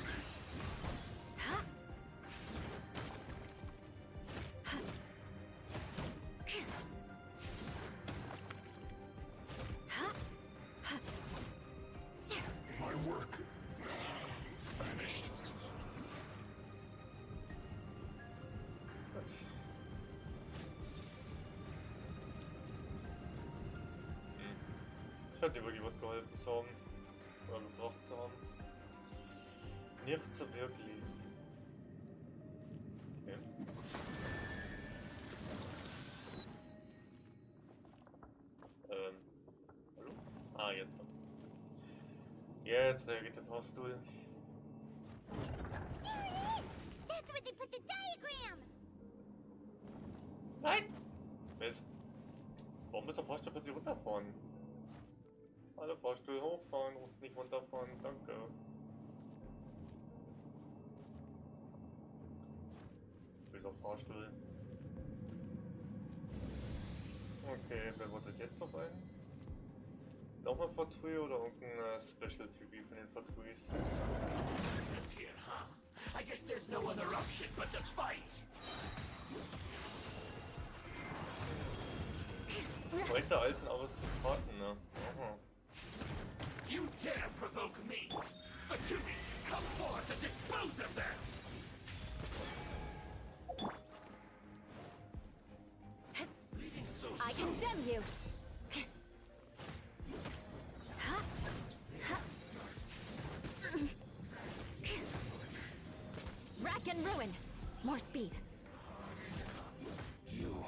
My work finished. Ich hatte über die Wort geholfen zu haben. Oder gebraucht zu haben. Nicht so wirklich. Okay. Hallo? Ah, jetzt. Jetzt reagiert der Fahrstuhl. There it is! That's where they put the diagram! Nein! Mist. Warum ist der Fahrstuhl plötzlich runterfahren? Alle Fahrstuhl hochfahren und nicht runterfahren. Danke. Böser Fahrstuhl. Okay, wer wartet jetzt auf einen? Nochmal Vertrui oder irgendein Special-Typi von den Vertruis? This here, huh? I guess there's no other option but to fight. Freund der alten Aristokraten, ne? Aha. You dare provoke me? Fatumi, come forth and dispose of them! Leaving so soon. I condemn you! Rack and ruin! More speed. You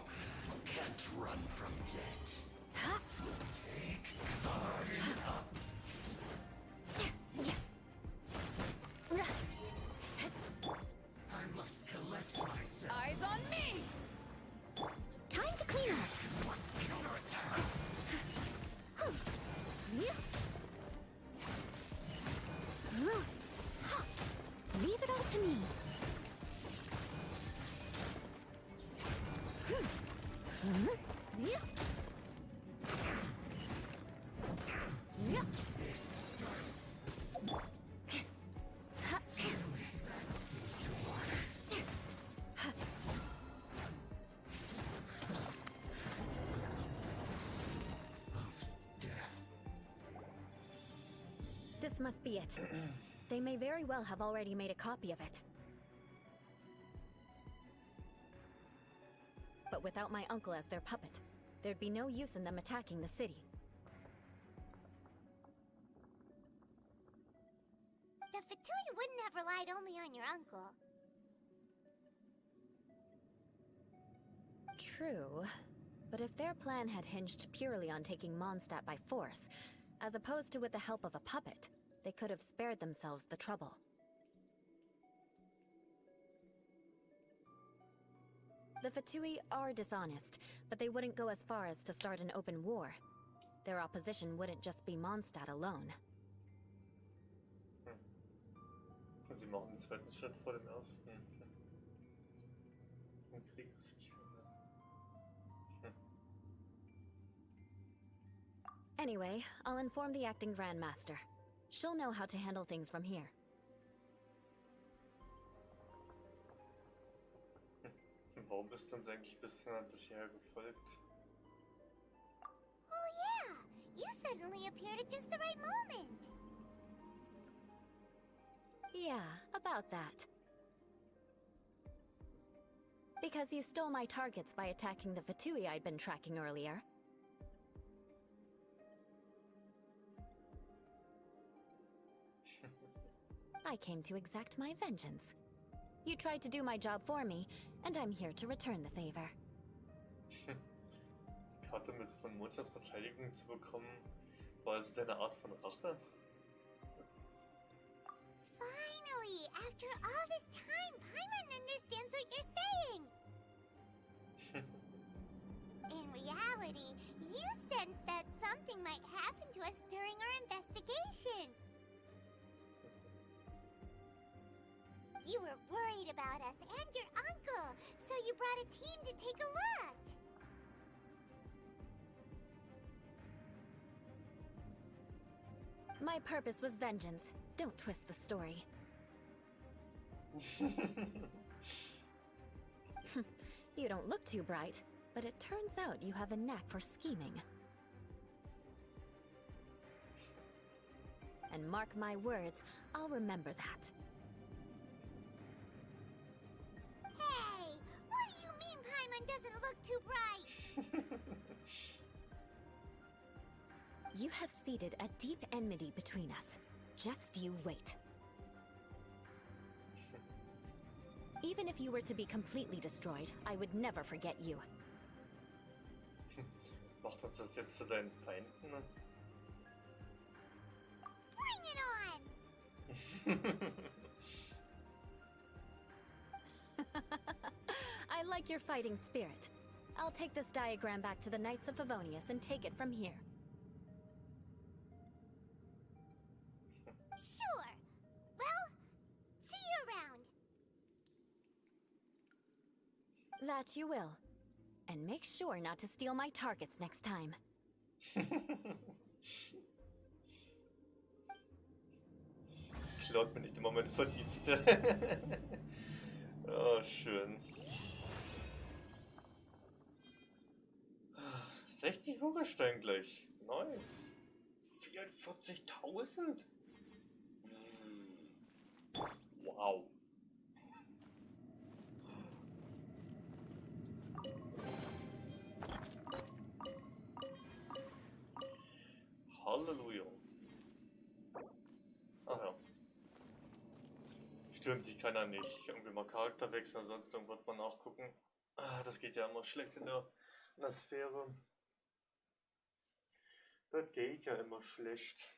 can't run from death. Take guarding up. I must collect myself. Eyes on me! Time to clean up. Must counterattack. Leave it all to me. This must be it. They may very well have already made a copy of it. But without my uncle as their puppet, there'd be no use in them attacking the city. The Fatui wouldn't have relied only on your uncle. True. But if their plan had hinged purely on taking Mondstadt by force, as opposed to with the help of a puppet, they could have spared themselves the trouble. The Fatui are dishonest, but they wouldn't go as far as to start an open war. Their opposition wouldn't just be Mondstadt alone. Und sie machen den zweiten Schritt vor dem ersten. Ein Krieg ist Anyway, I'll inform the acting Grandmaster. She'll know how to handle things from here. Warum bist du uns eigentlich bisher gefolgt? Oh yeah! You suddenly appeared at just the right moment! Yeah, about that. Because you stole my targets by attacking the Fatui I'd been tracking earlier. I came to exact my vengeance. You tried to do my job for me, and I'm here to return the favor. Die Karte mit von Mondstadt Verteidigung zu bekommen, war es deine Art von Rache? Finally! After all this time, Paimon understands what you're saying! In reality, you sensed that something might happen to us during our investigation. You were worried about us and your uncle, so you brought a team to take a look. My purpose was vengeance. Don't twist the story. You don't look too bright, but it turns out you have a knack for scheming. And mark my words, I'll remember that. Hey, what do you mean Paimon doesn't look too bright? You have seeded a deep enmity between us. Just you wait. Even if you were to be completely destroyed, I would never forget you. Macht uns das jetzt zu deinen Feinden? Bring it on! I like your fighting spirit. I'll take this diagram back to the Knights of Favonius and take it from here. Sure. Well, see you around. That you will. And make sure not to steal my targets next time. Klaut mir nicht immer meine Verdienste. Oh, schön. 60 Vogelstein gleich. Nice. 44.000? Wow. Halleluja. Ach ja. Stimmt, ich kann ja nicht irgendwie mal Charakter wechseln, sonst irgendwas mal nachgucken. Ah, das geht ja immer schlecht in der Sphäre. Das geht ja immer schlecht.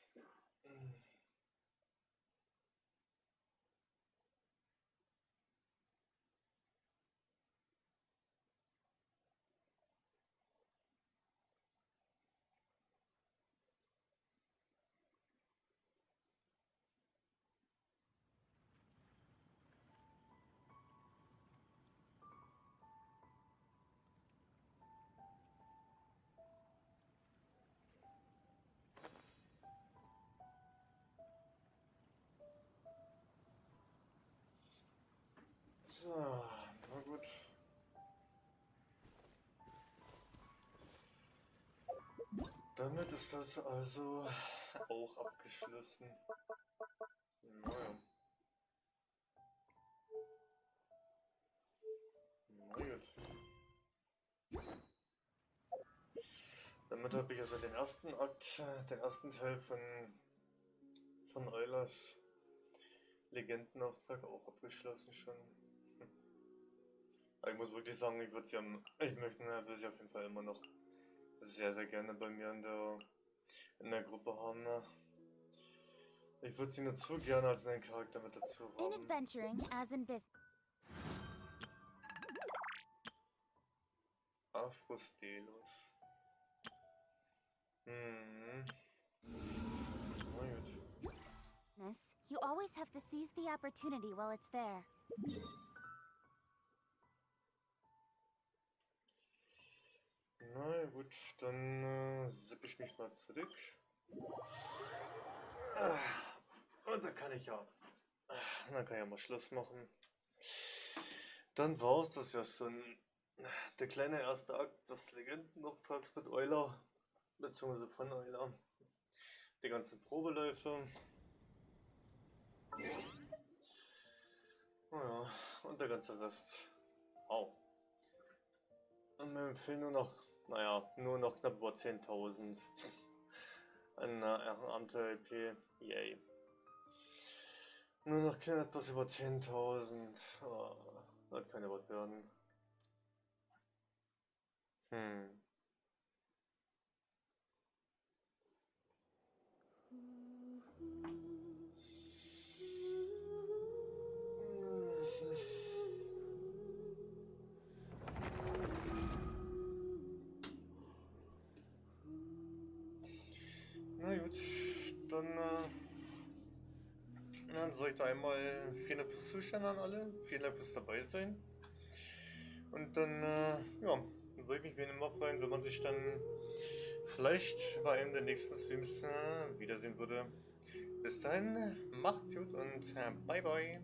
So, na gut. Damit ist das also auch abgeschlossen. Naja. Na gut. Damit habe ich also den ersten Akt, den ersten Teil von Eulas Legendenauftrag auch abgeschlossen schon. Aber ich muss wirklich sagen, ich möchte sie auf jeden Fall immer noch sehr, sehr gerne bei mir in der Gruppe haben. Ne? Ich würde sie nur zu gerne als einen Charakter mit dazu haben. In adventuring, as in business. Aphros, Delos. Na gut. You always have to seize the opportunity while it's there. Na gut, dann sippe ich mich mal zurück. Und dann kann ich ja mal Schluss machen. Dann war es das ja schon. Der kleine erste Akt des Legendenauftrags mit Euler, beziehungsweise von Euler. Die ganzen Probeläufe. Naja, und der ganze Rest. Au. Und mir fehlen nur noch knapp über 10.000 an Ehrenamte-LP. Yay. Nur noch knapp etwas über 10.000. Oh, das kann ja was werden. Na gut, dann soll ich da einmal vielen Dank fürs Zuschauen an alle, vielen Dank fürs dabei sein. Und dann, würde ich mich wie immer freuen, wenn man sich dann vielleicht bei einem der nächsten Streams wiedersehen würde. Bis dahin, macht's gut und bye bye.